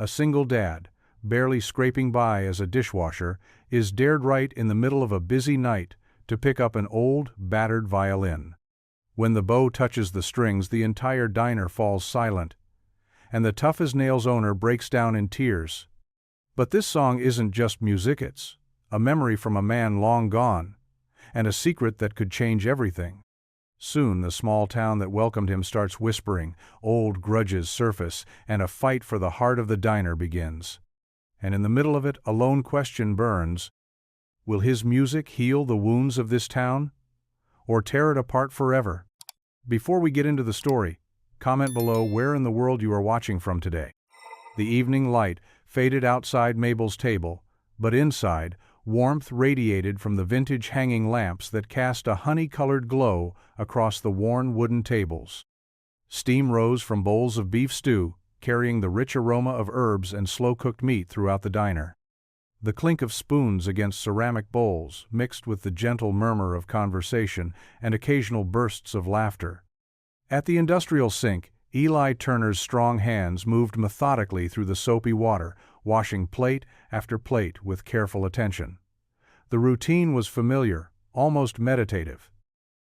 A single dad, barely scraping by as a dishwasher, is dared right in the middle of a busy night to pick up an old, battered violin. When the bow touches the strings, the entire diner falls silent, and the tough-as-nails owner breaks down in tears. But this song isn't just music, it's a memory from a man long gone, and a secret that could change everything. Soon the small town that welcomed him starts whispering, old grudges surface, and a fight for the heart of the diner begins. And in the middle of it, a lone question burns. Will his music heal the wounds of this town, or tear it apart forever? Before we get into the story, comment below where in the world you are watching from today. The evening light faded outside Mabel's table, but inside, warmth radiated from the vintage hanging lamps that cast a honey-colored glow across the worn wooden tables. Steam rose from bowls of beef stew, carrying the rich aroma of herbs and slow-cooked meat throughout the diner. The clink of spoons against ceramic bowls mixed with the gentle murmur of conversation and occasional bursts of laughter. At the industrial sink, Eli Turner's strong hands moved methodically through the soapy water, washing plate after plate with careful attention. The routine was familiar, almost meditative.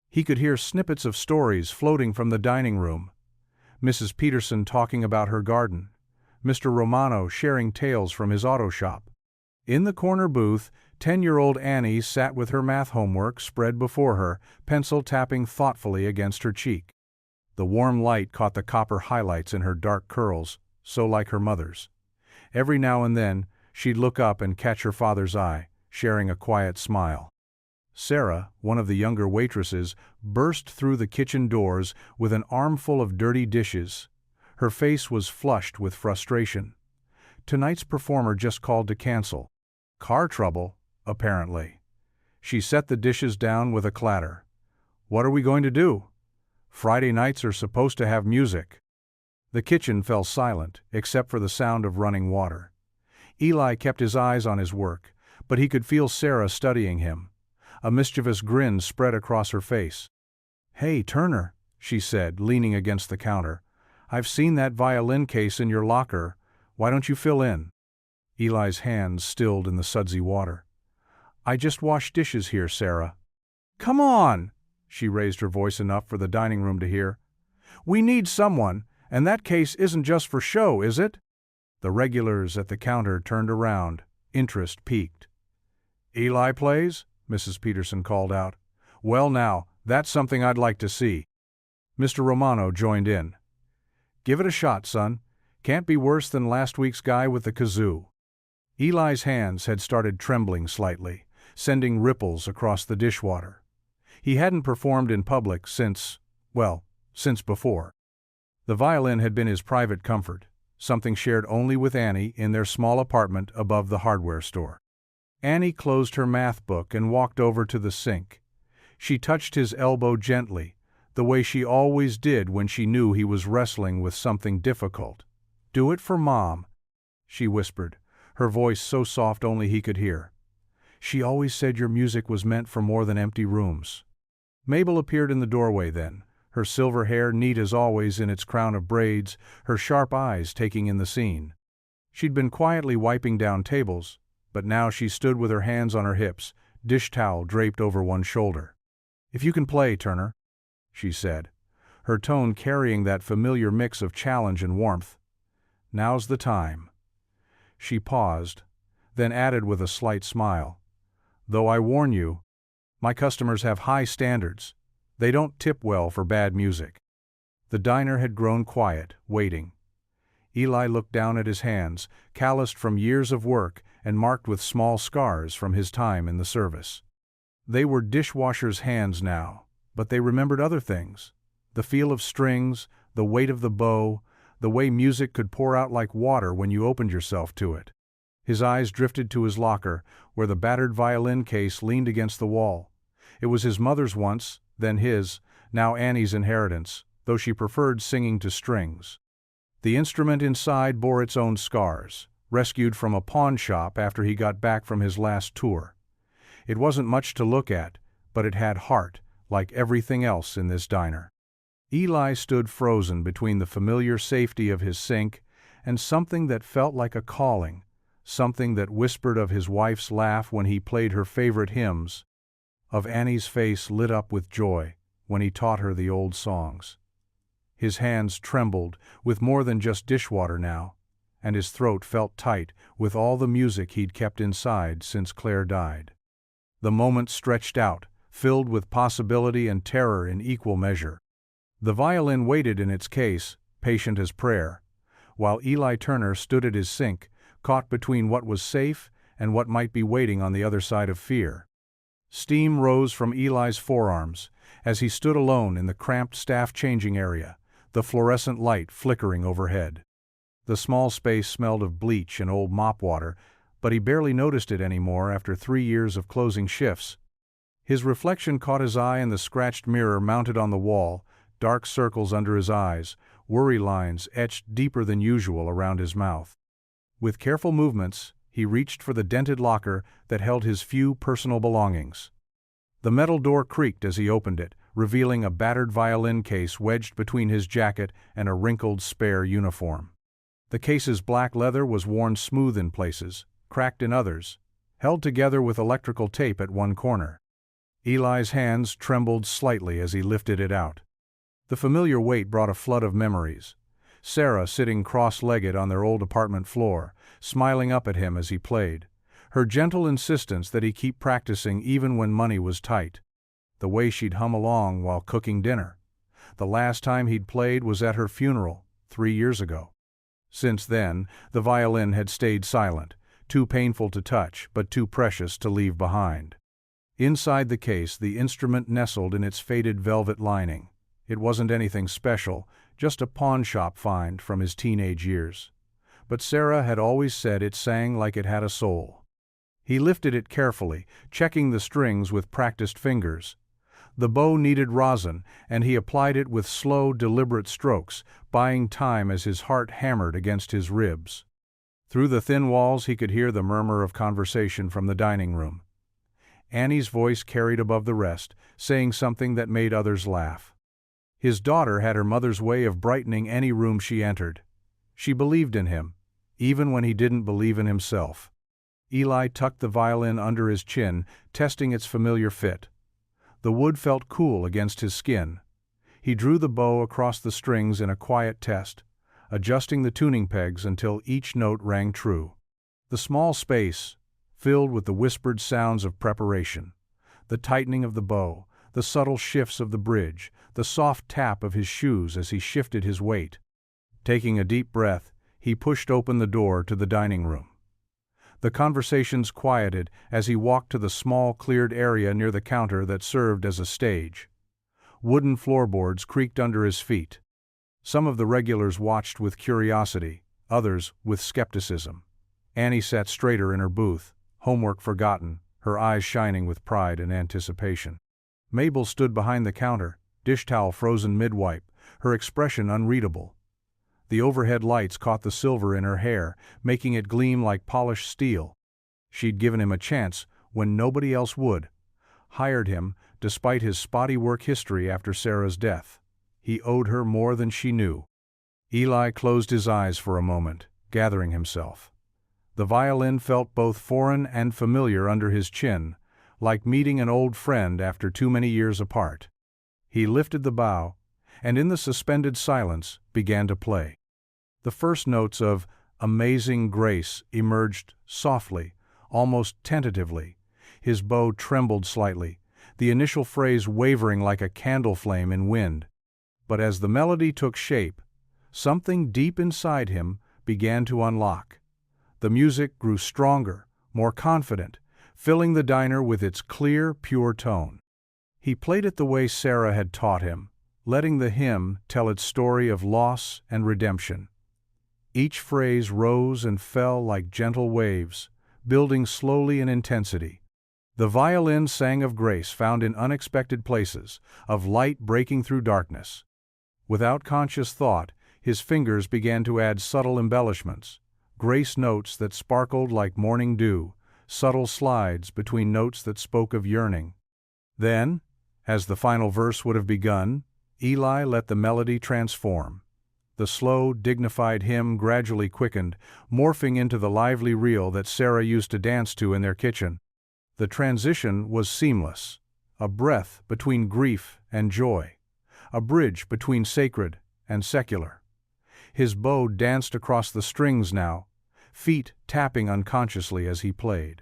He could hear snippets of stories floating from the dining room. Mrs. Peterson talking about her garden, Mr. Romano sharing tales from his auto shop. In the corner booth, 10-year-old Annie sat with her math homework spread before her, pencil tapping thoughtfully against her cheek. The warm light caught the copper highlights in her dark curls, so like her mother's. Every now and then, she'd look up and catch her father's eye, sharing a quiet smile. Sarah, one of the younger waitresses, burst through the kitchen doors with an armful of dirty dishes. Her face was flushed with frustration. Tonight's performer just called to cancel. Car trouble, apparently. She set the dishes down with a clatter. What are we going to do? Friday nights are supposed to have music. The kitchen fell silent, except for the sound of running water. Eli kept his eyes on his work, but he could feel Sarah studying him. A mischievous grin spread across her face. "Hey, Turner," she said, leaning against the counter. "I've seen that violin case in your locker. Why don't you fill in?" Eli's hands stilled in the sudsy water. "I just washed dishes here, Sarah." "Come on!" She raised her voice enough for the dining room to hear. "We need someone, and that case isn't just for show, is it?" The regulars at the counter turned around, interest piqued. "Eli plays?" Mrs. Peterson called out. "Well now, that's something I'd like to see." Mr. Romano joined in. "Give it a shot, son. Can't be worse than last week's guy with the kazoo." Eli's hands had started trembling slightly, sending ripples across the dishwater. He hadn't performed in public since before. The violin had been his private comfort, something shared only with Annie in their small apartment above the hardware store. Annie closed her math book and walked over to the sink. She touched his elbow gently, the way she always did when she knew he was wrestling with something difficult. "Do it for Mom," she whispered, her voice so soft only he could hear. "She always said your music was meant for more than empty rooms." Mabel appeared in the doorway then, her silver hair neat as always in its crown of braids, her sharp eyes taking in the scene. She'd been quietly wiping down tables, but now she stood with her hands on her hips, dish towel draped over one shoulder. "If you can play, Turner," she said, her tone carrying that familiar mix of challenge and warmth. "Now's the time." She paused, then added with a slight smile, "Though I warn you, my customers have high standards. They don't tip well for bad music." The diner had grown quiet, waiting. Eli looked down at his hands, calloused from years of work and marked with small scars from his time in the service. They were dishwasher's hands now, but they remembered other things. The feel of strings, the weight of the bow, the way music could pour out like water when you opened yourself to it. His eyes drifted to his locker, where the battered violin case leaned against the wall. It was his mother's once, then his, now Annie's inheritance, though she preferred singing to strings. The instrument inside bore its own scars, rescued from a pawn shop after he got back from his last tour. It wasn't much to look at, but it had heart, like everything else in this diner. Eli stood frozen between the familiar safety of his sink and something that felt like a calling, something that whispered of his wife's laugh when he played her favorite hymns, of Annie's face lit up with joy when he taught her the old songs. His hands trembled with more than just dishwater now, and his throat felt tight with all the music he'd kept inside since Claire died. The moment stretched out, filled with possibility and terror in equal measure. The violin waited in its case, patient as prayer, while Eli Turner stood at his sink, caught between what was safe and what might be waiting on the other side of fear. Steam rose from Eli's forearms as he stood alone in the cramped staff-changing area, the fluorescent light flickering overhead. The small space smelled of bleach and old mop water, but he barely noticed it anymore after 3 years of closing shifts. His reflection caught his eye in the scratched mirror mounted on the wall, dark circles under his eyes, worry lines etched deeper than usual around his mouth. With careful movements, he reached for the dented locker that held his few personal belongings. The metal door creaked as he opened it, revealing a battered violin case wedged between his jacket and a wrinkled spare uniform. The case's black leather was worn smooth in places, cracked in others, held together with electrical tape at one corner. Eli's hands trembled slightly as he lifted it out. The familiar weight brought a flood of memories. Sarah sitting cross-legged on their old apartment floor, smiling up at him as he played. Her gentle insistence that he keep practicing even when money was tight. The way she'd hum along while cooking dinner. The last time he'd played was at her funeral, 3 years ago. Since then, the violin had stayed silent, too painful to touch, but too precious to leave behind. Inside the case, the instrument nestled in its faded velvet lining. It wasn't anything special, just a pawnshop find from his teenage years. But Sarah had always said it sang like it had a soul. He lifted it carefully, checking the strings with practiced fingers. The bow needed rosin, and he applied it with slow, deliberate strokes, buying time as his heart hammered against his ribs. Through the thin walls he could hear the murmur of conversation from the dining room. Annie's voice carried above the rest, saying something that made others laugh. His daughter had her mother's way of brightening any room she entered. She believed in him, even when he didn't believe in himself. Eli tucked the violin under his chin, testing its familiar fit. The wood felt cool against his skin. He drew the bow across the strings in a quiet test, adjusting the tuning pegs until each note rang true. The small space, filled with the whispered sounds of preparation, the tightening of the bow, the subtle shifts of the bridge, the soft tap of his shoes as he shifted his weight. Taking a deep breath, he pushed open the door to the dining room. The conversations quieted as he walked to the small cleared area near the counter that served as a stage. Wooden floorboards creaked under his feet. Some of the regulars watched with curiosity, others with skepticism. Annie sat straighter in her booth, homework forgotten, her eyes shining with pride and anticipation. Mabel stood behind the counter, dish towel frozen mid-wipe, her expression unreadable. The overhead lights caught the silver in her hair, making it gleam like polished steel. She'd given him a chance when nobody else would. Hired him, despite his spotty work history after Sarah's death. He owed her more than she knew. Eli closed his eyes for a moment, gathering himself. The violin felt both foreign and familiar under his chin, like meeting an old friend after too many years apart. He lifted the bow, and in the suspended silence began to play. The first notes of Amazing Grace emerged softly, almost tentatively. His bow trembled slightly, the initial phrase wavering like a candle flame in wind. But as the melody took shape, something deep inside him began to unlock. The music grew stronger, more confident, filling the diner with its clear, pure tone. He played it the way Sarah had taught him, letting the hymn tell its story of loss and redemption. Each phrase rose and fell like gentle waves, building slowly in intensity. The violin sang of grace found in unexpected places, of light breaking through darkness. Without conscious thought, his fingers began to add subtle embellishments, grace notes that sparkled like morning dew, subtle slides between notes that spoke of yearning. Then, as the final verse would have begun, Eli let the melody transform. The slow, dignified hymn gradually quickened, morphing into the lively reel that Sarah used to dance to in their kitchen. The transition was seamless, a breath between grief and joy, a bridge between sacred and secular. His bow danced across the strings now, feet tapping unconsciously as he played.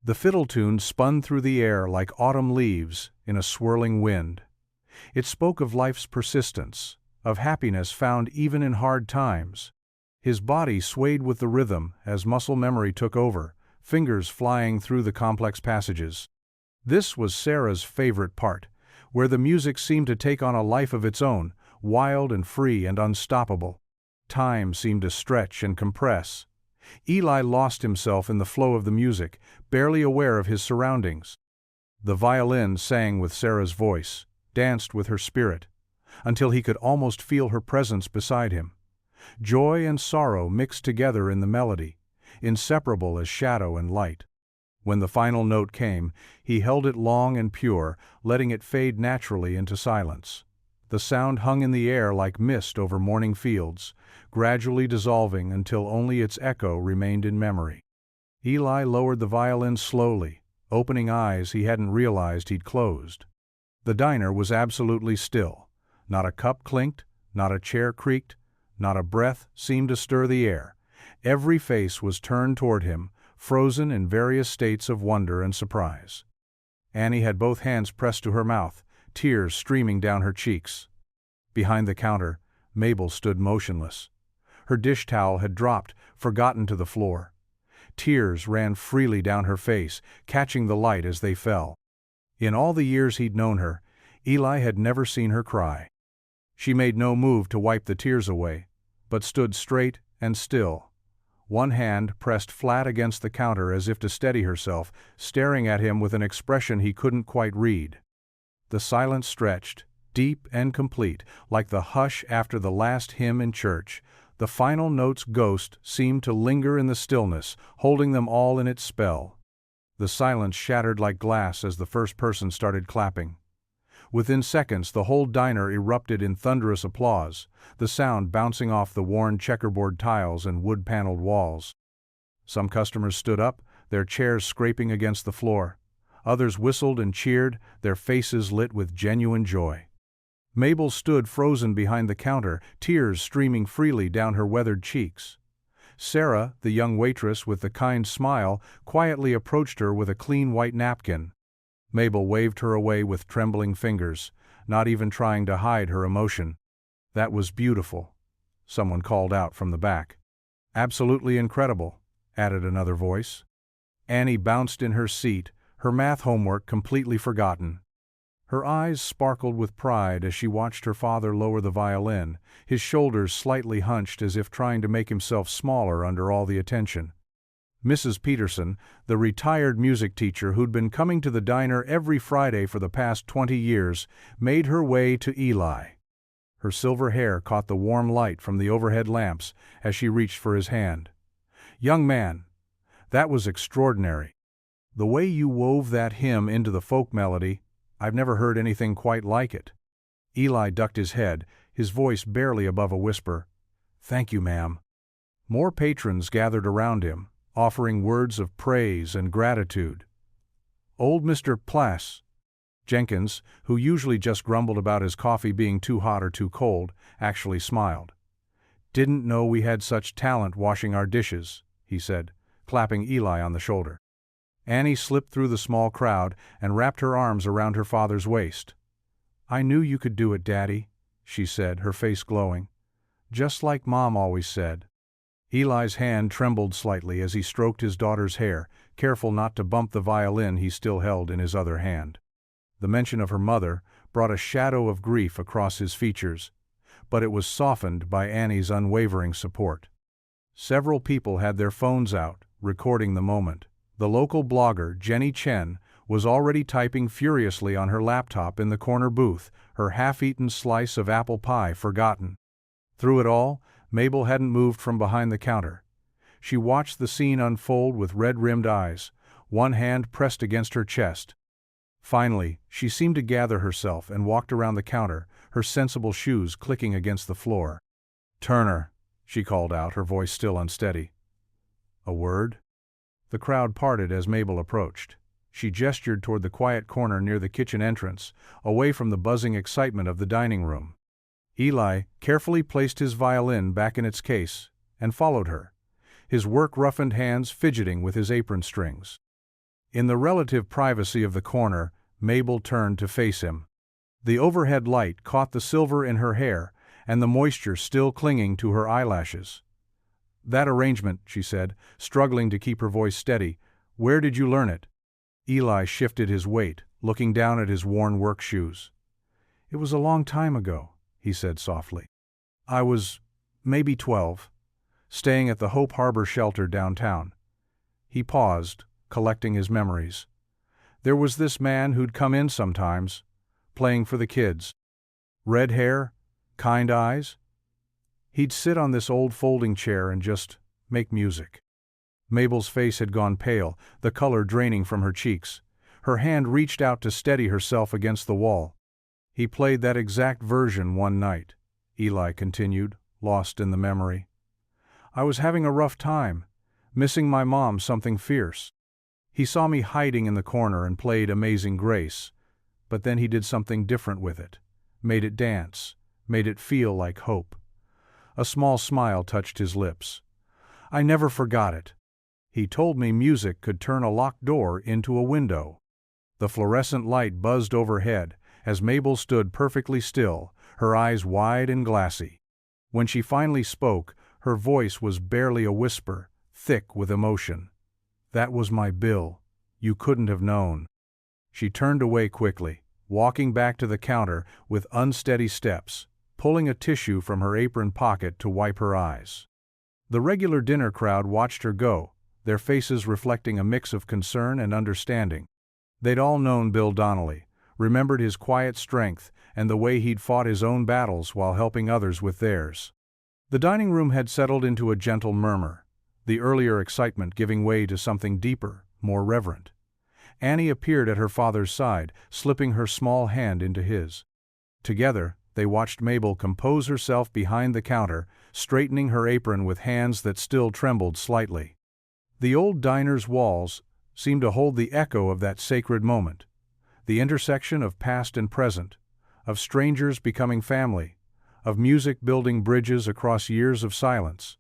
The fiddle tune spun through the air like autumn leaves in a swirling wind. It spoke of life's persistence, of happiness found even in hard times. His body swayed with the rhythm as muscle memory took over, fingers flying through the complex passages. This was Sarah's favorite part, where the music seemed to take on a life of its own, wild and free and unstoppable. Time seemed to stretch and compress. Eli lost himself in the flow of the music, barely aware of his surroundings. The violin sang with Sarah's voice, danced with her spirit, until he could almost feel her presence beside him. Joy and sorrow mixed together in the melody, inseparable as shadow and light. When the final note came, he held it long and pure, letting it fade naturally into silence. The sound hung in the air like mist over morning fields, gradually dissolving until only its echo remained in memory. Eli lowered the violin slowly, opening eyes he hadn't realized he'd closed. The diner was absolutely still. Not a cup clinked, not a chair creaked, not a breath seemed to stir the air. Every face was turned toward him, frozen in various states of wonder and surprise. Annie had both hands pressed to her mouth, tears streaming down her cheeks. Behind the counter, Mabel stood motionless. Her dish towel had dropped, forgotten to the floor. Tears ran freely down her face, catching the light as they fell. In all the years he'd known her, Eli had never seen her cry. She made no move to wipe the tears away, but stood straight and still, one hand pressed flat against the counter as if to steady herself, staring at him with an expression he couldn't quite read. The silence stretched, deep and complete, like the hush after the last hymn in church. The final note's ghost seemed to linger in the stillness, holding them all in its spell. The silence shattered like glass as the first person started clapping. Within seconds, the whole diner erupted in thunderous applause, the sound bouncing off the worn checkerboard tiles and wood-paneled walls. Some customers stood up, their chairs scraping against the floor. Others whistled and cheered, their faces lit with genuine joy. Mabel stood frozen behind the counter, tears streaming freely down her weathered cheeks. Sarah, the young waitress with the kind smile, quietly approached her with a clean white napkin. Mabel waved her away with trembling fingers, not even trying to hide her emotion. "That was beautiful," someone called out from the back. "Absolutely incredible," added another voice. Annie bounced in her seat, her math homework completely forgotten. Her eyes sparkled with pride as she watched her father lower the violin, his shoulders slightly hunched as if trying to make himself smaller under all the attention. Mrs. Peterson, the retired music teacher who'd been coming to the diner every Friday for the past 20 years, made her way to Eli. Her silver hair caught the warm light from the overhead lamps as she reached for his hand. "Young man, that was extraordinary. The way you wove that hymn into the folk melody, I've never heard anything quite like it." Eli ducked his head, his voice barely above a whisper. "Thank you, ma'am." More patrons gathered around him, offering words of praise and gratitude. Old Mr. Plass Jenkins, who usually just grumbled about his coffee being too hot or too cold, actually smiled. "Didn't know we had such talent washing our dishes," he said, clapping Eli on the shoulder. Annie slipped through the small crowd and wrapped her arms around her father's waist. "I knew you could do it, Daddy," she said, her face glowing. "Just like Mom always said." Eli's hand trembled slightly as he stroked his daughter's hair, careful not to bump the violin he still held in his other hand. The mention of her mother brought a shadow of grief across his features, but it was softened by Annie's unwavering support. Several people had their phones out, recording the moment. The local blogger, Jenny Chen, was already typing furiously on her laptop in the corner booth, her half-eaten slice of apple pie forgotten. Through it all, Mabel hadn't moved from behind the counter. She watched the scene unfold with red-rimmed eyes, one hand pressed against her chest. Finally, she seemed to gather herself and walked around the counter, her sensible shoes clicking against the floor. "Turner," she called out, her voice still unsteady. "A word?" The crowd parted as Mabel approached. She gestured toward the quiet corner near the kitchen entrance, away from the buzzing excitement of the dining room. Eli carefully placed his violin back in its case and followed her, his work-roughened hands fidgeting with his apron strings. In the relative privacy of the corner, Mabel turned to face him. The overhead light caught the silver in her hair and the moisture still clinging to her eyelashes. "That arrangement," she said, struggling to keep her voice steady. "Where did you learn it?" Eli shifted his weight, looking down at his worn work shoes. "It was a long time ago," he said softly. "I was maybe 12, staying at the Hope Harbor shelter downtown." He paused, collecting his memories. There was this man who'd come in sometimes, playing for the kids. Red hair, kind eyes. He'd sit on this old folding chair and just make music. Mabel's face had gone pale, the color draining from her cheeks. Her hand reached out to steady herself against the wall. "He played that exact version one night," Eli continued, lost in the memory. "I was having a rough time, missing my mom something fierce. He saw me hiding in the corner and played Amazing Grace, but then he did something different with it, made it dance, made it feel like hope." A small smile touched his lips. "I never forgot it. He told me music could turn a locked door into a window." The fluorescent light buzzed overhead as Mabel stood perfectly still, her eyes wide and glassy. When she finally spoke, her voice was barely a whisper, thick with emotion. "That was my bill. You couldn't have known." She turned away quickly, walking back to the counter with unsteady steps, pulling a tissue from her apron pocket to wipe her eyes. The regular dinner crowd watched her go, their faces reflecting a mix of concern and understanding. They'd all known Bill Donnelly, remembered his quiet strength and the way he'd fought his own battles while helping others with theirs. The dining room had settled into a gentle murmur, the earlier excitement giving way to something deeper, more reverent. Annie appeared at her father's side, slipping her small hand into his. Together, they watched Mabel compose herself behind the counter, straightening her apron with hands that still trembled slightly. The old diner's walls seemed to hold the echo of that sacred moment, the intersection of past and present, of strangers becoming family, of music building bridges across years of silence.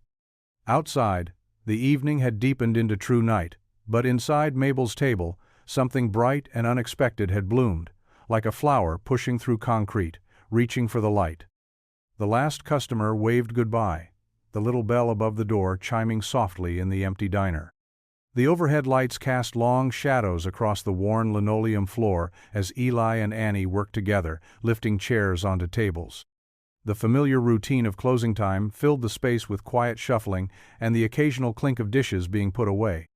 Outside, the evening had deepened into true night, but inside Mabel's table, something bright and unexpected had bloomed, like a flower pushing through concrete, reaching for the light. The last customer waved goodbye, the little bell above the door chiming softly in the empty diner. The overhead lights cast long shadows across the worn linoleum floor as Eli and Annie worked together, lifting chairs onto tables. The familiar routine of closing time filled the space with quiet shuffling and the occasional clink of dishes being put away.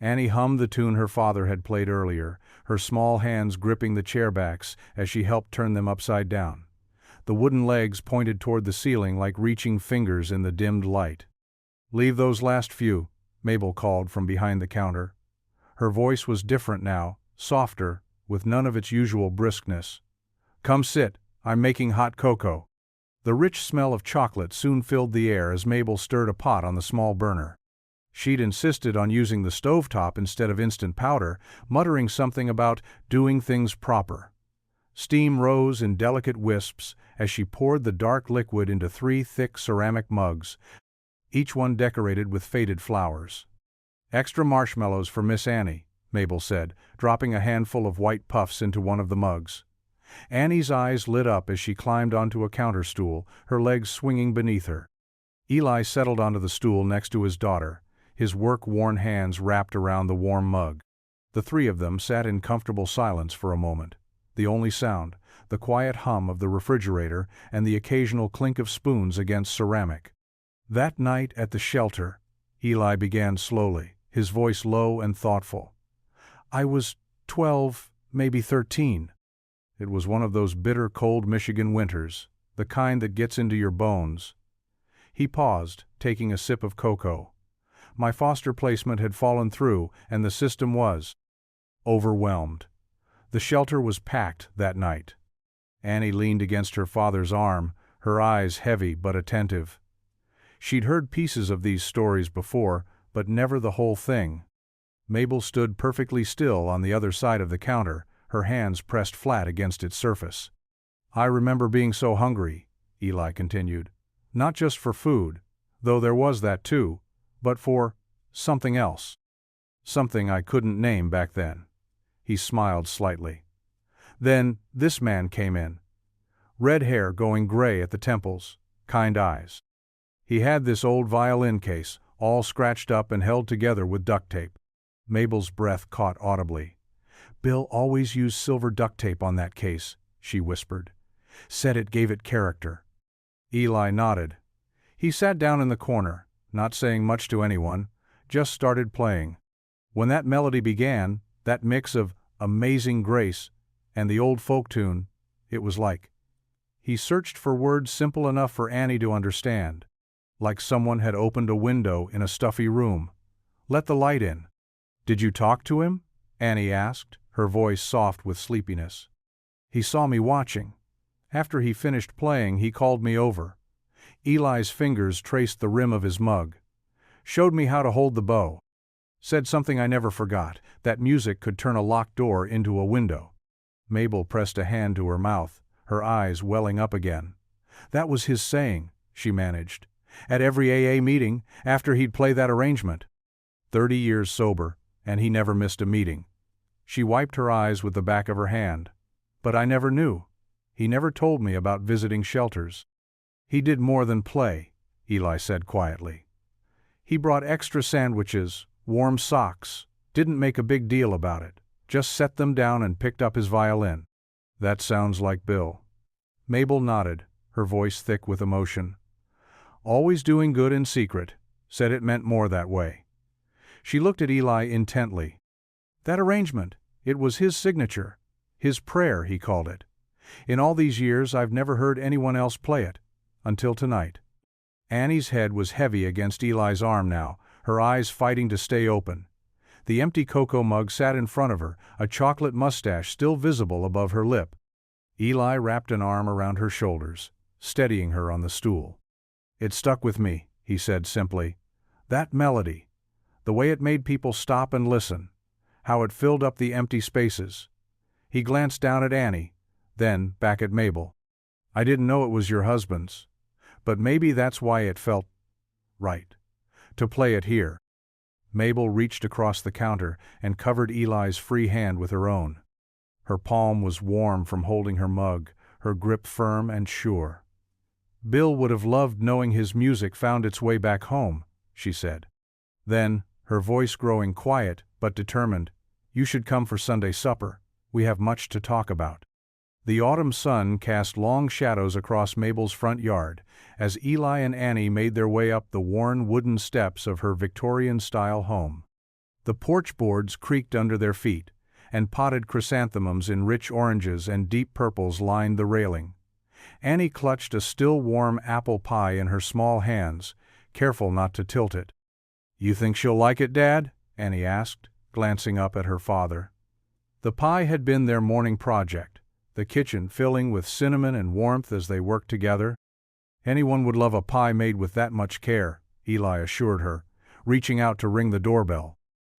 Annie hummed the tune her father had played earlier, her small hands gripping the chair backs as she helped turn them upside down. The wooden legs pointed toward the ceiling like reaching fingers in the dimmed light. "Leave those last few," Mabel called from behind the counter. Her voice was different now, softer, with none of its usual briskness. "Come sit, I'm making hot cocoa." The rich smell of chocolate soon filled the air as Mabel stirred a pot on the small burner. She'd insisted on using the stovetop instead of instant powder, muttering something about doing things proper. Steam rose in delicate wisps as she poured the dark liquid into 3 thick ceramic mugs, each one decorated with faded flowers. "Extra marshmallows for Miss Annie," Mabel said, dropping a handful of white puffs into one of the mugs. Annie's eyes lit up as she climbed onto a counter stool, her legs swinging beneath her. Eli settled onto the stool next to his daughter, his work-worn hands wrapped around the warm mug. The three of them sat in comfortable silence for a moment, the only sound, the quiet hum of the refrigerator and the occasional clink of spoons against ceramic. "That night at the shelter," Eli began slowly, his voice low and thoughtful. "I was 12, maybe 13. It was one of those bitter cold Michigan winters, the kind that gets into your bones." He paused, taking a sip of cocoa. "My foster placement had fallen through, and the system was overwhelmed. The shelter was packed that night." Annie leaned against her father's arm, her eyes heavy but attentive. She'd heard pieces of these stories before, but never the whole thing. Mabel stood perfectly still on the other side of the counter, her hands pressed flat against its surface. "I remember being so hungry," Eli continued. "Not just for food, though there was that too, but for something else. Something I couldn't name back then." He smiled slightly. "Then this man came in. Red hair going gray at the temples, kind eyes. He had this old violin case, all scratched up and held together with duct tape." Mabel's breath caught audibly. "Bill always used silver duct tape on that case," she whispered. "Said it gave it character." Eli nodded. He sat down in the corner, not saying much to anyone, just started playing. When that melody began, that mix of Amazing Grace and the old folk tune, it was like. He searched for words simple enough for Annie to understand. Like someone had opened a window in a stuffy room. Let the light in. "Did you talk to him?" Annie asked, her voice soft with sleepiness. "He saw me watching. After he finished playing, he called me over. Eli's fingers traced the rim of his mug. Showed me how to hold the bow. Said something I never forgot, that music could turn a locked door into a window." Mabel pressed a hand to her mouth, her eyes welling up again. "That was his saying," she managed. "At every AA meeting, after he'd play that arrangement. 30 years sober, and he never missed a meeting." She wiped her eyes with the back of her hand. "But I never knew. He never told me about visiting shelters." "He did more than play," Eli said quietly. "He brought extra sandwiches, warm socks, didn't make a big deal about it, just set them down and picked up his violin." "That sounds like Bill." Mabel nodded, her voice thick with emotion. "Always doing good in secret, said it meant more that way." She looked at Eli intently. "That arrangement, it was his signature. His prayer, he called it. In all these years I've never heard anyone else play it. Until tonight." Annie's head was heavy against Eli's arm now, her eyes fighting to stay open. The empty cocoa mug sat in front of her, a chocolate mustache still visible above her lip. Eli wrapped an arm around her shoulders, steadying her on the stool. "It stuck with me," he said simply. "That melody. The way it made people stop and listen. How it filled up the empty spaces." He glanced down at Annie, then back at Mabel. "I didn't know it was your husband's. But maybe that's why it felt right to play it here." Mabel reached across the counter and covered Eli's free hand with her own. Her palm was warm from holding her mug, her grip firm and sure. "Bill would have loved knowing his music found its way back home," she said. Then, her voice growing quiet but determined, "You should come for Sunday supper. We have much to talk about." The autumn sun cast long shadows across Mabel's front yard as Eli and Annie made their way up the worn wooden steps of her Victorian-style home. The porch boards creaked under their feet, and potted chrysanthemums in rich oranges and deep purples lined the railing. Annie clutched a still warm apple pie in her small hands, careful not to tilt it. "You think she'll like it, Dad?" Annie asked, glancing up at her father. The pie had been their morning project, the kitchen filling with cinnamon and warmth as they worked together. "Anyone would love a pie made with that much care," Eli assured her, reaching out to ring the doorbell.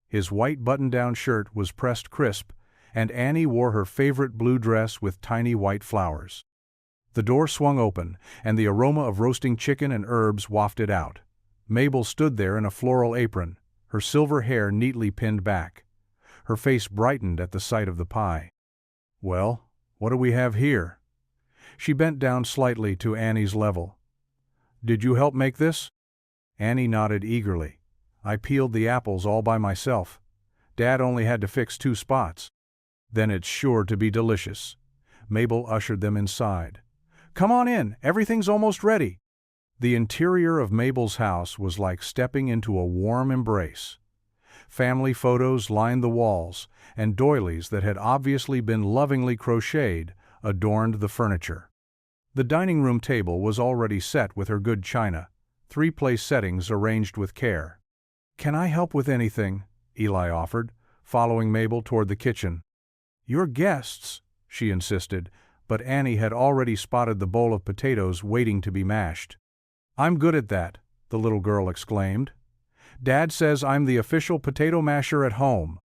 His white button-down shirt was pressed crisp, and Annie wore her favorite blue dress with tiny white flowers. The door swung open, and the aroma of roasting chicken and herbs wafted out. Mabel stood there in a floral apron, her silver hair neatly pinned back. Her face brightened at the sight of the pie. "Well, what do we have here?" She bent down slightly to Annie's level. "Did you help make this?" Annie nodded eagerly. "I peeled the apples all by myself. Dad only had to fix 2 spots." "Then it's sure to be delicious." Mabel ushered them inside. "Come on in, everything's almost ready." The interior of Mabel's house was like stepping into a warm embrace. Family photos lined the walls, and doilies that had obviously been lovingly crocheted adorned the furniture. The dining room table was already set with her good china, 3 place settings arranged with care. "Can I help with anything?" Eli offered, following Mabel toward the kitchen. "You're guests," she insisted, but Annie had already spotted the bowl of potatoes waiting to be mashed. "I'm good at that," the little girl exclaimed. "Dad says I'm the official potato masher at home."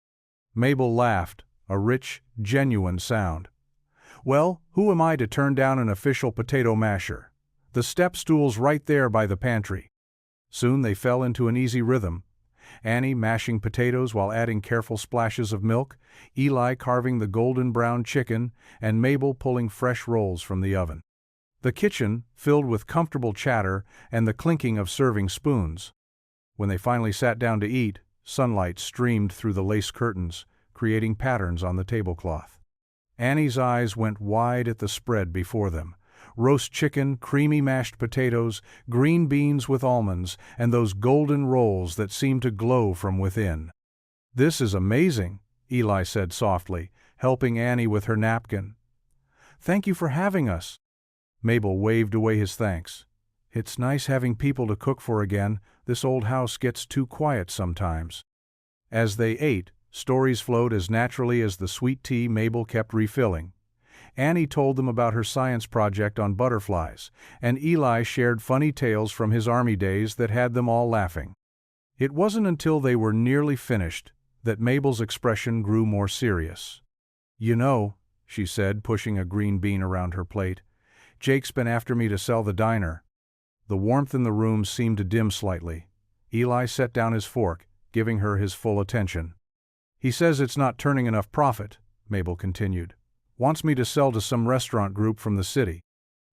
Mabel laughed, a rich, genuine sound. "Well, who am I to turn down an official potato masher? The step stool's right there by the pantry." Soon they fell into an easy rhythm. Annie mashing potatoes while adding careful splashes of milk, Eli carving the golden brown chicken, and Mabel pulling fresh rolls from the oven. The kitchen filled with comfortable chatter and the clinking of serving spoons. When they finally sat down to eat, sunlight streamed through the lace curtains, creating patterns on the tablecloth. Annie's eyes went wide at the spread before them. Roast chicken, creamy mashed potatoes, green beans with almonds, and those golden rolls that seemed to glow from within. "This is amazing," Eli said softly, helping Annie with her napkin. "Thank you for having us." Mabel waved away his thanks. "It's nice having people to cook for again. This old house gets too quiet sometimes." As they ate, stories flowed as naturally as the sweet tea Mabel kept refilling. Annie told them about her science project on butterflies, and Eli shared funny tales from his army days that had them all laughing. It wasn't until they were nearly finished that Mabel's expression grew more serious. "You know," she said, pushing a green bean around her plate, "Jake's been after me to sell the diner." The warmth in the room seemed to dim slightly. Eli set down his fork, giving her his full attention. "He says it's not turning enough profit," Mabel continued. "Wants me to sell to some restaurant group from the city.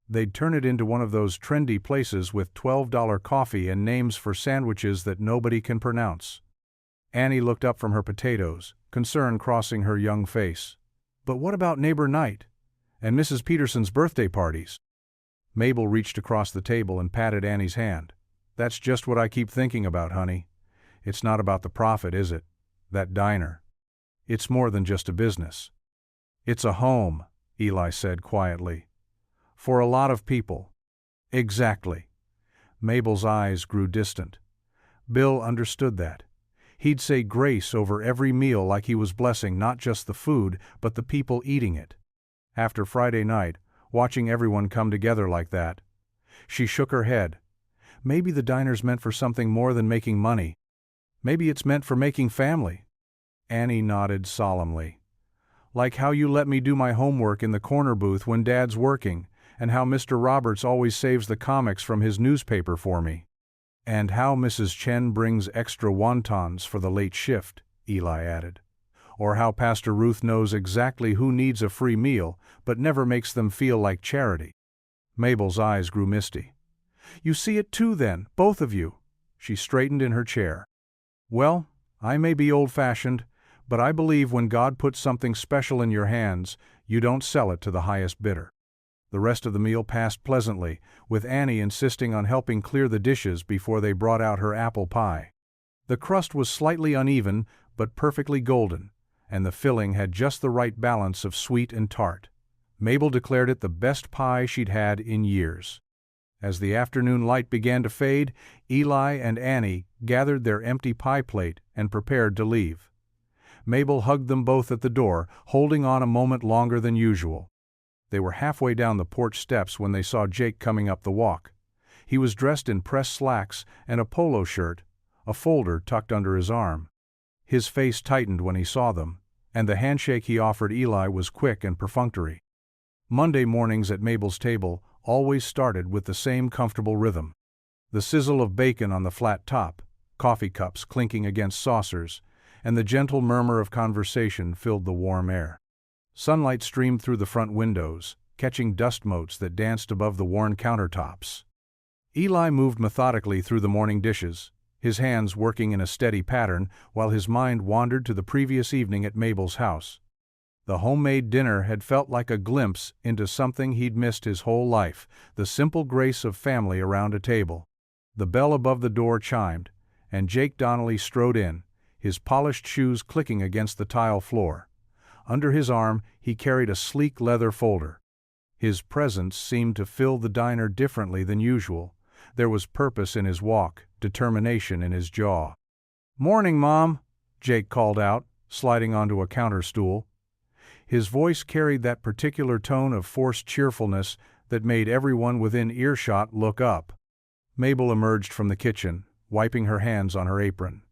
They'd turn it into one of those trendy places with $12 coffee and names for sandwiches that nobody can pronounce." Annie looked up from her potatoes, concern crossing her young face. "But what about neighbor night? And Mrs. Peterson's birthday parties?" Mabel reached across the table and patted Annie's hand. "That's just what I keep thinking about, honey. It's not about the profit, is it? That diner. It's more than just a business. It's a home," Eli said quietly. "For a lot of people." "Exactly." Mabel's eyes grew distant. Bill understood that. He'd say grace over every meal like he was blessing not just the food, but the people eating it. After Friday night, watching everyone come together like that, she shook her head. Maybe the diner's meant for something more than making money. Maybe it's meant for making family. Annie nodded solemnly. "Like how you let me do my homework in the corner booth when Dad's working, and how Mr. Roberts always saves the comics from his newspaper for me. And how Mrs. Chen brings extra wontons for the late shift," Eli added. "Or how Pastor Ruth knows exactly who needs a free meal, but never makes them feel like charity." Mabel's eyes grew misty. "You see it too then, both of you." She straightened in her chair. "Well, I may be old-fashioned, but I believe when God puts something special in your hands, you don't sell it to the highest bidder." The rest of the meal passed pleasantly, with Annie insisting on helping clear the dishes before they brought out her apple pie. The crust was slightly uneven, but perfectly golden, and the filling had just the right balance of sweet and tart. Mabel declared it the best pie she'd had in years. As the afternoon light began to fade, Eli and Annie gathered their empty pie plate and prepared to leave. Mabel hugged them both at the door, holding on a moment longer than usual. They were halfway down the porch steps when they saw Jake coming up the walk. He was dressed in pressed slacks and a polo shirt, a folder tucked under his arm. His face tightened when he saw them, and the handshake he offered Eli was quick and perfunctory. Monday mornings at Mabel's table always started with the same comfortable rhythm. The sizzle of bacon on the flat top, coffee cups clinking against saucers, and the gentle murmur of conversation filled the warm air. Sunlight streamed through the front windows, catching dust motes that danced above the worn countertops. Eli moved methodically through the morning dishes, his hands working in a steady pattern while his mind wandered to the previous evening at Mabel's house. The homemade dinner had felt like a glimpse into something he'd missed his whole life, the simple grace of family around a table. The bell above the door chimed, and Jake Donnelly strode in, his polished shoes clicking against the tile floor. Under his arm, he carried a sleek leather folder. His presence seemed to fill the diner differently than usual. There was purpose in his walk, determination in his jaw. "Morning, Mom," Jake called out, sliding onto a counter stool. His voice carried that particular tone of forced cheerfulness that made everyone within earshot look up. Mabel emerged from the kitchen, wiping her hands on her apron.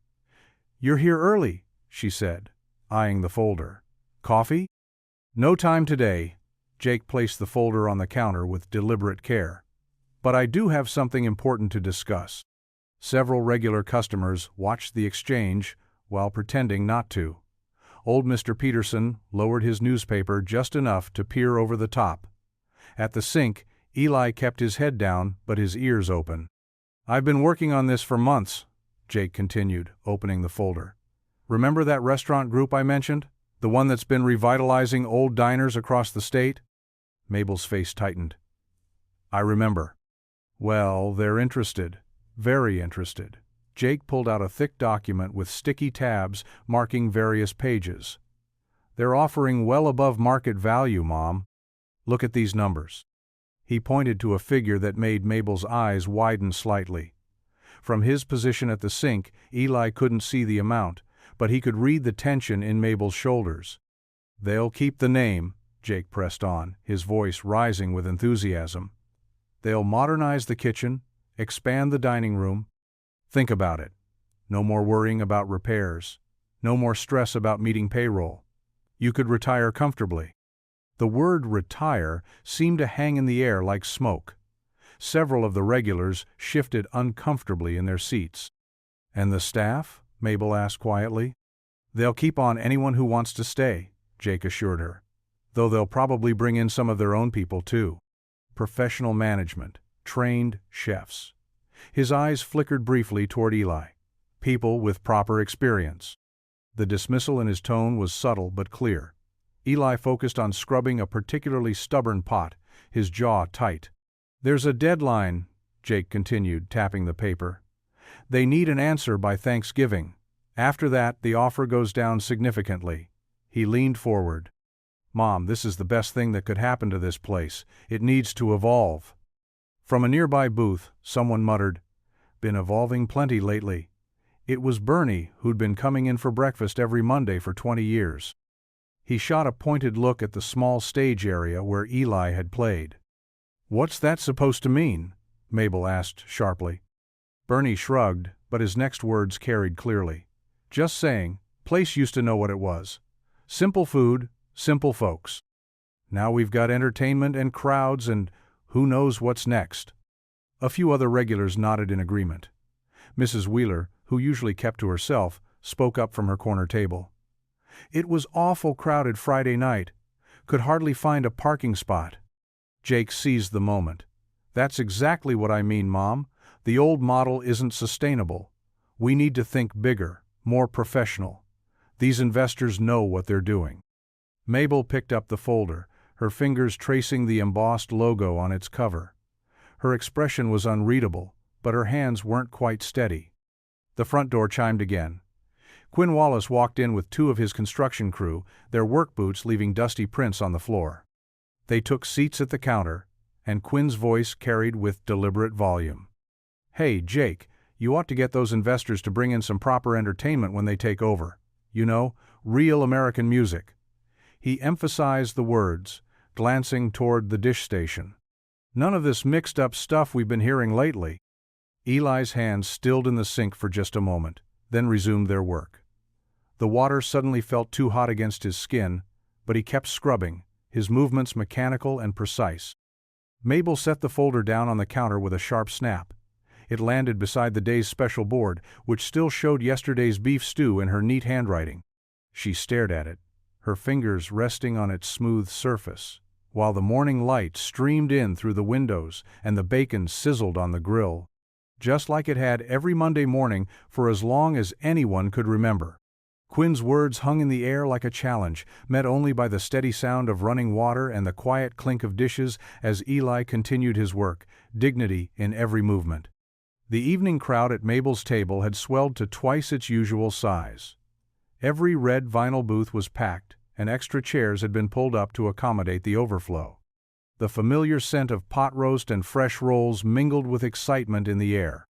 "You're here early," she said, eyeing the folder. "Coffee?" "No time today." Jake placed the folder on the counter with deliberate care. "But I do have something important to discuss." Several regular customers watched the exchange while pretending not to. Old Mr. Peterson lowered his newspaper just enough to peer over the top. At the sink, Eli kept his head down but his ears open. "I've been working on this for months," Jake continued, opening the folder. "Remember that restaurant group I mentioned? The one that's been revitalizing old diners across the state?" Mabel's face tightened. "I remember." "Well, they're interested. Very interested." Jake pulled out a thick document with sticky tabs marking various pages. "They're offering well above market value, Mom. Look at these numbers." He pointed to a figure that made Mabel's eyes widen slightly. From his position at the sink, Eli couldn't see the amount, but he could read the tension in Mabel's shoulders. "They'll keep the name," Jake pressed on, his voice rising with enthusiasm. "They'll modernize the kitchen, expand the dining room. Think about it. No more worrying about repairs. No more stress about meeting payroll. You could retire comfortably." The word retire seemed to hang in the air like smoke. Several of the regulars shifted uncomfortably in their seats. "And the staff?" Mabel asked quietly. "They'll keep on anyone who wants to stay," Jake assured her. "Though they'll probably bring in some of their own people too. Professional management, trained chefs." His eyes flickered briefly toward Eli. "People with proper experience." The dismissal in his tone was subtle but clear. Eli focused on scrubbing a particularly stubborn pot, his jaw tight. "There's a deadline," Jake continued, tapping the paper. "They need an answer by Thanksgiving. After that, the offer goes down significantly." He leaned forward. "Mom, this is the best thing that could happen to this place. It needs to evolve." From a nearby booth, someone muttered, "Been evolving plenty lately." It was Bernie, who'd been coming in for breakfast every Monday for 20 years. He shot a pointed look at the small stage area where Eli had played. "What's that supposed to mean?" Mabel asked sharply. Bernie shrugged, but his next words carried clearly. "Just saying, place used to know what it was. Simple food, simple folks. Now we've got entertainment and crowds and who knows what's next." A few other regulars nodded in agreement. Mrs. Wheeler, who usually kept to herself, spoke up from her corner table. "It was awful crowded Friday night. Could hardly find a parking spot." Jake seized the moment. "That's exactly what I mean, Mom. The old model isn't sustainable. We need to think bigger, more professional. These investors know what they're doing." Mabel picked up the folder, her fingers tracing the embossed logo on its cover. Her expression was unreadable, but her hands weren't quite steady. The front door chimed again. Quinn Wallace walked in with two of his construction crew, their work boots leaving dusty prints on the floor. They took seats at the counter, and Quinn's voice carried with deliberate volume. "Hey, Jake, you ought to get those investors to bring in some proper entertainment when they take over. You know, real American music." He emphasized the words, glancing toward the dish station. "None of this mixed-up stuff we've been hearing lately." Eli's hands stilled in the sink for just a moment, then resumed their work. The water suddenly felt too hot against his skin, but he kept scrubbing, his movements mechanical and precise. Mabel set the folder down on the counter with a sharp snap. It landed beside the day's special board, which still showed yesterday's beef stew in her neat handwriting. She stared at it, her fingers resting on its smooth surface, while the morning light streamed in through the windows and the bacon sizzled on the grill, just like it had every Monday morning for as long as anyone could remember. Quinn's words hung in the air like a challenge, met only by the steady sound of running water and the quiet clink of dishes as Eli continued his work, dignity in every movement. The evening crowd at Mabel's table had swelled to twice its usual size. Every red vinyl booth was packed, and extra chairs had been pulled up to accommodate the overflow. The familiar scent of pot roast and fresh rolls mingled with excitement in the air.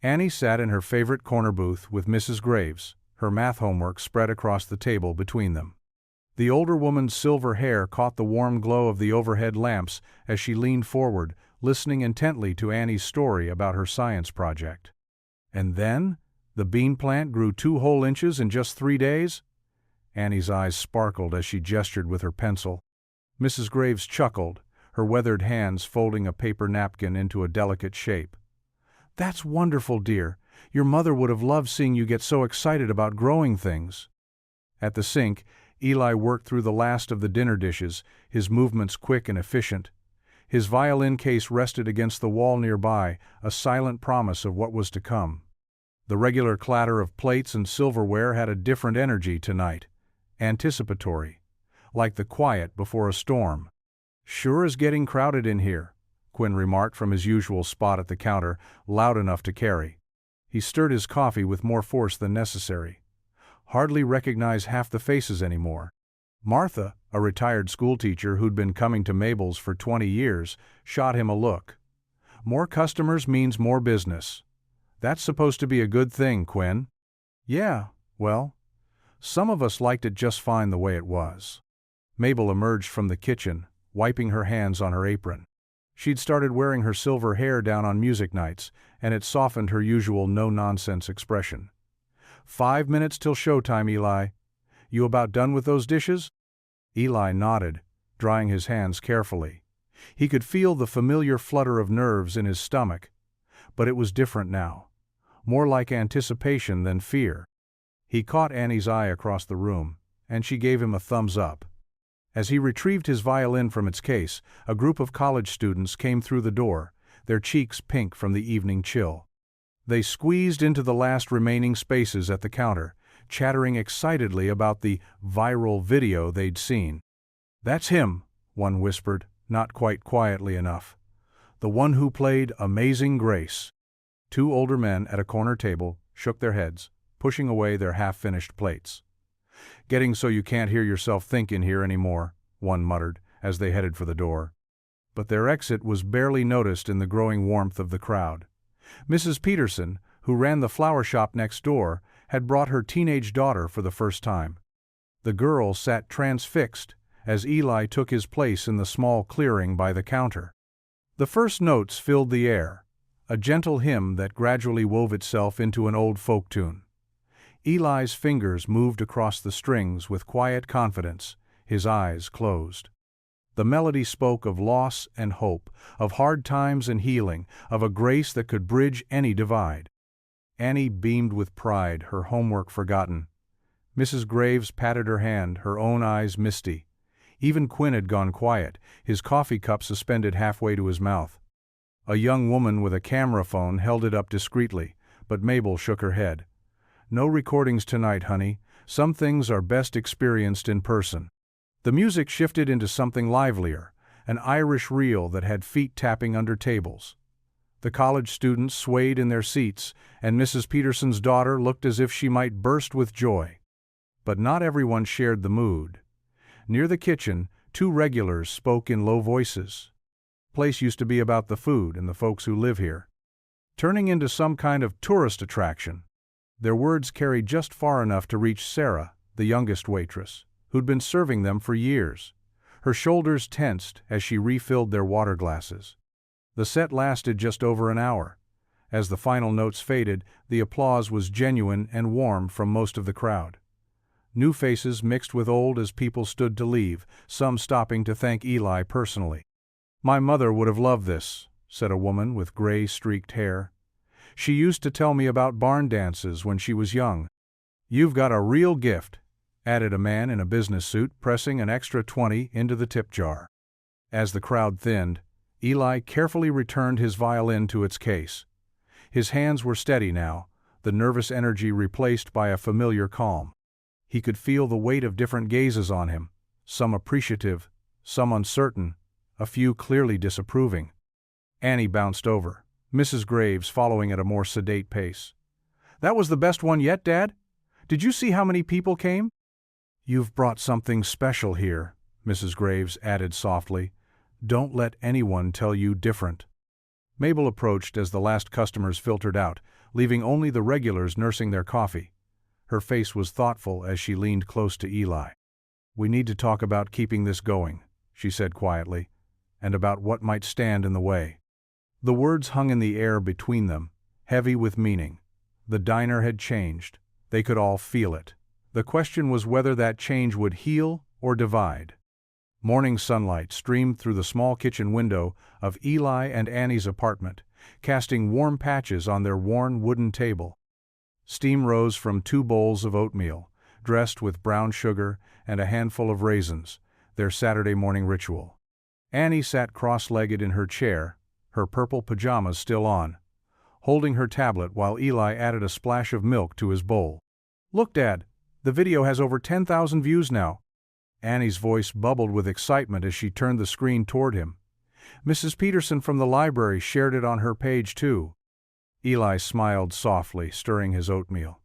Annie sat in her favorite corner booth with Mrs. Graves, her math homework spread across the table between them. The older woman's silver hair caught the warm glow of the overhead lamps as she leaned forward, listening intently to Annie's story about her science project. And then, the bean plant grew 2 whole inches in just 3 days? Annie's eyes sparkled as she gestured with her pencil. Mrs. Graves chuckled, her weathered hands folding a paper napkin into a delicate shape. "That's wonderful, dear. Your mother would have loved seeing you get so excited about growing things." At the sink, Eli worked through the last of the dinner dishes, his movements quick and efficient. His violin case rested against the wall nearby, a silent promise of what was to come. The regular clatter of plates and silverware had a different energy tonight, anticipatory, like the quiet before a storm. "Sure is getting crowded in here," Quinn remarked from his usual spot at the counter, loud enough to carry. He stirred his coffee with more force than necessary. "Hardly recognize half the faces anymore." Martha, a retired schoolteacher who'd been coming to Mabel's for 20 years, shot him a look. "More customers means more business. That's supposed to be a good thing, Quinn." "Yeah, well, some of us liked it just fine the way it was." Mabel emerged from the kitchen, wiping her hands on her apron. She'd started wearing her silver hair down on music nights, and it softened her usual no-nonsense expression. "5 minutes till showtime, Eli. You about done with those dishes?" Eli nodded, drying his hands carefully. He could feel the familiar flutter of nerves in his stomach, but it was different now, more like anticipation than fear. He caught Annie's eye across the room, and she gave him a thumbs up. As he retrieved his violin from its case, a group of college students came through the door, their cheeks pink from the evening chill. They squeezed into the last remaining spaces at the counter, chattering excitedly about the viral video they'd seen. "That's him," one whispered, not quite quietly enough. "The one who played Amazing Grace." 2 older men at a corner table shook their heads, pushing away their half-finished plates. "Getting so you can't hear yourself think in here anymore," one muttered, as they headed for the door. But their exit was barely noticed in the growing warmth of the crowd. Mrs. Peterson, who ran the flower shop next door, had brought her teenage daughter for the first time. The girl sat transfixed as Eli took his place in the small clearing by the counter. The first notes filled the air, a gentle hymn that gradually wove itself into an old folk tune. Eli's fingers moved across the strings with quiet confidence, his eyes closed. The melody spoke of loss and hope, of hard times and healing, of a grace that could bridge any divide. Annie beamed with pride, her homework forgotten. Mrs. Graves patted her hand, her own eyes misty. Even Quinn had gone quiet, his coffee cup suspended halfway to his mouth. A young woman with a camera phone held it up discreetly, but Mabel shook her head. "No recordings tonight, honey. Some things are best experienced in person." The music shifted into something livelier, an Irish reel that had feet tapping under tables. The college students swayed in their seats, and Mrs. Peterson's daughter looked as if she might burst with joy. But not everyone shared the mood. Near the kitchen, 2 regulars spoke in low voices. Place used to be about the food and the folks who live here, turning into some kind of tourist attraction. Their words carried just far enough to reach Sarah, the youngest waitress, who'd been serving them for years. Her shoulders tensed as she refilled their water glasses. The set lasted just over an hour. As the final notes faded, the applause was genuine and warm from most of the crowd. New faces mixed with old as people stood to leave, some stopping to thank Eli personally. "My mother would have loved this," said a woman with gray-streaked hair. "She used to tell me about barn dances when she was young." "You've got a real gift," added a man in a business suit, pressing an extra 20 into the tip jar. As the crowd thinned, Eli carefully returned his violin to its case. His hands were steady now, the nervous energy replaced by a familiar calm. He could feel the weight of different gazes on him, some appreciative, some uncertain, a few clearly disapproving. Annie bounced over, Mrs. Graves following at a more sedate pace. "That was the best one yet, Dad? Did you see how many people came?" "You've brought something special here," Mrs. Graves added softly. "Don't let anyone tell you different." Mabel approached as the last customers filtered out, leaving only the regulars nursing their coffee. Her face was thoughtful as she leaned close to Eli. "We need to talk about keeping this going," she said quietly, "and about what might stand in the way." The words hung in the air between them, heavy with meaning. The diner had changed. They could all feel it. The question was whether that change would heal or divide. Morning sunlight streamed through the small kitchen window of Eli and Annie's apartment, casting warm patches on their worn wooden table. Steam rose from 2 bowls of oatmeal, dressed with brown sugar and a handful of raisins, their Saturday morning ritual. Annie sat cross-legged in her chair, her purple pajamas still on, holding her tablet while Eli added a splash of milk to his bowl. "Look, Dad, the video has over 10,000 views now." Annie's voice bubbled with excitement as she turned the screen toward him. "Mrs. Peterson from the library shared it on her page too." Eli smiled softly, stirring his oatmeal.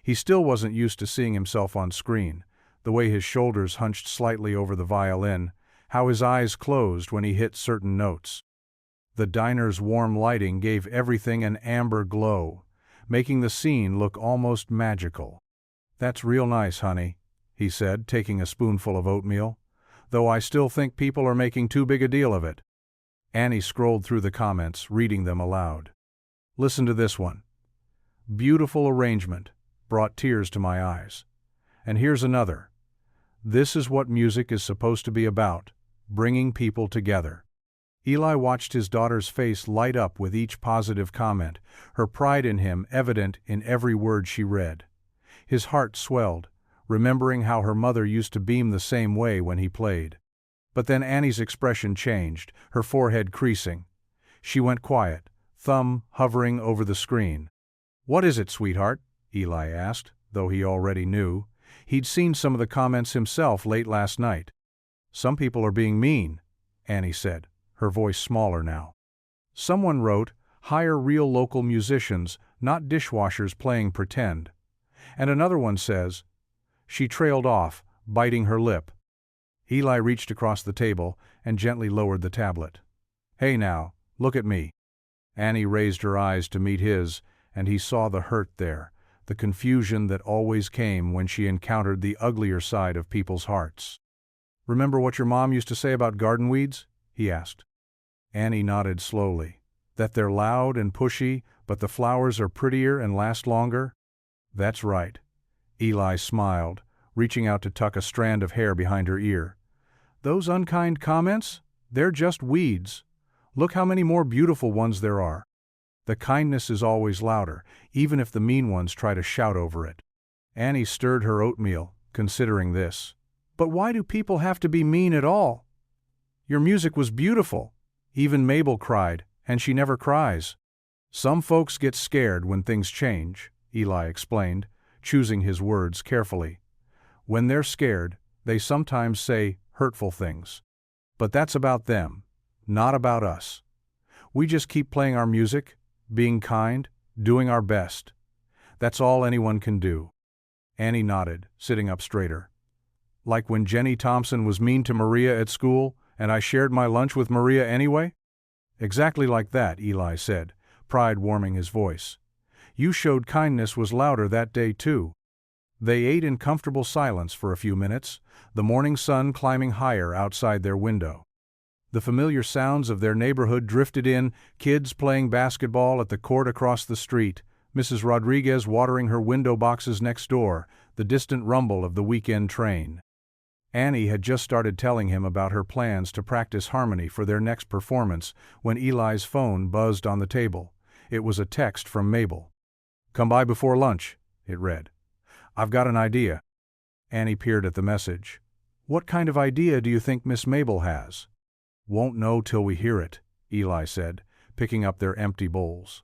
He still wasn't used to seeing himself on screen, the way his shoulders hunched slightly over the violin, how his eyes closed when he hit certain notes. The diner's warm lighting gave everything an amber glow, making the scene look almost magical. "That's real nice, honey," he said, taking a spoonful of oatmeal, "though I still think people are making too big a deal of it." Annie scrolled through the comments, reading them aloud. "Listen to this one. Beautiful arrangement. Brought tears to my eyes." And here's another. "This is what music is supposed to be about, bringing people together." Eli watched his daughter's face light up with each positive comment, her pride in him evident in every word she read. His heart swelled, remembering how her mother used to beam the same way when he played. But then Annie's expression changed, her forehead creasing. She went quiet, thumb hovering over the screen. "What is it, sweetheart?" Eli asked, though he already knew. He'd seen some of the comments himself late last night. "Some people are being mean," Annie said, her voice smaller now. "Someone wrote, 'Hire real local musicians, not dishwashers playing pretend.' And another one says—" She trailed off, biting her lip. Eli reached across the table and gently lowered the tablet. "Hey now, look at me." Annie raised her eyes to meet his, and he saw the hurt there, the confusion that always came when she encountered the uglier side of people's hearts. "Remember what your mom used to say about garden weeds?" he asked. Annie nodded slowly. "That they're loud and pushy, but the flowers are prettier and last longer?" "That's right." Eli smiled, reaching out to tuck a strand of hair behind her ear. "Those unkind comments? They're just weeds. Look how many more beautiful ones there are. The kindness is always louder, even if the mean ones try to shout over it." Annie stirred her oatmeal, considering this. "But why do people have to be mean at all? Your music was beautiful. Even Mabel cried, and she never cries." "Some folks get scared when things change," Eli explained, choosing his words carefully. "When they're scared, they sometimes say hurtful things. But that's about them, not about us. We just keep playing our music, being kind, doing our best. That's all anyone can do." Annie nodded, sitting up straighter. "Like when Jenny Thompson was mean to Maria at school, and I shared my lunch with Maria anyway?" "Exactly like that," Eli said, pride warming his voice. "You showed kindness was louder that day too." They ate in comfortable silence for a few minutes, the morning sun climbing higher outside their window. The familiar sounds of their neighborhood drifted in, kids playing basketball at the court across the street, Mrs. Rodriguez watering her window boxes next door, the distant rumble of the weekend train. Annie had just started telling him about her plans to practice harmony for their next performance when Eli's phone buzzed on the table. It was a text from Mabel. "Come by before lunch," it read. "I've got an idea." Annie peered at the message. "What kind of idea do you think Miss Mabel has?" "Won't know till we hear it," Eli said, picking up their empty bowls.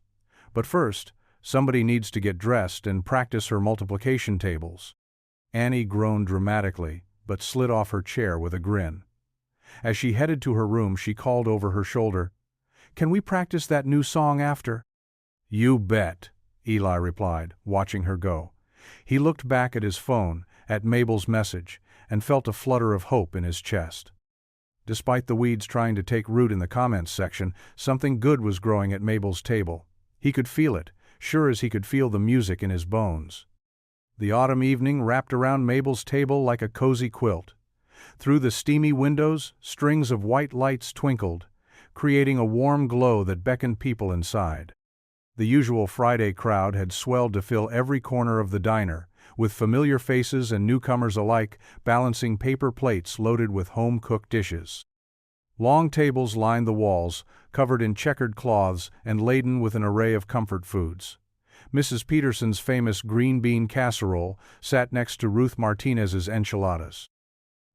"But first, somebody needs to get dressed and practice her multiplication tables." Annie groaned dramatically, but slid off her chair with a grin. As she headed to her room, she called over her shoulder, "Can we practice that new song after?" "You bet," Eli replied, watching her go. He looked back at his phone, at Mabel's message, and felt a flutter of hope in his chest. Despite the weeds trying to take root in the comments section, something good was growing at Mabel's table. He could feel it, sure as he could feel the music in his bones. The autumn evening wrapped around Mabel's table like a cozy quilt. Through the steamy windows, strings of white lights twinkled, creating a warm glow that beckoned people inside. The usual Friday crowd had swelled to fill every corner of the diner, with familiar faces and newcomers alike balancing paper plates loaded with home-cooked dishes. Long tables lined the walls, covered in checkered cloths and laden with an array of comfort foods. Mrs. Peterson's famous green bean casserole sat next to Ruth Martinez's enchiladas.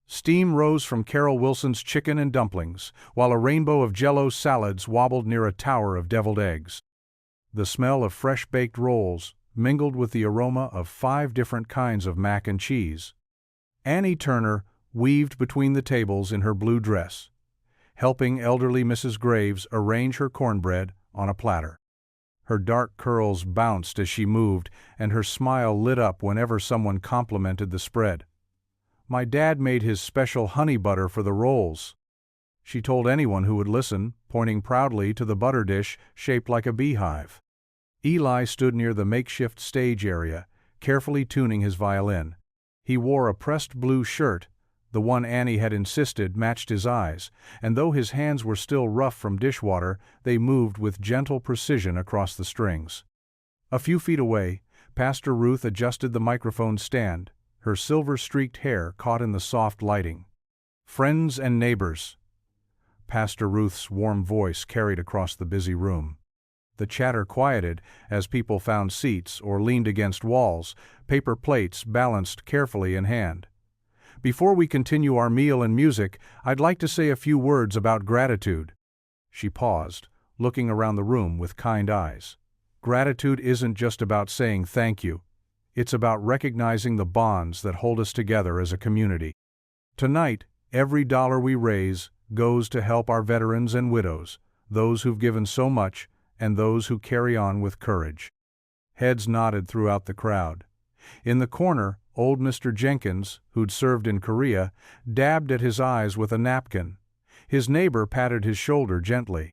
Steam rose from Carol Wilson's chicken and dumplings, while a rainbow of Jell-O salads wobbled near a tower of deviled eggs. The smell of fresh-baked rolls mingled with the aroma of 5 different kinds of mac and cheese. Annie Turner weaved between the tables in her blue dress, helping elderly Mrs. Graves arrange her cornbread on a platter. Her dark curls bounced as she moved, and her smile lit up whenever someone complimented the spread. "My dad made his special honey butter for the rolls," she told anyone who would listen, pointing proudly to the butter dish shaped like a beehive. Eli stood near the makeshift stage area, carefully tuning his violin. He wore a pressed blue shirt, the one Annie had insisted matched his eyes, and though his hands were still rough from dishwater, they moved with gentle precision across the strings. A few feet away, Pastor Ruth adjusted the microphone stand, her silver-streaked hair caught in the soft lighting. "Friends and neighbors," Pastor Ruth's warm voice carried across the busy room. The chatter quieted as people found seats or leaned against walls, paper plates balanced carefully in hand. "Before we continue our meal and music, I'd like to say a few words about gratitude." She paused, looking around the room with kind eyes. Gratitude isn't just about saying thank you. It's about recognizing the bonds that hold us together as a community. Tonight, every dollar we raise goes to help our veterans and widows, those who've given so much and those who carry on with courage. Heads nodded throughout the crowd. In the corner, old Mr. Jenkins, who'd served in Korea, dabbed at his eyes with a napkin. His neighbor patted his shoulder gently.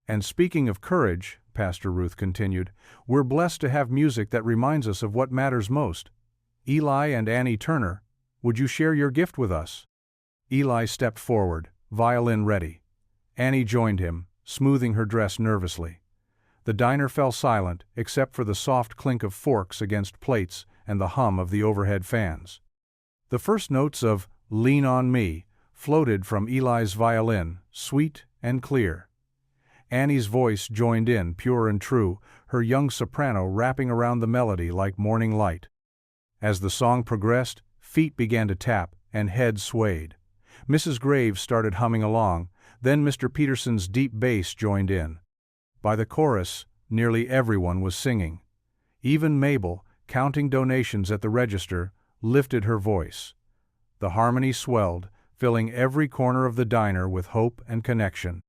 "And speaking of courage," Pastor Ruth continued, "we're blessed to have music that reminds us of what matters most. Eli and Annie Turner, would you share your gift with us?" Eli stepped forward, violin ready. Annie joined him, smoothing her dress nervously. The diner fell silent, except for the soft clink of forks against plates and the hum of the overhead fans. The first notes of "Lean on Me" floated from Eli's violin, sweet and clear. Annie's voice joined in, pure and true, her young soprano wrapping around the melody like morning light. As the song progressed, feet began to tap and heads swayed. Mrs. Graves started humming along, then Mr. Peterson's deep bass joined in. By the chorus, nearly everyone was singing. Even Mabel, counting donations at the register, lifted her voice. The harmony swelled, filling every corner of the diner with hope and connection.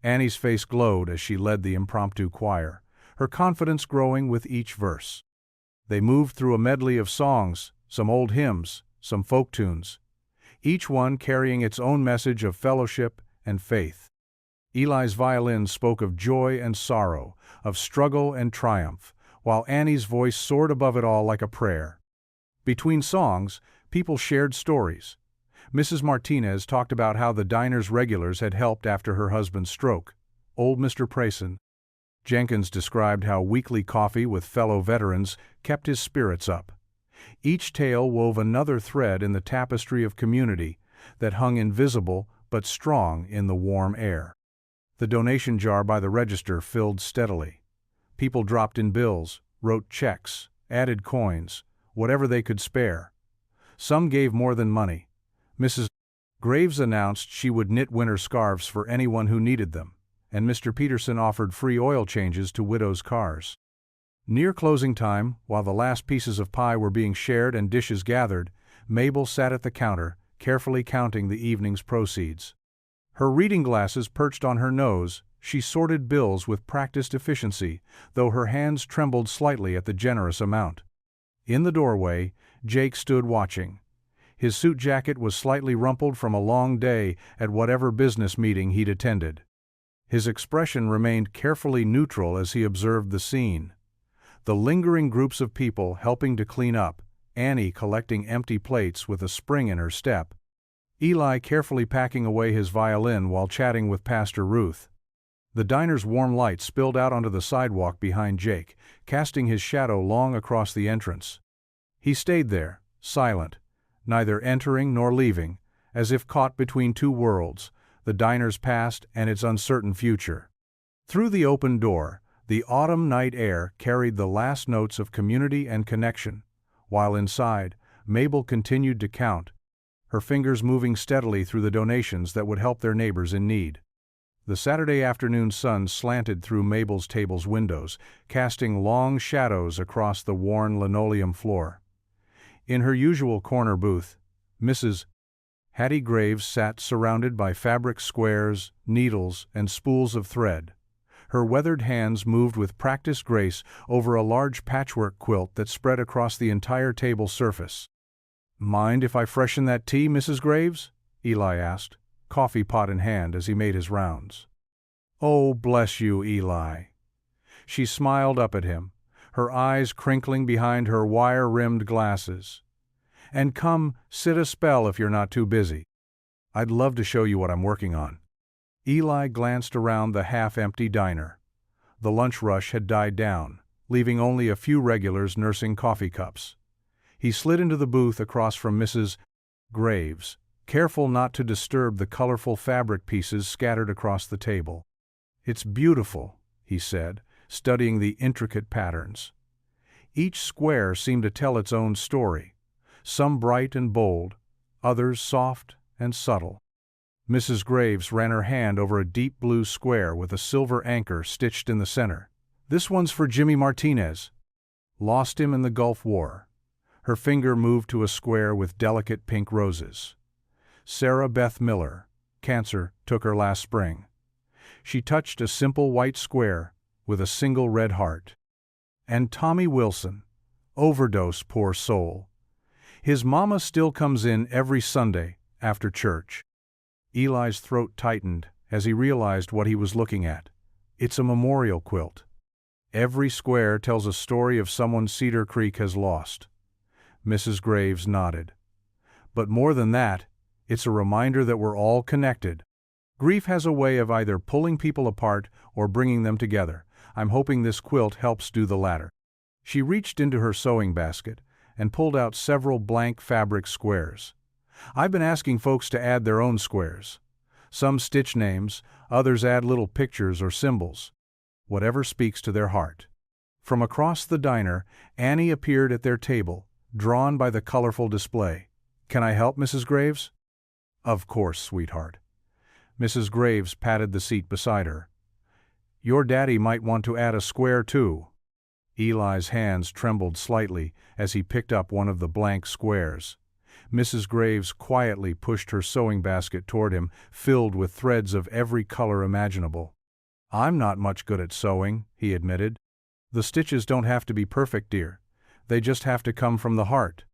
Annie's face glowed as she led the impromptu choir, her confidence growing with each verse. They moved through a medley of songs, some old hymns, some folk tunes, each one carrying its own message of fellowship and faith. Eli's violin spoke of joy and sorrow, of struggle and triumph, while Annie's voice soared above it all like a prayer. Between songs, people shared stories. Mrs. Martinez talked about how the diner's regulars had helped after her husband's stroke. Old Mr. Prayson. Jenkins described how weekly coffee with fellow veterans kept his spirits up. Each tale wove another thread in the tapestry of community that hung invisible but strong in the warm air. The donation jar by the register filled steadily. People dropped in bills, wrote checks, added coins, whatever they could spare. Some gave more than money. Mrs. Graves announced she would knit winter scarves for anyone who needed them, and Mr. Peterson offered free oil changes to widows' cars. Near closing time, while the last pieces of pie were being shared and dishes gathered, Mabel sat at the counter, carefully counting the evening's proceeds. Her reading glasses perched on her nose, she sorted bills with practiced efficiency, though her hands trembled slightly at the generous amount. In the doorway, Jake stood watching. His suit jacket was slightly rumpled from a long day at whatever business meeting he'd attended. His expression remained carefully neutral as he observed the scene. The lingering groups of people helping to clean up, Annie collecting empty plates with a spring in her step, Eli carefully packing away his violin while chatting with Pastor Ruth. The diner's warm light spilled out onto the sidewalk behind Jake, casting his shadow long across the entrance. He stayed there, silent, neither entering nor leaving, as if caught between two worlds, the diner's past and its uncertain future. Through the open door, the autumn night air carried the last notes of community and connection, while inside, Mabel continued to count, her fingers moving steadily through the donations that would help their neighbors in need. The Saturday afternoon sun slanted through Mabel's table's windows, casting long shadows across the worn linoleum floor. In her usual corner booth, Mrs. Hattie Graves sat surrounded by fabric squares, needles, and spools of thread. Her weathered hands moved with practiced grace over a large patchwork quilt that spread across the entire table surface. "Mind if I freshen that tea, Mrs. Graves?" Eli asked, coffee pot in hand as he made his rounds. "Oh, bless you, Eli." She smiled up at him, her eyes crinkling behind her wire-rimmed glasses. "And come, sit a spell if you're not too busy. I'd love to show you what I'm working on." Eli glanced around the half-empty diner. The lunch rush had died down, leaving only a few regulars nursing coffee cups. He slid into the booth across from Mrs. Graves, careful not to disturb the colorful fabric pieces scattered across the table. "It's beautiful," he said, studying the intricate patterns. Each square seemed to tell its own story, some bright and bold, others soft and subtle. Mrs. Graves ran her hand over a deep blue square with a silver anchor stitched in the center. "This one's for Jimmy Martinez. Lost him in the Gulf War." Her finger moved to a square with delicate pink roses. "Sarah Beth Miller, cancer, took her last spring." She touched a simple white square with a single red heart. "And Tommy Wilson, overdose, poor soul. His mama still comes in every Sunday after church." Eli's throat tightened as he realized what he was looking at. It's a memorial quilt. Every square tells a story of someone Cedar Creek has lost. Mrs. Graves nodded. "But more than that, it's a reminder that we're all connected. Grief has a way of either pulling people apart or bringing them together. I'm hoping this quilt helps do the latter." She reached into her sewing basket and pulled out several blank fabric squares. "I've been asking folks to add their own squares. Some stitch names, others add little pictures or symbols. Whatever speaks to their heart." From across the diner, Annie appeared at their table, drawn by the colorful display. "Can I help, Mrs. Graves?" "Of course, sweetheart." Mrs. Graves patted the seat beside her. "Your daddy might want to add a square, too." Eli's hands trembled slightly as he picked up one of the blank squares. Mrs. Graves quietly pushed her sewing basket toward him, filled with threads of every color imaginable. "I'm not much good at sewing," he admitted. "The stitches don't have to be perfect, dear. They just have to come from the heart."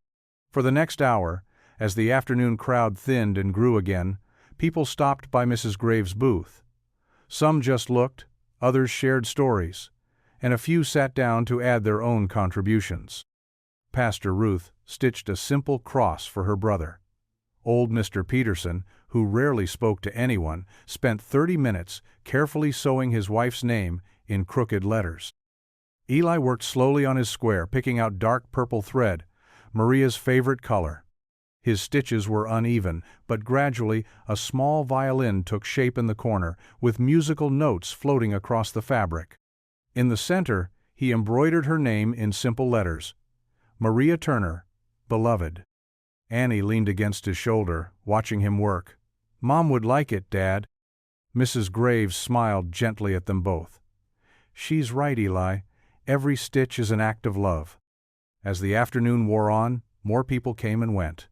For the next hour, as the afternoon crowd thinned and grew again, people stopped by Mrs. Graves' booth. Some just looked, others shared stories, and a few sat down to add their own contributions. Pastor Ruth stitched a simple cross for her brother. Old Mr. Peterson, who rarely spoke to anyone, spent 30 minutes carefully sewing his wife's name in crooked letters. Eli worked slowly on his square, picking out dark purple thread, Maria's favorite color. His stitches were uneven, but gradually a small violin took shape in the corner, with musical notes floating across the fabric. In the center, he embroidered her name in simple letters. Maria Turner, beloved. Annie leaned against his shoulder, watching him work. "Mom would like it, Dad." Mrs. Graves smiled gently at them both. "She's right, Eli. Every stitch is an act of love." As the afternoon wore on, more people came and went.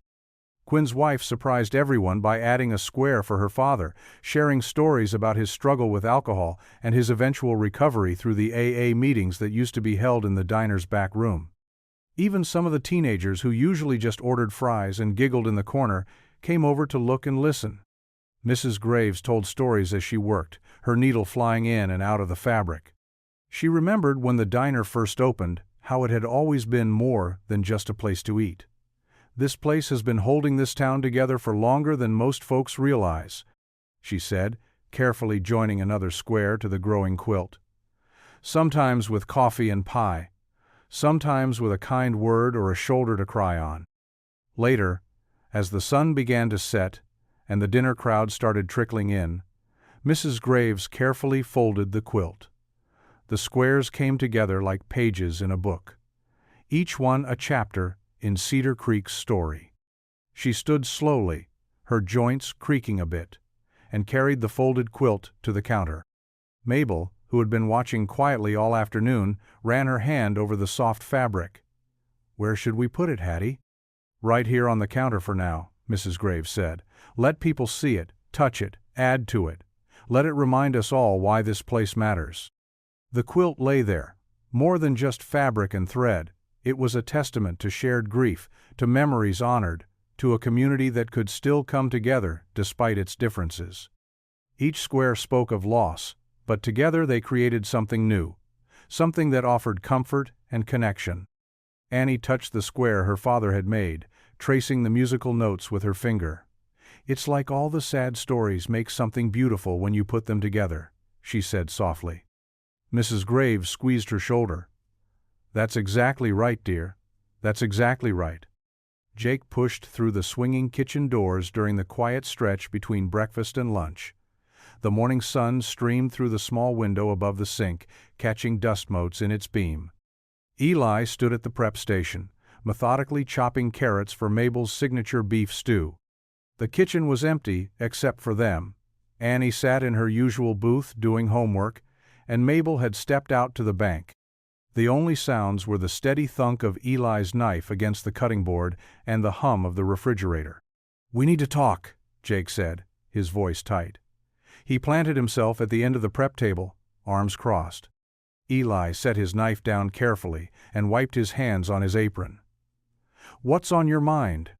Quinn's wife surprised everyone by adding a square for her father, sharing stories about his struggle with alcohol and his eventual recovery through the AA meetings that used to be held in the diner's back room. Even some of the teenagers who usually just ordered fries and giggled in the corner came over to look and listen. Mrs. Graves told stories as she worked, her needle flying in and out of the fabric. She remembered when the diner first opened, how it had always been more than just a place to eat. "This place has been holding this town together for longer than most folks realize," she said, carefully joining another square to the growing quilt. Sometimes with coffee and pie, sometimes with a kind word or a shoulder to cry on. Later, as the sun began to set and the dinner crowd started trickling in, Mrs. Graves carefully folded the quilt. The squares came together like pages in a book, each one a chapter in Cedar Creek's story. She stood slowly, her joints creaking a bit, and carried the folded quilt to the counter. Mabel, who had been watching quietly all afternoon, ran her hand over the soft fabric. "Where should we put it, Hattie?" "Right here on the counter for now," Mrs. Graves said. "Let people see it, touch it, add to it. Let it remind us all why this place matters." The quilt lay there, more than just fabric and thread. It was a testament to shared grief, to memories honored, to a community that could still come together despite its differences. Each square spoke of loss, but together they created something new, something that offered comfort and connection. Annie touched the square her father had made, tracing the musical notes with her finger. "It's like all the sad stories make something beautiful when you put them together," she said softly. Mrs. Graves squeezed her shoulder. "That's exactly right, dear. That's exactly right." Jake pushed through the swinging kitchen doors during the quiet stretch between breakfast and lunch. The morning sun streamed through the small window above the sink, catching dust motes in its beam. Eli stood at the prep station, methodically chopping carrots for Mabel's signature beef stew. The kitchen was empty except for them. Annie sat in her usual booth doing homework, and Mabel had stepped out to the bank. The only sounds were the steady thunk of Eli's knife against the cutting board and the hum of the refrigerator. "We need to talk," Jake said, his voice tight. He planted himself at the end of the prep table, arms crossed. Eli set his knife down carefully and wiped his hands on his apron. "What's on your mind?"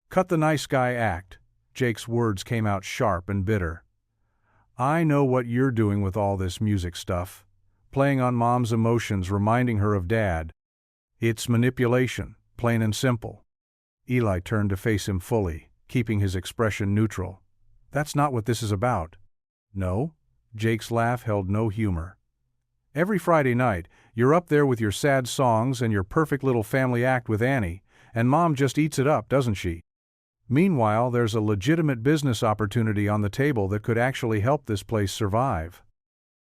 "Cut the nice guy act." Jake's words came out sharp and bitter. "I know what you're doing with all this music stuff. Playing on Mom's emotions, reminding her of Dad. It's manipulation, plain and simple." Eli turned to face him fully, keeping his expression neutral. "That's not what this is about." "No?" Jake's laugh held no humor. "Every Friday night, you're up there with your sad songs and your perfect little family act with Annie, and Mom just eats it up, doesn't she? Meanwhile, there's a legitimate business opportunity on the table that could actually help this place survive."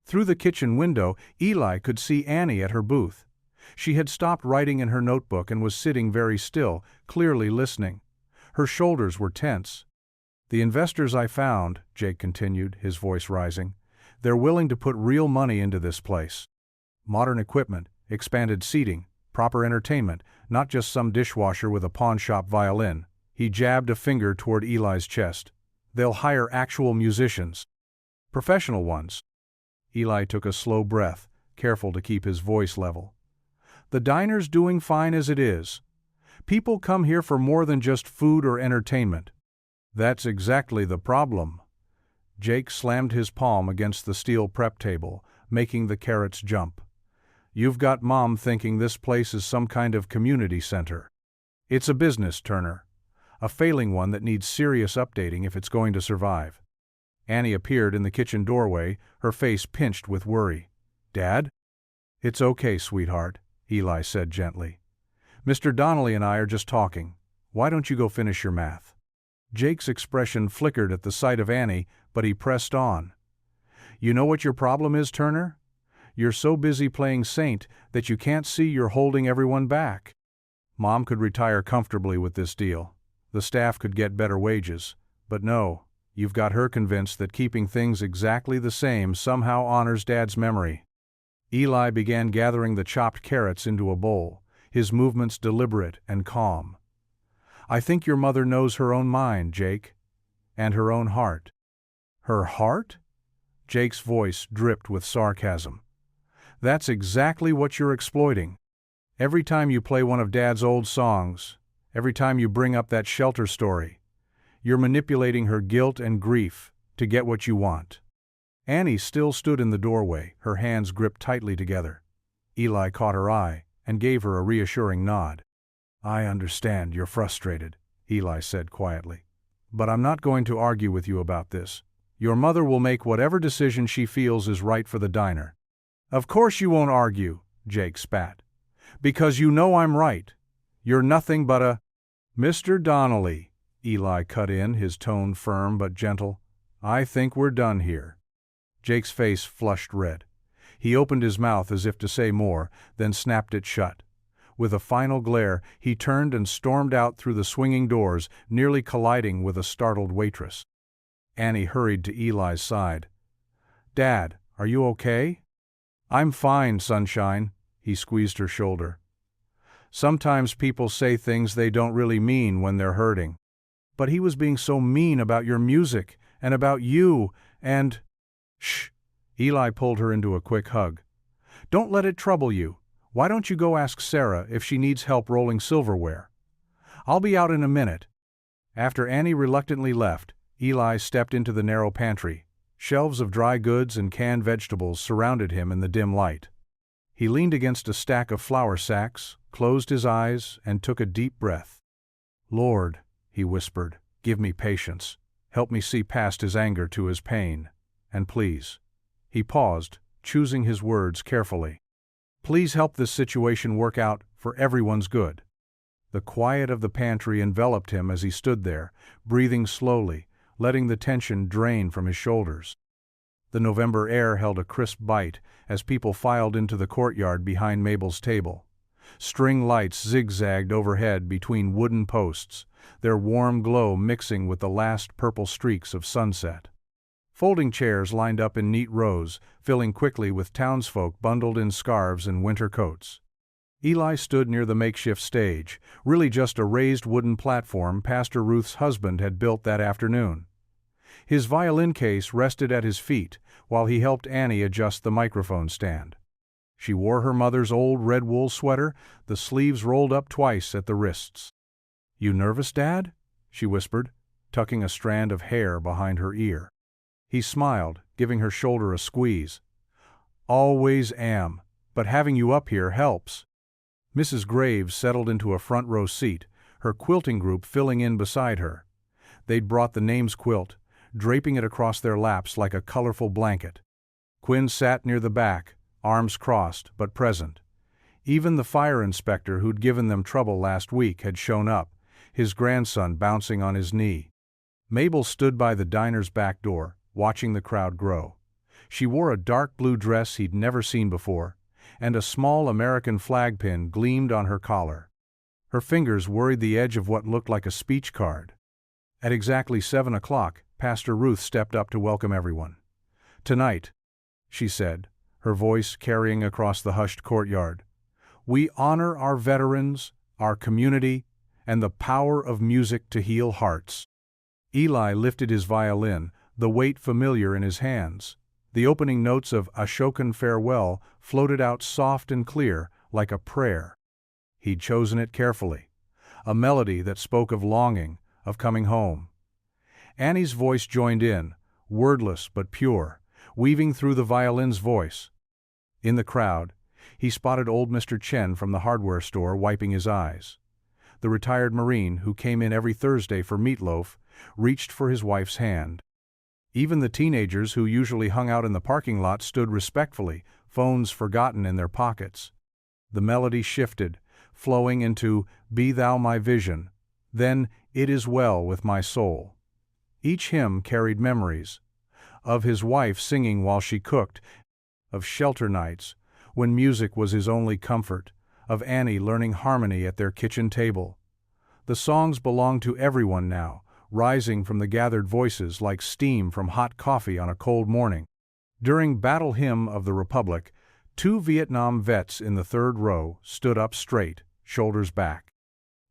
Through the kitchen window, Eli could see Annie at her booth. She had stopped writing in her notebook and was sitting very still, clearly listening. Her shoulders were tense. "The investors I found," Jake continued, his voice rising, "they're willing to put real money into this place. Modern equipment, expanded seating, proper entertainment, not just some dishwasher with a pawnshop violin." He jabbed a finger toward Eli's chest. "They'll hire actual musicians. Professional ones." Eli took a slow breath, careful to keep his voice level. "The diner's doing fine as it is. People come here for more than just food or entertainment." "That's exactly the problem." Jake slammed his palm against the steel prep table, making the carrots jump. "You've got Mom thinking this place is some kind of community center. It's a business, Turner. A failing one that needs serious updating if it's going to survive." Annie appeared in the kitchen doorway, her face pinched with worry. "Dad?" "It's okay, sweetheart," Eli said gently. "Mr. Donnelly and I are just talking. Why don't you go finish your math?" Jake's expression flickered at the sight of Annie, but he pressed on. "You know what your problem is, Turner? You're so busy playing saint that you can't see you're holding everyone back. Mom could retire comfortably with this deal. The staff could get better wages. But no, you've got her convinced that keeping things exactly the same somehow honors Dad's memory." Eli began gathering the chopped carrots into a bowl, his movements deliberate and calm. "I think your mother knows her own mind, Jake. And her own heart." "Her heart?" Jake's voice dripped with sarcasm. "That's exactly what you're exploiting. Every time you play one of Dad's old songs, every time you bring up that shelter story, you're manipulating her guilt and grief to get what you want." Annie still stood in the doorway, her hands gripped tightly together. Eli caught her eye and gave her a reassuring nod. "I understand you're frustrated," Eli said quietly. "But I'm not going to argue with you about this. Your mother will make whatever decision she feels is right for the diner." "Of course you won't argue," Jake spat. "Because you know I'm right. You're nothing but a—" "Mr. Donnelly," Eli cut in, his tone firm but gentle, "I think we're done here." Jake's face flushed red. He opened his mouth as if to say more, then snapped it shut. With a final glare, he turned and stormed out through the swinging doors, nearly colliding with a startled waitress. Annie hurried to Eli's side. "Dad, are you okay?" "I'm fine, sunshine," he squeezed her shoulder. "Sometimes people say things they don't really mean when they're hurting. But he was being so mean about your music, and about you, and—" "Shh!" Eli pulled her into a quick hug. "Don't let it trouble you. Why don't you go ask Sarah if she needs help rolling silverware? I'll be out in a minute." After Annie reluctantly left, Eli stepped into the narrow pantry. Shelves of dry goods and canned vegetables surrounded him in the dim light. He leaned against a stack of flour sacks, closed his eyes, and took a deep breath. "Lord," he whispered, "give me patience. Help me see past his anger to his pain. And please—" He paused, choosing his words carefully. "Please help this situation work out for everyone's good." The quiet of the pantry enveloped him as he stood there, breathing slowly, letting the tension drain from his shoulders. The November air held a crisp bite as people filed into the courtyard behind Mabel's table. String lights zigzagged overhead between wooden posts, their warm glow mixing with the last purple streaks of sunset. Folding chairs lined up in neat rows, filling quickly with townsfolk bundled in scarves and winter coats. Eli stood near the makeshift stage, really just a raised wooden platform Pastor Ruth's husband had built that afternoon. His violin case rested at his feet while he helped Annie adjust the microphone stand. She wore her mother's old red wool sweater, the sleeves rolled up twice at the wrists. "You nervous, Dad?" she whispered, tucking a strand of hair behind her ear. He smiled, giving her shoulder a squeeze. "Always am, but having you up here helps." Mrs. Graves settled into a front row seat, her quilting group filling in beside her. They'd brought the names quilt, draping it across their laps like a colorful blanket. Quinn sat near the back, arms crossed but present. Even the fire inspector who'd given them trouble last week had shown up, his grandson bouncing on his knee. Mabel stood by the diner's back door, watching the crowd grow. She wore a dark blue dress he'd never seen before, and a small American flag pin gleamed on her collar. Her fingers worried the edge of what looked like a speech card. At exactly 7 o'clock, Pastor Ruth stepped up to welcome everyone. "Tonight," she said, her voice carrying across the hushed courtyard, "we honor our veterans, our community, and the power of music to heal hearts." Eli lifted his violin, the weight familiar in his hands. The opening notes of Ashokan Farewell floated out soft and clear, like a prayer. He'd chosen it carefully, a melody that spoke of longing, of coming home. Annie's voice joined in, wordless but pure, weaving through the violin's voice. In the crowd, he spotted old Mr. Chen from the hardware store wiping his eyes. The retired Marine, who came in every Thursday for meatloaf, reached for his wife's hand. Even the teenagers who usually hung out in the parking lot stood respectfully, phones forgotten in their pockets. The melody shifted, flowing into "Be Thou My Vision," then "It Is Well With My Soul." Each hymn carried memories of his wife singing while she cooked, of shelter nights when music was his only comfort, of Annie learning harmony at their kitchen table. The songs belonged to everyone now, rising from the gathered voices like steam from hot coffee on a cold morning. During Battle Hymn of the Republic, 2 Vietnam vets in the third row stood up straight, shoulders back.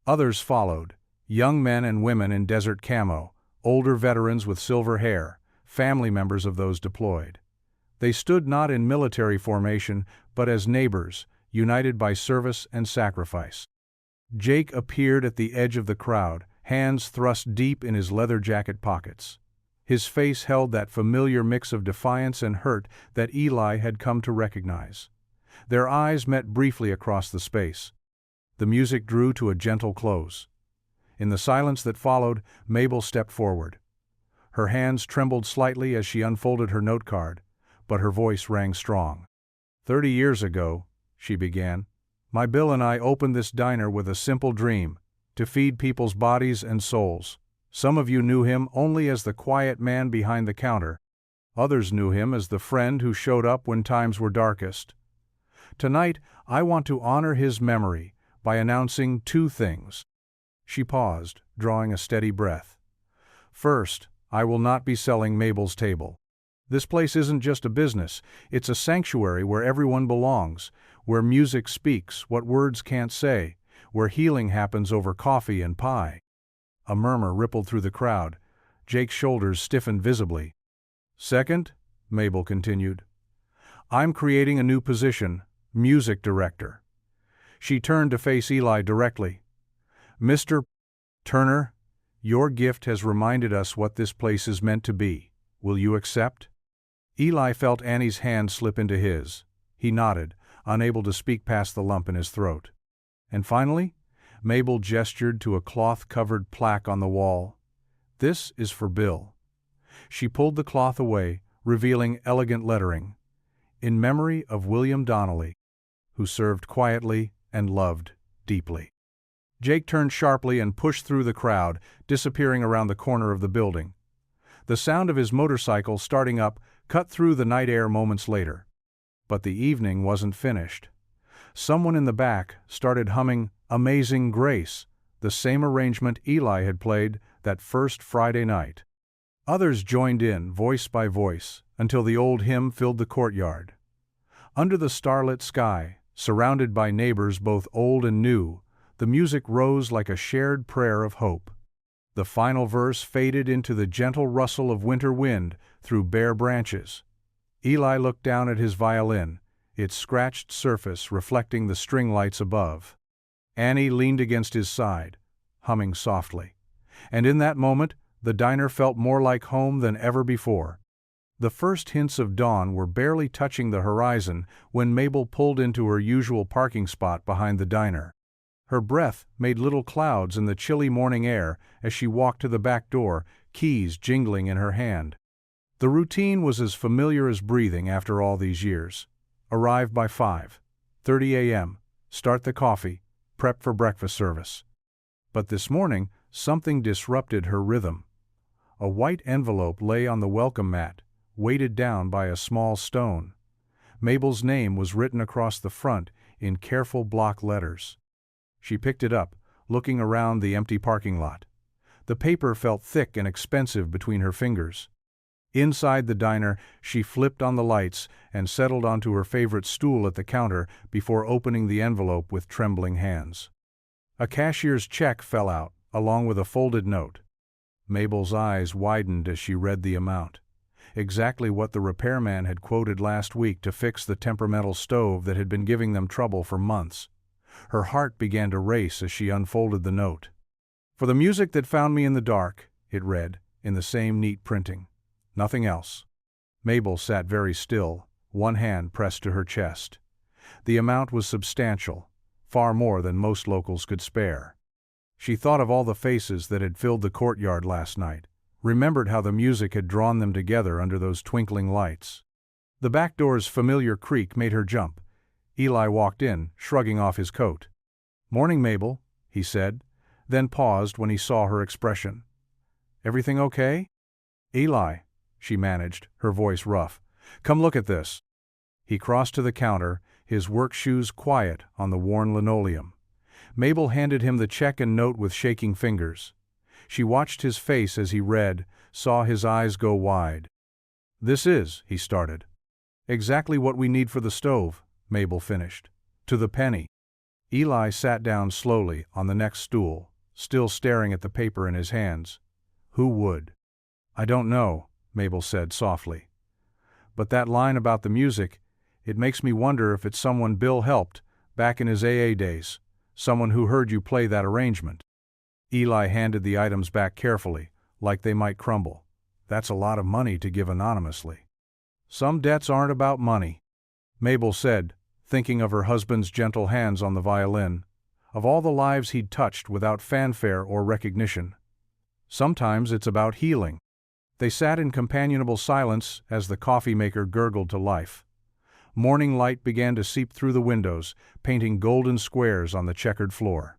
Others followed, young men and women in desert camo, older veterans with silver hair, family members of those deployed. They stood not in military formation, but as neighbors, united by service and sacrifice. Jake appeared at the edge of the crowd, hands thrust deep in his leather jacket pockets. His face held that familiar mix of defiance and hurt that Eli had come to recognize. Their eyes met briefly across the space. The music drew to a gentle close. In the silence that followed, Mabel stepped forward. Her hands trembled slightly as she unfolded her note card, but her voice rang strong. 30 years ago, she began, my Bill and I opened this diner with a simple dream, to feed people's bodies and souls. Some of you knew him only as the quiet man behind the counter. Others knew him as the friend who showed up when times were darkest. Tonight, I want to honor his memory by announcing 2 things. She paused, drawing a steady breath. First, I will not be selling Mabel's table. This place isn't just a business, it's a sanctuary where everyone belongs, where music speaks what words can't say, where healing happens over coffee and pie. A murmur rippled through the crowd. Jake's shoulders stiffened visibly. Second, Mabel continued, I'm creating a new position, music director. She turned to face Eli directly. Mr. Turner, your gift has reminded us what this place is meant to be. Will you accept? Eli felt Annie's hand slip into his. He nodded, unable to speak past the lump in his throat. And finally, Mabel gestured to a cloth-covered plaque on the wall. This is for Bill. She pulled the cloth away, revealing elegant lettering. In memory of William Donnelly, who served quietly and loved deeply. Jake turned sharply and pushed through the crowd, disappearing around the corner of the building. The sound of his motorcycle starting up cut through the night air moments later. But the evening wasn't finished. Someone in the back started humming Amazing Grace, the same arrangement Eli had played that first Friday night. Others joined in, voice by voice, until the old hymn filled the courtyard. Under the starlit sky, surrounded by neighbors both old and new, the music rose like a shared prayer of hope. The final verse faded into the gentle rustle of winter wind through bare branches. Eli looked down at his violin, its scratched surface reflecting the string lights above. Annie leaned against his side, humming softly. And in that moment, the diner felt more like home than ever before. The first hints of dawn were barely touching the horizon when Mabel pulled into her usual parking spot behind the diner. Her breath made little clouds in the chilly morning air as she walked to the back door, keys jingling in her hand. The routine was as familiar as breathing after all these years. Arrive by 5:30 a.m., start the coffee, prep for breakfast service. But this morning, something disrupted her rhythm. A white envelope lay on the welcome mat, weighted down by a small stone. Mabel's name was written across the front in careful block letters. She picked it up, looking around the empty parking lot. The paper felt thick and expensive between her fingers. Inside the diner, she flipped on the lights and settled onto her favorite stool at the counter before opening the envelope with trembling hands. A cashier's check fell out, along with a folded note. Mabel's eyes widened as she read the amount. Exactly what the repairman had quoted last week to fix the temperamental stove that had been giving them trouble for months. Her heart began to race as she unfolded the note. For the music that found me in the dark, it read, in the same neat printing. Nothing else. Mabel sat very still, one hand pressed to her chest. The amount was substantial, far more than most locals could spare. She thought of all the faces that had filled the courtyard last night, remembered how the music had drawn them together under those twinkling lights. The back door's familiar creak made her jump. Eli walked in, shrugging off his coat. "Morning, Mabel," he said, then paused when he saw her expression. "Everything okay?" "Eli," she managed, her voice rough. "Come look at this." He crossed to the counter, his work shoes quiet on the worn linoleum. Mabel handed him the check and note with shaking fingers. She watched his face as he read, saw his eyes go wide. "This is," he started. "Exactly what we need for the stove," Mabel finished. "To the penny." Eli sat down slowly on the next stool, still staring at the paper in his hands. Who would? "I don't know," Mabel said softly. "But that line about the music, it makes me wonder if it's someone Bill helped, back in his AA days, someone who heard you play that arrangement." Eli handed the items back carefully, like they might crumble. "That's a lot of money to give anonymously." "Some debts aren't about money," Mabel said, thinking of her husband's gentle hands on the violin, of all the lives he'd touched without fanfare or recognition. "Sometimes it's about healing." They sat in companionable silence as the coffee maker gurgled to life. Morning light began to seep through the windows, painting golden squares on the checkered floor.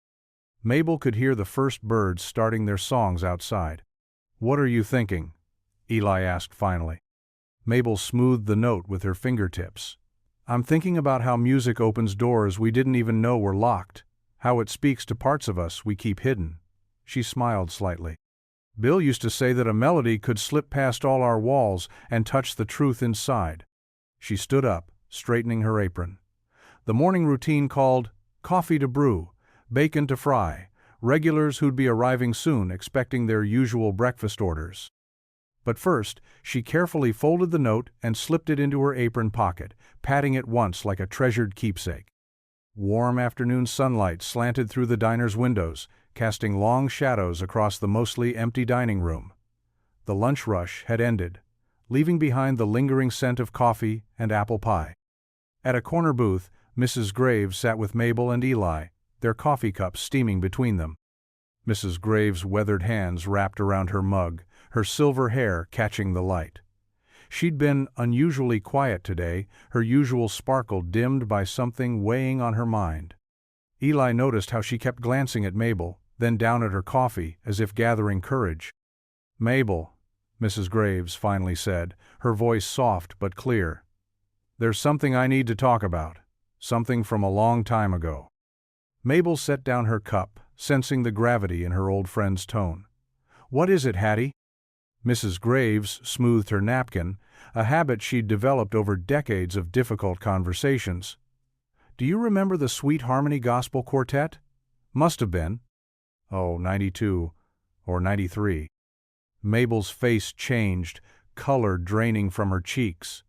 Mabel could hear the first birds starting their songs outside. "What are you thinking?" Eli asked finally. Mabel smoothed the note with her fingertips. "I'm thinking about how music opens doors we didn't even know were locked, how it speaks to parts of us we keep hidden." She smiled slightly. "Bill used to say that a melody could slip past all our walls and touch the truth inside." She stood up, straightening her apron. The morning routine called coffee to brew, bacon to fry, regulars who'd be arriving soon expecting their usual breakfast orders. But first, she carefully folded the note and slipped it into her apron pocket, patting it once like a treasured keepsake. Warm afternoon sunlight slanted through the diner's windows, casting long shadows across the mostly empty dining room. The lunch rush had ended, leaving behind the lingering scent of coffee and apple pie. At a corner booth, Mrs. Graves sat with Mabel and Eli, their coffee cups steaming between them. Mrs. Graves' weathered hands wrapped around her mug, her silver hair catching the light. She'd been unusually quiet today, her usual sparkle dimmed by something weighing on her mind. Eli noticed how she kept glancing at Mabel, then down at her coffee, as if gathering courage. "Mabel," Mrs. Graves finally said, her voice soft but clear. "There's something I need to talk about, something from a long time ago." Mabel set down her cup, sensing the gravity in her old friend's tone. "What is it, Hattie?" Mrs. Graves smoothed her napkin, a habit she'd developed over decades of difficult conversations. "Do you remember the Sweet Harmony Gospel Quartet? Must have been. Oh, 92 or 93. Mabel's face changed, color draining from her cheeks.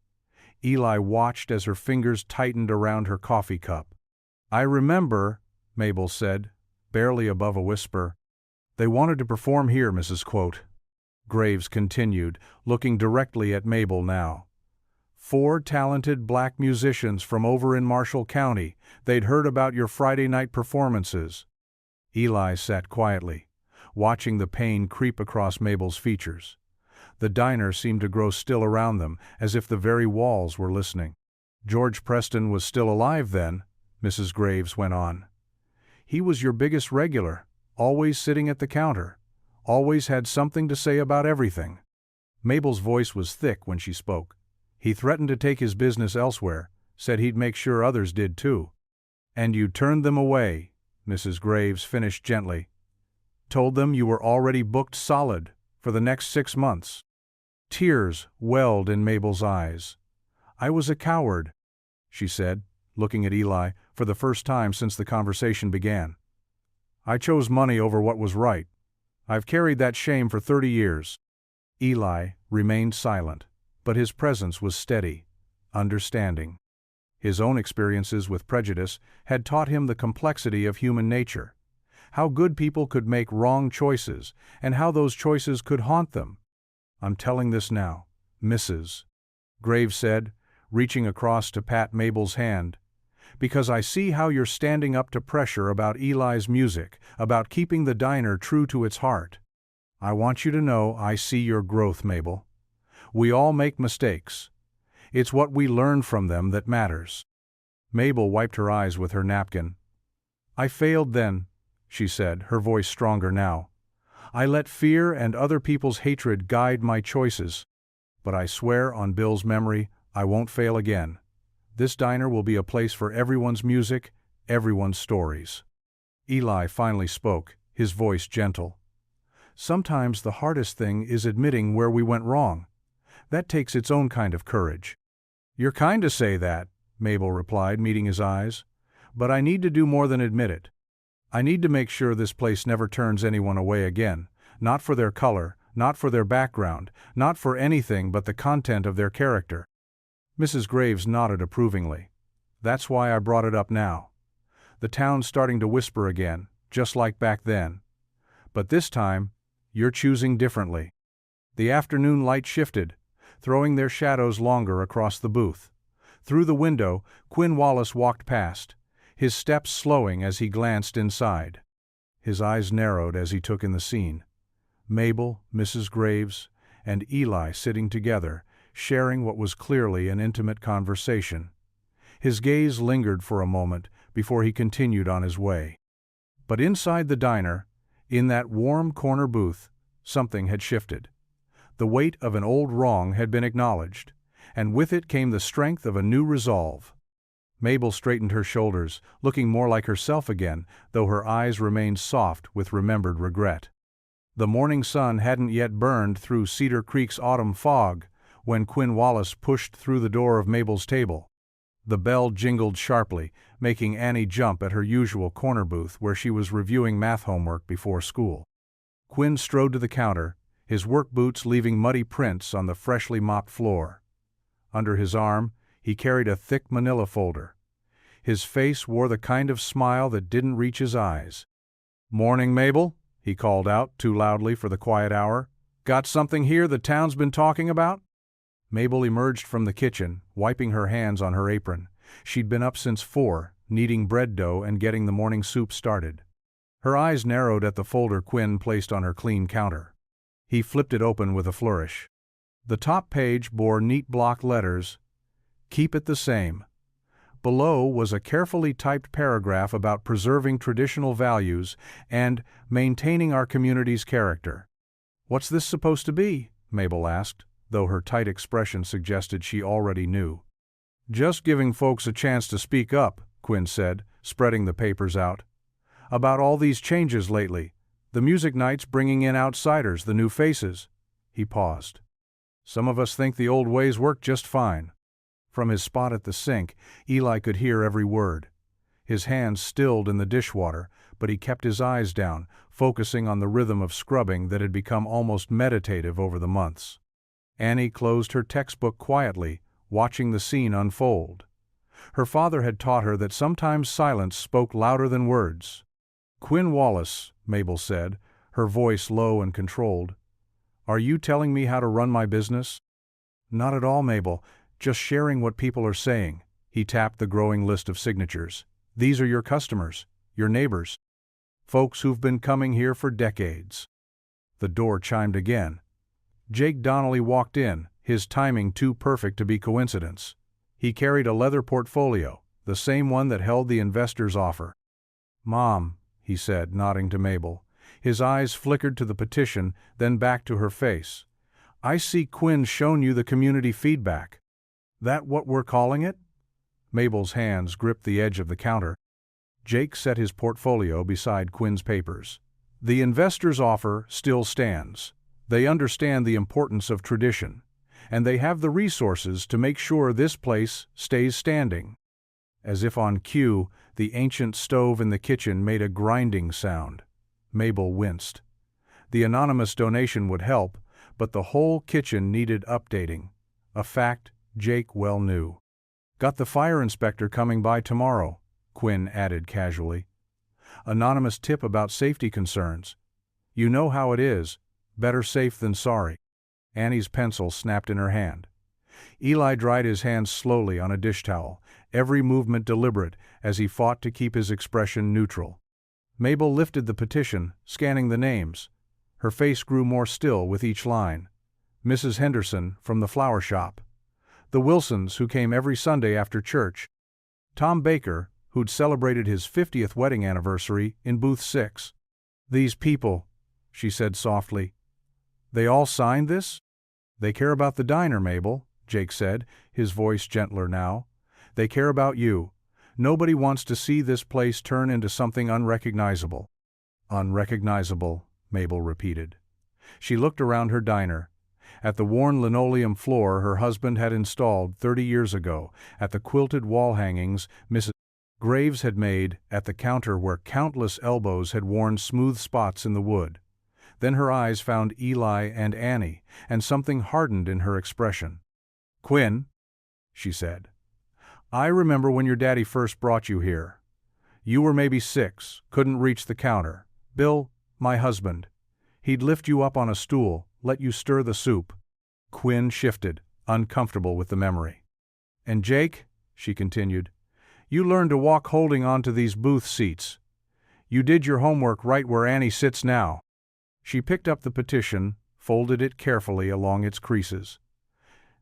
Eli watched as her fingers tightened around her coffee cup. "I remember," Mabel said, barely above a whisper. "They wanted to perform here, Mrs. Quote." Graves continued, looking directly at Mabel now. "4 talented black musicians from over in Marshall County. They'd heard about your Friday night performances." Eli sat quietly, watching the pain creep across Mabel's features. The diner seemed to grow still around them, as if the very walls were listening. "George Preston was still alive then," Mrs. Graves went on. "He was your biggest regular, always sitting at the counter, always had something to say about everything." Mabel's voice was thick when she spoke. "He threatened to take his business elsewhere, said he'd make sure others did too." "And you turned them away," Mrs. Graves finished gently. "Told them you were already booked solid for the next 6 months." Tears welled in Mabel's eyes. "I was a coward," she said, looking at Eli for the first time since the conversation began. "I chose money over what was right. I've carried that shame for 30 years. Eli remained silent, but his presence was steady, understanding. His own experiences with prejudice had taught him the complexity of human nature, how good people could make wrong choices, and how those choices could haunt them. "I'm telling this now, Mrs." Graves said, reaching across to pat Mabel's hand, "because I see how you're standing up to pressure about Eli's music, about keeping the diner true to its heart. I want you to know I see your growth, Mabel. We all make mistakes. It's what we learn from them that matters." Mabel wiped her eyes with her napkin. "I failed then," she said, her voice stronger now. "I let fear and other people's hatred guide my choices. But I swear on Bill's memory, I won't fail again. This diner will be a place for everyone's music, everyone's stories." Eli finally spoke, his voice gentle. "Sometimes the hardest thing is admitting where we went wrong. That takes its own kind of courage." "You're kind to say that," Mabel replied, meeting his eyes. "But I need to do more than admit it. I need to make sure this place never turns anyone away again, not for their color, not for their background, not for anything but the content of their character." Mrs. Graves nodded approvingly. "That's why I brought it up now. The town's starting to whisper again, just like back then. But this time, you're choosing differently." The afternoon light shifted, throwing their shadows longer across the booth. Through the window, Quinn Wallace walked past, his steps slowing as he glanced inside. His eyes narrowed as he took in the scene. Mabel, Mrs. Graves, and Eli sitting together, sharing what was clearly an intimate conversation. His gaze lingered for a moment before he continued on his way. But inside the diner, in that warm corner booth, something had shifted. The weight of an old wrong had been acknowledged, and with it came the strength of a new resolve. Mabel straightened her shoulders, looking more like herself again, though her eyes remained soft with remembered regret. The morning sun hadn't yet burned through Cedar Creek's autumn fog when Quinn Wallace pushed through the door of Mabel's table. The bell jingled sharply, making Annie jump at her usual corner booth where she was reviewing math homework before school. Quinn strode to the counter, his work boots leaving muddy prints on the freshly mopped floor. Under his arm, he carried a thick manila folder. His face wore the kind of smile that didn't reach his eyes. "Morning, Mabel," he called out, too loudly for the quiet hour. "Got something here the town's been talking about?" Mabel emerged from the kitchen, wiping her hands on her apron. She'd been up since 4, kneading bread dough and getting the morning soup started. Her eyes narrowed at the folder Quinn placed on her clean counter. He flipped it open with a flourish. The top page bore neat block letters, "Keep it the same." Below was a carefully typed paragraph about preserving traditional values and maintaining our community's character. "What's this supposed to be?" Mabel asked, though her tight expression suggested she already knew. "Just giving folks a chance to speak up," Quinn said, spreading the papers out. "About all these changes lately. The music nights bringing in outsiders, the new faces." He paused. "Some of us think the old ways work just fine." From his spot at the sink, Eli could hear every word. His hands stilled in the dishwater, but he kept his eyes down, focusing on the rhythm of scrubbing that had become almost meditative over the months. Annie closed her textbook quietly, watching the scene unfold. Her father had taught her that sometimes silence spoke louder than words. "Quinn Wallace," Mabel said, her voice low and controlled. "Are you telling me how to run my business?" "Not at all, Mabel. Just sharing what people are saying." He tapped the growing list of signatures. "These are your customers, your neighbors. Folks who've been coming here for decades." The door chimed again. Jake Donnelly walked in, his timing too perfect to be coincidence. He carried a leather portfolio, the same one that held the investor's offer. "Mom," he said, nodding to Mabel. His eyes flickered to the petition, then back to her face. "I see Quinn's shown you the community feedback. That what we're calling it?" Mabel's hands gripped the edge of the counter. Jake set his portfolio beside Quinn's papers. "The investor's offer still stands. They understand the importance of tradition, and they have the resources to make sure this place stays standing." As if on cue, the ancient stove in the kitchen made a grinding sound. Mabel winced. The anonymous donation would help, but the whole kitchen needed updating, a fact Jake well knew. "Got the fire inspector coming by tomorrow," Quinn added casually. "Anonymous tip about safety concerns. You know how it is. Better safe than sorry." Annie's pencil snapped in her hand. Eli dried his hands slowly on a dish towel, every movement deliberate as he fought to keep his expression neutral. Mabel lifted the petition, scanning the names. Her face grew more still with each line. Mrs. Henderson from the flower shop. The Wilsons, who came every Sunday after church. Tom Baker, who'd celebrated his 50th wedding anniversary in booth 6. "These people," she said softly. "They all signed this?" "They care about the diner, Mabel," Jake said, his voice gentler now. "They care about you. Nobody wants to see this place turn into something unrecognizable." "Unrecognizable," Mabel repeated. She looked around her diner. At the worn linoleum floor her husband had installed 30 years ago, at the quilted wall hangings Mrs. Graves had made, at the counter where countless elbows had worn smooth spots in the wood. Then her eyes found Eli and Annie, and something hardened in her expression. "Quinn," she said, "I remember when your daddy first brought you here. You were maybe 6, couldn't reach the counter. Bill, my husband, he'd lift you up on a stool, let you stir the soup." Quinn shifted, uncomfortable with the memory. "And Jake," she continued, "you learned to walk holding on to these booth seats. You did your homework right where Annie sits now." She picked up the petition, folded it carefully along its creases.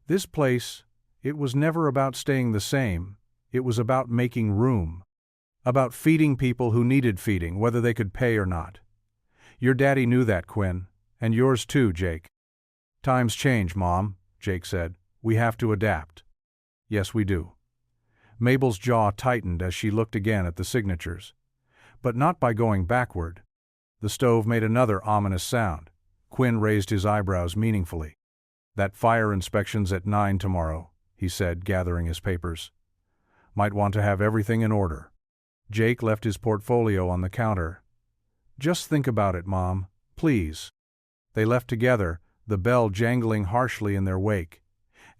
This place, it was never about staying the same, it was about making room. About feeding people who needed feeding, whether they could pay or not. Your daddy knew that, Quinn, and yours too, Jake. Times change, Mom, Jake said. We have to adapt. Yes, we do. Mabel's jaw tightened as she looked again at the signatures. But not by going backward. The stove made another ominous sound. Quinn raised his eyebrows meaningfully. That fire inspection's at 9 tomorrow, he said, gathering his papers. Might want to have everything in order. Jake left his portfolio on the counter. Just think about it, Mom, please. They left together, the bell jangling harshly in their wake.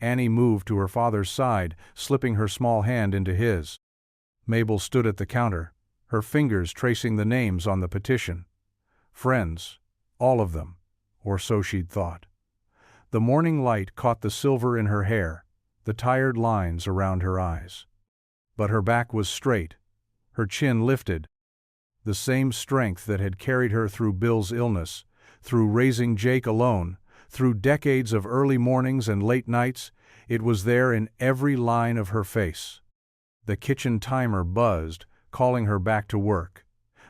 Annie moved to her father's side, slipping her small hand into his. Mabel stood at the counter, her fingers tracing the names on the petition. Friends, all of them, or so she'd thought. The morning light caught the silver in her hair, the tired lines around her eyes. But her back was straight, her chin lifted. The same strength that had carried her through Bill's illness, through raising Jake alone, through decades of early mornings and late nights, it was there in every line of her face. The kitchen timer buzzed, calling her back to work.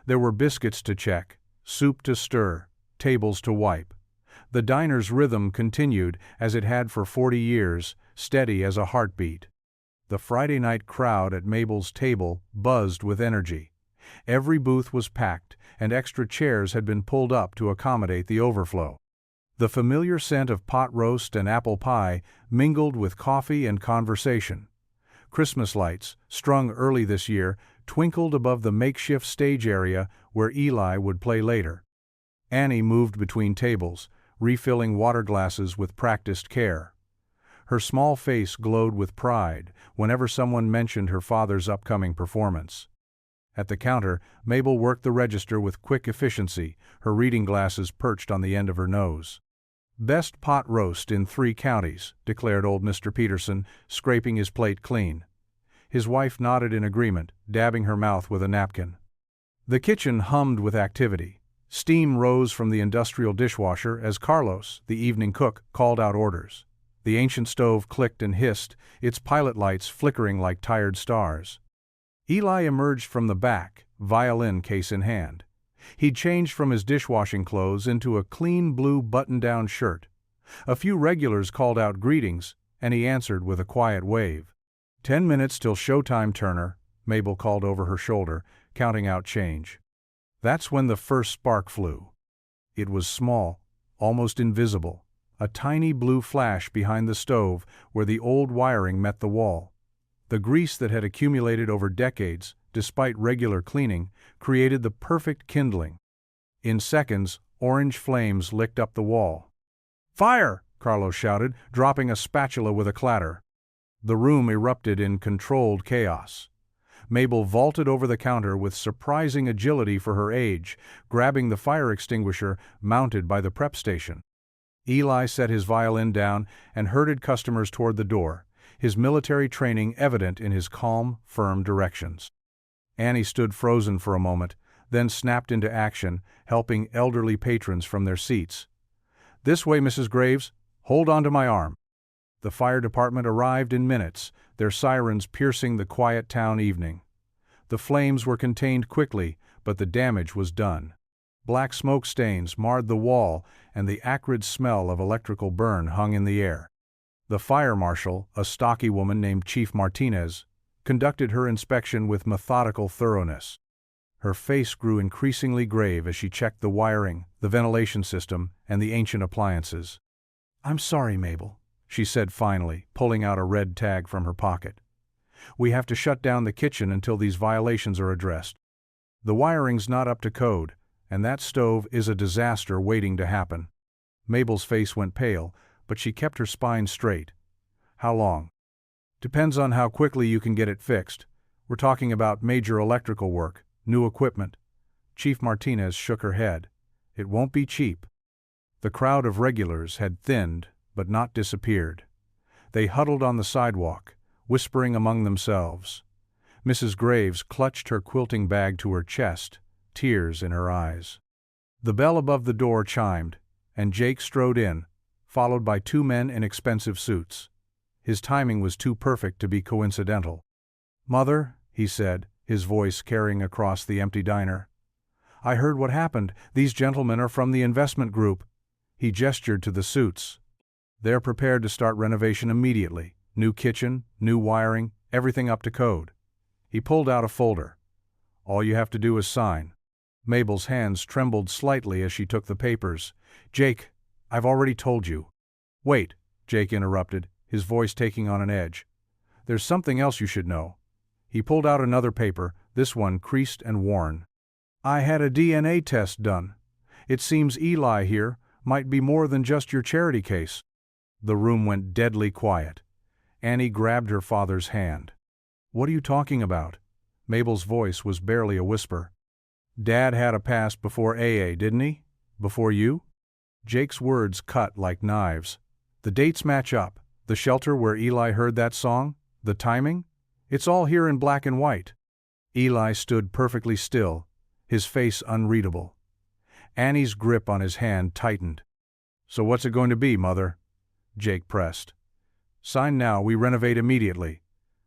There were biscuits to check, soup to stir, tables to wipe. The diner's rhythm continued as it had for 40 years, steady as a heartbeat. The Friday night crowd at Mabel's table buzzed with energy. Every booth was packed, and extra chairs had been pulled up to accommodate the overflow. The familiar scent of pot roast and apple pie mingled with coffee and conversation. Christmas lights, strung early this year, twinkled above the makeshift stage area where Eli would play later. Annie moved between tables, refilling water glasses with practiced care. Her small face glowed with pride whenever someone mentioned her father's upcoming performance. At the counter, Mabel worked the register with quick efficiency, her reading glasses perched on the end of her nose. Best pot roast in 3 counties, declared old Mr. Peterson, scraping his plate clean. His wife nodded in agreement, dabbing her mouth with a napkin. The kitchen hummed with activity. Steam rose from the industrial dishwasher as Carlos, the evening cook, called out orders. The ancient stove clicked and hissed, its pilot lights flickering like tired stars. Eli emerged from the back, violin case in hand. He'd changed from his dishwashing clothes into a clean blue button-down shirt. A few regulars called out greetings, and he answered with a quiet wave. 10 minutes till showtime, Turner, Mabel called over her shoulder, counting out change. That's when the first spark flew. It was small, almost invisible, a tiny blue flash behind the stove where the old wiring met the wall. The grease that had accumulated over decades, despite regular cleaning, created the perfect kindling. In seconds, orange flames licked up the wall. "Fire!" Carlos shouted, dropping a spatula with a clatter. The room erupted in controlled chaos. Mabel vaulted over the counter with surprising agility for her age, grabbing the fire extinguisher mounted by the prep station. Eli set his violin down and herded customers toward the door, his military training evident in his calm, firm directions. Annie stood frozen for a moment, then snapped into action, helping elderly patrons from their seats. "This way, Mrs. Graves. Hold on to my arm." The fire department arrived in minutes, their sirens piercing the quiet town evening. The flames were contained quickly, but the damage was done. Black smoke stains marred the wall, and the acrid smell of electrical burn hung in the air. The fire marshal, a stocky woman named Chief Martinez, conducted her inspection with methodical thoroughness. Her face grew increasingly grave as she checked the wiring, the ventilation system, and the ancient appliances. "I'm sorry, Mabel," she said finally, pulling out a red tag from her pocket. "We have to shut down the kitchen until these violations are addressed. The wiring's not up to code, and that stove is a disaster waiting to happen." Mabel's face went pale, but she kept her spine straight. "How long?" "Depends on how quickly you can get it fixed. We're talking about major electrical work, new equipment." Chief Martinez shook her head. "It won't be cheap." The crowd of regulars had thinned, but not disappeared. They huddled on the sidewalk, whispering among themselves. Mrs. Graves clutched her quilting bag to her chest, tears in her eyes. The bell above the door chimed, and Jake strode in, followed by two men in expensive suits. His timing was too perfect to be coincidental. "Mother," he said, his voice carrying across the empty diner. "I heard what happened. These gentlemen are from the investment group." He gestured to the suits. "They're prepared to start renovation immediately. New kitchen, new wiring, everything up to code." He pulled out a folder. "All you have to do is sign." Mabel's hands trembled slightly as she took the papers. "Jake, I've already told you." "Wait," Jake interrupted, his voice taking on an edge. "There's something else you should know." He pulled out another paper, this one creased and worn. "I had a DNA test done. It seems Eli here might be more than just your charity case." The room went deadly quiet. Annie grabbed her father's hand. "What are you talking about?" Mabel's voice was barely a whisper. "Dad had a past before AA, didn't he? Before you?" Jake's words cut like knives. "The dates match up. The shelter where Eli heard that song? The timing? It's all here in black and white." Eli stood perfectly still, his face unreadable. Annie's grip on his hand tightened. "So what's it going to be, Mother?" Jake pressed. "Sign now, we renovate immediately.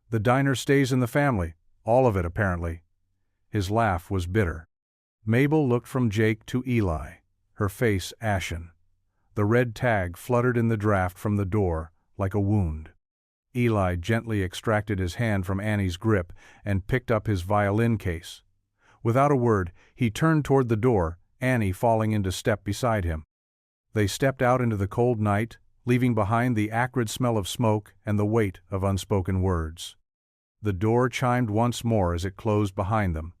The diner stays in the family, all of it apparently." His laugh was bitter. Mabel looked from Jake to Eli, her face ashen. The red tag fluttered in the draft from the door like a wound. Eli gently extracted his hand from Annie's grip and picked up his violin case. Without a word, he turned toward the door, Annie falling into step beside him. They stepped out into the cold night, leaving behind the acrid smell of smoke and the weight of unspoken words. The door chimed once more as it closed behind them,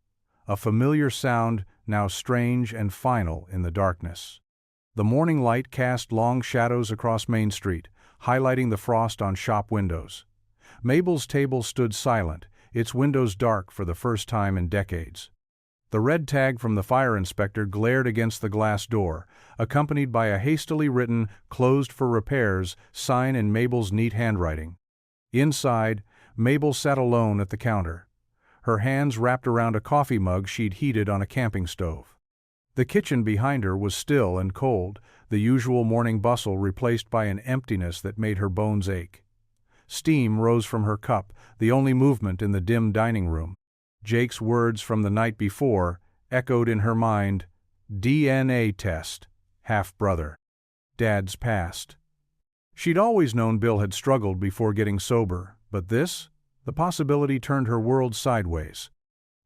a familiar sound now strange and final in the darkness. The morning light cast long shadows across Main Street, highlighting the frost on shop windows. Mabel's table stood silent, its windows dark for the first time in decades. The red tag from the fire inspector glared against the glass door, accompanied by a hastily written "Closed for repairs" sign in Mabel's neat handwriting. Inside, Mabel sat alone at the counter, her hands wrapped around a coffee mug she'd heated on a camping stove. The kitchen behind her was still and cold, the usual morning bustle replaced by an emptiness that made her bones ache. Steam rose from her cup, the only movement in the dim dining room. Jake's words from the night before echoed in her mind: "DNA test, half-brother. Dad's past." She'd always known Bill had struggled before getting sober, but this? The possibility turned her world sideways.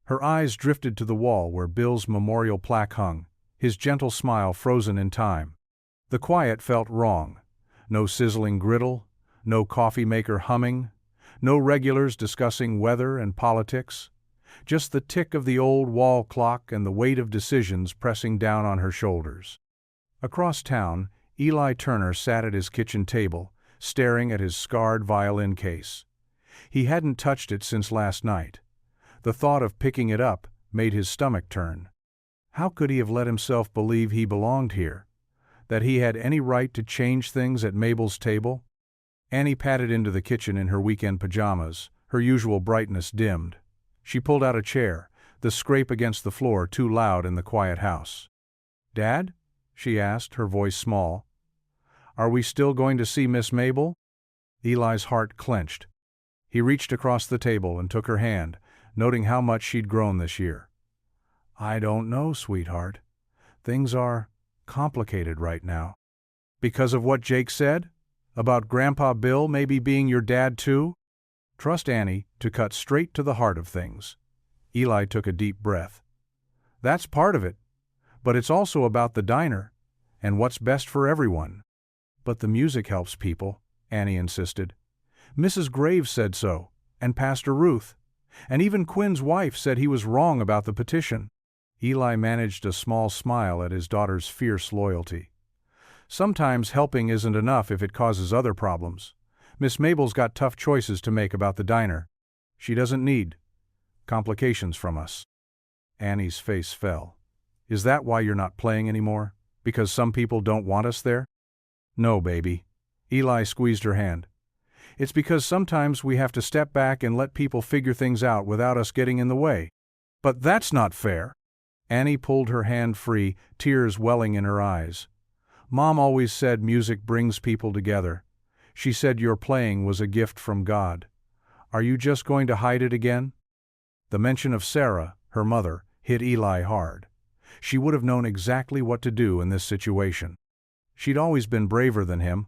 Her eyes drifted to the wall where Bill's memorial plaque hung, his gentle smile frozen in time. The quiet felt wrong. No sizzling griddle, no coffee maker humming, no regulars discussing weather and politics. Just the tick of the old wall clock and the weight of decisions pressing down on her shoulders. Across town, Eli Turner sat at his kitchen table, staring at his scarred violin case. He hadn't touched it since last night. The thought of picking it up made his stomach turn. How could he have let himself believe he belonged here? That he had any right to change things at Mabel's table? Annie padded into the kitchen in her weekend pajamas, her usual brightness dimmed. She pulled out a chair, the scrape against the floor too loud in the quiet house. "Dad?" she asked, her voice small. "Are we still going to see Miss Mabel?" Eli's heart clenched. He reached across the table and took her hand, noting how much she'd grown this year. "I don't know, sweetheart. Things are complicated right now." "Because of what Jake said? About Grandpa Bill maybe being your dad too?" Trust Annie to cut straight to the heart of things. Eli took a deep breath. "That's part of it, but it's also about the diner, and what's best for everyone." "But the music helps people," Annie insisted. "Mrs. Graves said so, and Pastor Ruth, and even Quinn's wife said he was wrong about the petition." Eli managed a small smile at his daughter's fierce loyalty. "Sometimes helping isn't enough if it causes other problems. Miss Mabel's got tough choices to make about the diner. She doesn't need complications from us." Annie's face fell. "Is that why you're not playing anymore? Because some people don't want us there?" "No, baby." Eli squeezed her hand. "It's because sometimes we have to step back and let people figure things out without us getting in the way." "But that's not fair." Annie pulled her hand free, tears welling in her eyes. Mom always said music brings people together. She said your playing was a gift from God. Are you just going to hide it again?" The mention of Sarah, her mother, hit Eli hard. She would have known exactly what to do in this situation. She'd always been braver than him,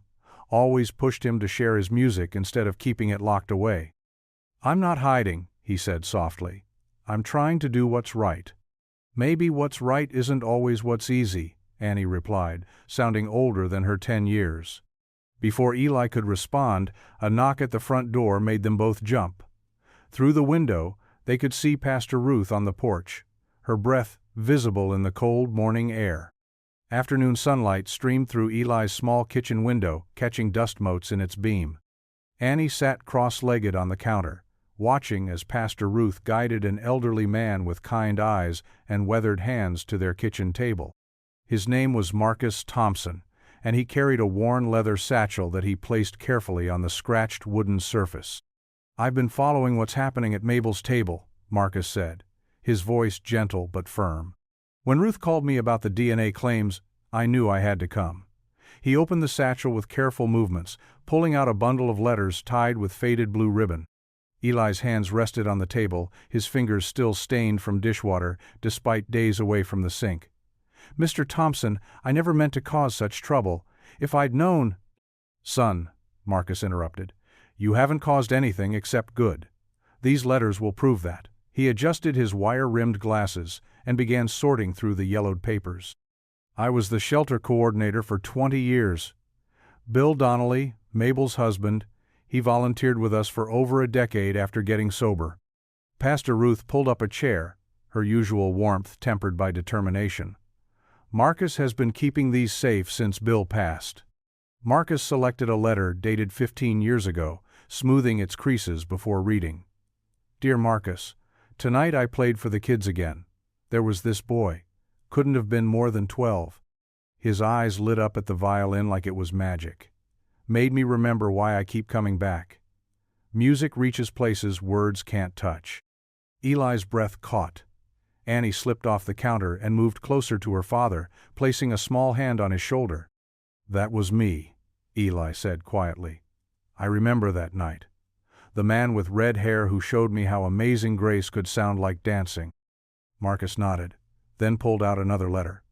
always pushed him to share his music instead of keeping it locked away. "I'm not hiding," he said softly. "I'm trying to do what's right." "Maybe what's right isn't always what's easy," Annie replied, sounding older than her 10 years. Before Eli could respond, a knock at the front door made them both jump. Through the window, they could see Pastor Ruth on the porch, her breath visible in the cold morning air. Afternoon sunlight streamed through Eli's small kitchen window, catching dust motes in its beam. Annie sat cross-legged on the counter, watching as Pastor Ruth guided an elderly man with kind eyes and weathered hands to their kitchen table. His name was Marcus Thompson, and he carried a worn leather satchel that he placed carefully on the scratched wooden surface. "I've been following what's happening at Mabel's table," Marcus said, his voice gentle but firm. "When Ruth called me about the DNA claims, I knew I had to come." He opened the satchel with careful movements, pulling out a bundle of letters tied with faded blue ribbon. Eli's hands rested on the table, his fingers still stained from dishwater, despite days away from the sink. "Mr. Thompson, I never meant to cause such trouble. If I'd known—" "Son," Marcus interrupted, "you haven't caused anything except good. These letters will prove that." He adjusted his wire-rimmed glasses and began sorting through the yellowed papers. "I was the shelter coordinator for 20 years. Bill Donnelly, Mabel's husband, he volunteered with us for over a decade after getting sober." Pastor Ruth pulled up a chair, her usual warmth tempered by determination. "Marcus has been keeping these safe since Bill passed." Marcus selected a letter dated 15 years ago, smoothing its creases before reading. "Dear Marcus, tonight I played for the kids again. There was this boy. Couldn't have been more than 12. His eyes lit up at the violin like it was magic. Made me remember why I keep coming back. Music reaches places words can't touch." Eli's breath caught. Annie slipped off the counter and moved closer to her father, placing a small hand on his shoulder. "That was me," Eli said quietly. "I remember that night. The man with red hair who showed me how Amazing Grace could sound like dancing." Marcus nodded, then pulled out another letter.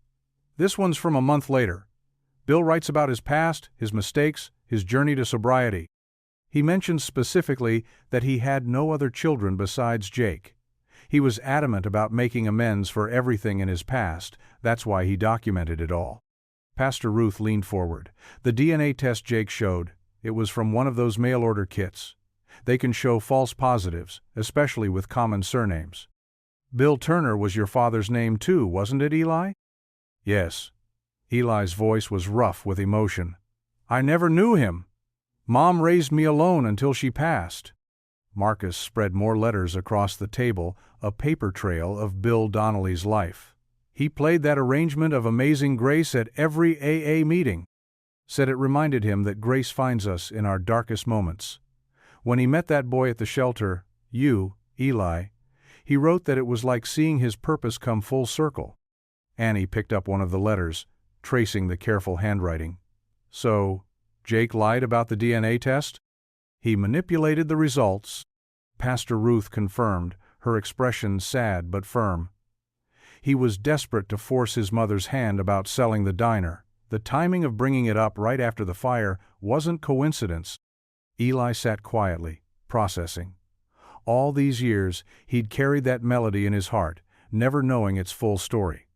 "This one's from a month later. Bill writes about his past, his mistakes, his journey to sobriety. He mentions specifically that he had no other children besides Jake. He was adamant about making amends for everything in his past. That's why he documented it all." Pastor Ruth leaned forward. "The DNA test Jake showed, it was from one of those mail-order kits. They can show false positives, especially with common surnames." "Bill Turner was your father's name too, wasn't it, Eli?" "Yes." Eli's voice was rough with emotion. "I never knew him. Mom raised me alone until she passed." Marcus spread more letters across the table, a paper trail of Bill Donnelly's life. "He played that arrangement of Amazing Grace at every AA meeting. Said it reminded him that grace finds us in our darkest moments. When he met that boy at the shelter, you, Eli, he wrote that it was like seeing his purpose come full circle." Annie picked up one of the letters, tracing the careful handwriting. "So, Jake lied about the DNA test?" "He manipulated the results," Pastor Ruth confirmed, her expression sad but firm. "He was desperate to force his mother's hand about selling the diner. The timing of bringing it up right after the fire wasn't coincidence." Eli sat quietly, processing. All these years, he'd carried that melody in his heart, never knowing its full story.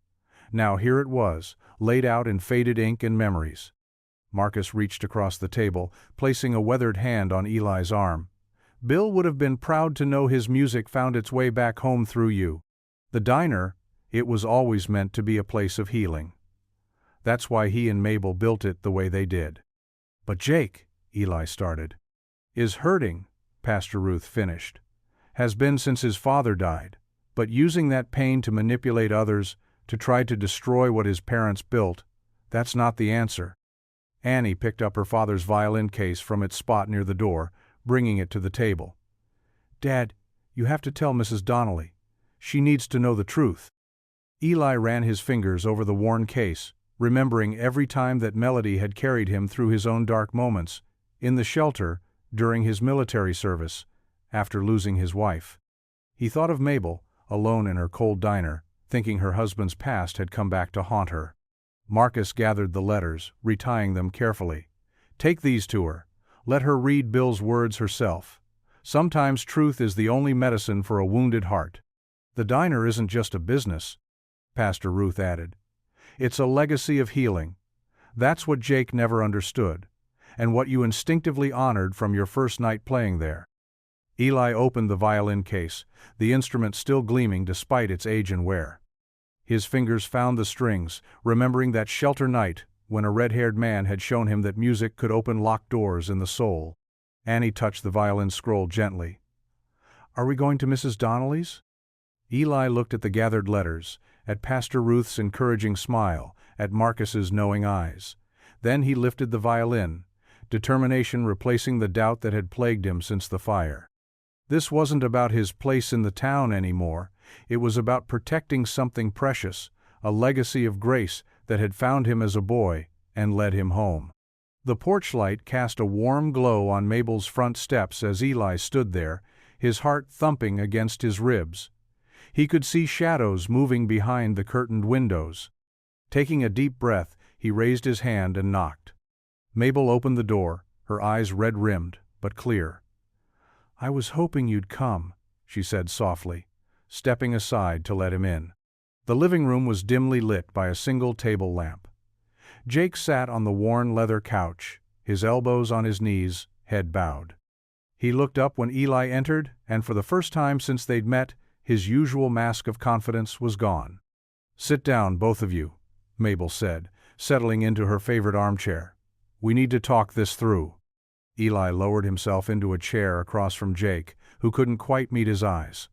Now here it was, laid out in faded ink and memories. Marcus reached across the table, placing a weathered hand on Eli's arm. "Bill would have been proud to know his music found its way back home through you. The diner, it was always meant to be a place of healing. That's why he and Mabel built it the way they did." "But Jake," Eli started. "Is hurting," Pastor Ruth finished. "Has been since his father died. But using that pain to manipulate others, to try to destroy what his parents built, that's not the answer." Annie picked up her father's violin case from its spot near the door, bringing it to the table. "Dad, you have to tell Mrs. Donnelly. She needs to know the truth." Eli ran his fingers over the worn case, remembering every time that melody had carried him through his own dark moments, in the shelter, during his military service, after losing his wife. He thought of Mabel, alone in her cold diner, thinking her husband's past had come back to haunt her. Marcus gathered the letters, retying them carefully. Take these to her. Let her read Bill's words herself. Sometimes truth is the only medicine for a wounded heart. The diner isn't just a business, Pastor Ruth added. It's a legacy of healing. That's what Jake never understood, and what you instinctively honored from your first night playing there. Eli opened the violin case, the instrument still gleaming despite its age and wear. His fingers found the strings, remembering that shelter night when a red-haired man had shown him that music could open locked doors in the soul. Annie touched the violin scroll gently. Are we going to Mrs. Donnelly's? Eli looked at the gathered letters, at Pastor Ruth's encouraging smile, at Marcus's knowing eyes. Then he lifted the violin, determination replacing the doubt that had plagued him since the fire. This wasn't about his place in the town anymore. It was about protecting something precious, a legacy of grace that had found him as a boy and led him home. The porch light cast a warm glow on Mabel's front steps as Eli stood there, his heart thumping against his ribs. He could see shadows moving behind the curtained windows. Taking a deep breath, he raised his hand and knocked. Mabel opened the door, her eyes red-rimmed, but clear. I was hoping you'd come, she said softly, stepping aside to let him in. The living room was dimly lit by a single table lamp. Jake sat on the worn leather couch, his elbows on his knees, head bowed. He looked up when Eli entered, and for the first time since they'd met, his usual mask of confidence was gone. Sit down, both of you, Mabel said, settling into her favorite armchair. We need to talk this through. Eli lowered himself into a chair across from Jake, who couldn't quite meet his eyes.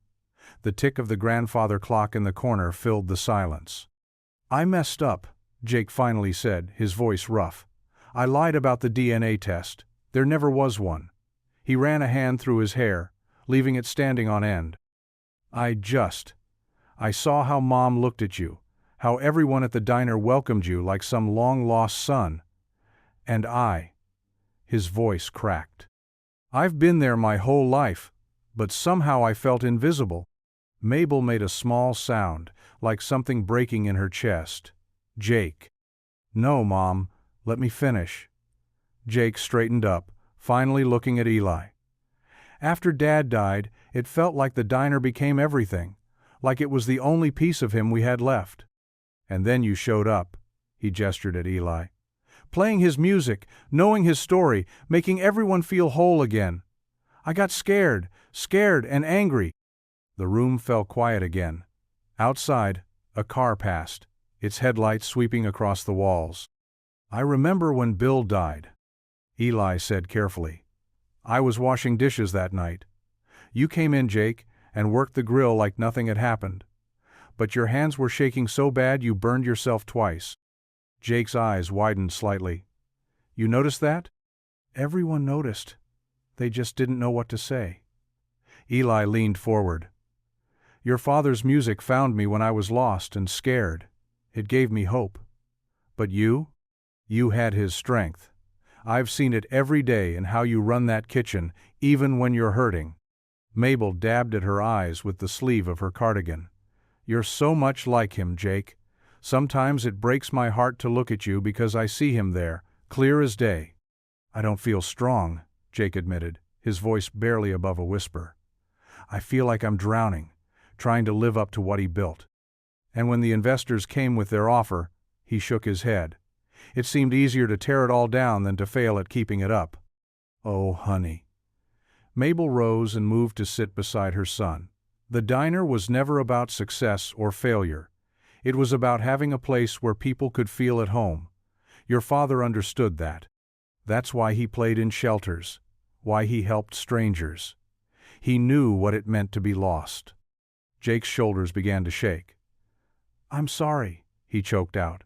The tick of the grandfather clock in the corner filled the silence. I messed up, Jake finally said, his voice rough. I lied about the DNA test. There never was one. He ran a hand through his hair, leaving it standing on end. I saw how Mom looked at you, how everyone at the diner welcomed you like some long-lost son. And his voice cracked. I've been there my whole life, but somehow I felt invisible. Mabel made a small sound, like something breaking in her chest. Jake. No, Mom, let me finish. Jake straightened up, finally looking at Eli. After Dad died, it felt like the diner became everything, like it was the only piece of him we had left. And then you showed up, he gestured at Eli. Playing his music, knowing his story, making everyone feel whole again. I got scared and angry. The room fell quiet again. Outside, a car passed, its headlights sweeping across the walls. I remember when Bill died, Eli said carefully. I was washing dishes that night. You came in, Jake, and worked the grill like nothing had happened. But your hands were shaking so bad you burned yourself twice. Jake's eyes widened slightly. You noticed that? Everyone noticed. They just didn't know what to say. Eli leaned forward. Your father's music found me when I was lost and scared. It gave me hope. But you? You had his strength. I've seen it every day in how you run that kitchen, even when you're hurting. Mabel dabbed at her eyes with the sleeve of her cardigan. You're so much like him, Jake. Sometimes it breaks my heart to look at you because I see him there, clear as day. I don't feel strong, Jake admitted, his voice barely above a whisper. I feel like I'm drowning, trying to live up to what he built. And when the investors came with their offer, he shook his head. It seemed easier to tear it all down than to fail at keeping it up. Oh, honey. Mabel rose and moved to sit beside her son. The diner was never about success or failure. It was about having a place where people could feel at home. Your father understood that. That's why he played in shelters, why he helped strangers. He knew what it meant to be lost. Jake's shoulders began to shake. I'm sorry, he choked out.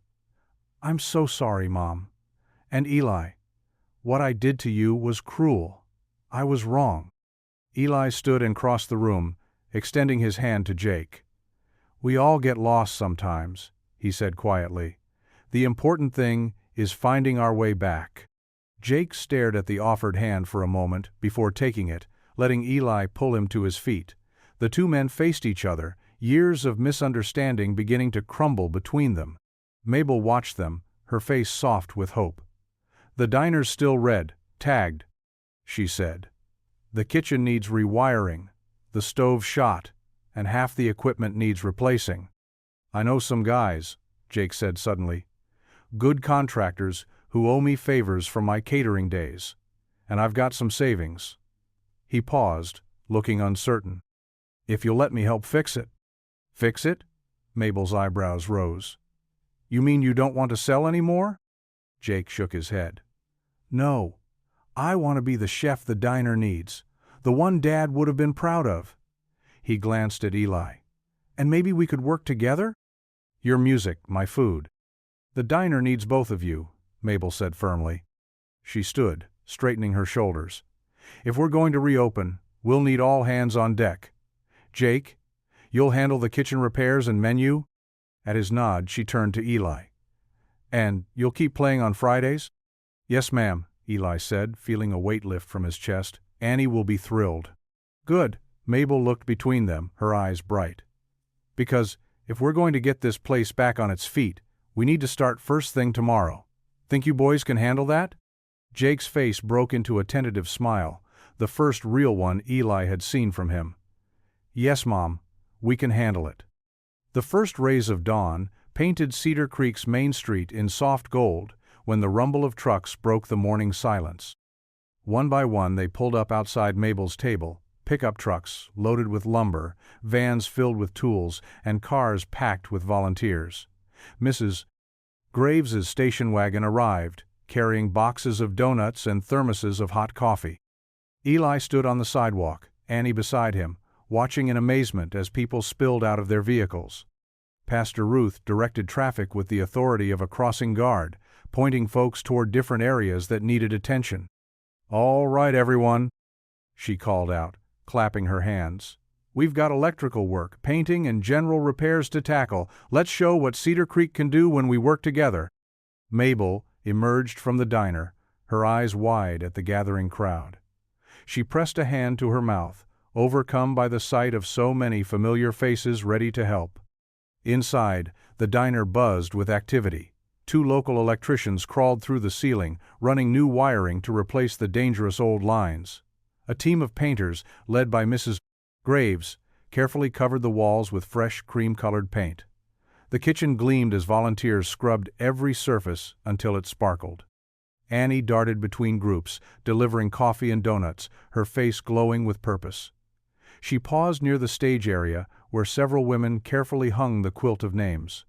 I'm so sorry, Mom. And Eli, what I did to you was cruel. I was wrong. Eli stood and crossed the room, extending his hand to Jake. We all get lost sometimes, he said quietly. The important thing is finding our way back." Jake stared at the offered hand for a moment before taking it, letting Eli pull him to his feet. The two men faced each other, years of misunderstanding beginning to crumble between them. Mabel watched them, her face soft with hope. "The diner's still red, tagged," she said. "The kitchen needs rewiring, the stove shot, and half the equipment needs replacing." "I know some guys," Jake said suddenly. "Good contractors who owe me favors from my catering days. And I've got some savings." He paused, looking uncertain. "If you'll let me help fix it." "Fix it?" Mabel's eyebrows rose. "You mean you don't want to sell anymore?" Jake shook his head. "No. I want to be the chef the diner needs, the one Dad would have been proud of." He glanced at Eli. "And maybe we could work together?" "Your music, my food." "The diner needs both of you," Mabel said firmly. She stood, straightening her shoulders. "If we're going to reopen, we'll need all hands on deck. Jake, you'll handle the kitchen repairs and menu?" At his nod, she turned to Eli. "And you'll keep playing on Fridays?" "Yes, ma'am," Eli said, feeling a weight lift from his chest. "Annie will be thrilled." "Good." Mabel looked between them, her eyes bright. "Because if we're going to get this place back on its feet, we need to start first thing tomorrow. Think you boys can handle that?" Jake's face broke into a tentative smile, the first real one Eli had seen from him. "Yes, Mom, we can handle it." The first rays of dawn painted Cedar Creek's Main Street in soft gold when the rumble of trucks broke the morning silence. One by one they pulled up outside Mabel's table, pickup trucks loaded with lumber, vans filled with tools, and cars packed with volunteers. Mrs. Graves's station wagon arrived, carrying boxes of donuts and thermoses of hot coffee. Eli stood on the sidewalk, Annie beside him, watching in amazement as people spilled out of their vehicles. Pastor Ruth directed traffic with the authority of a crossing guard, pointing folks toward different areas that needed attention. "All right, everyone," she called out, clapping her hands. "We've got electrical work, painting, and general repairs to tackle. Let's show what Cedar Creek can do when we work together." Mabel emerged from the diner, her eyes wide at the gathering crowd. She pressed a hand to her mouth, overcome by the sight of so many familiar faces ready to help. Inside, the diner buzzed with activity. 2 local electricians crawled through the ceiling, running new wiring to replace the dangerous old lines. A team of painters, led by Mrs. Graves, carefully covered the walls with fresh, cream-colored paint. The kitchen gleamed as volunteers scrubbed every surface until it sparkled. Annie darted between groups, delivering coffee and donuts, her face glowing with purpose. She paused near the stage area, where several women carefully hung the quilt of names.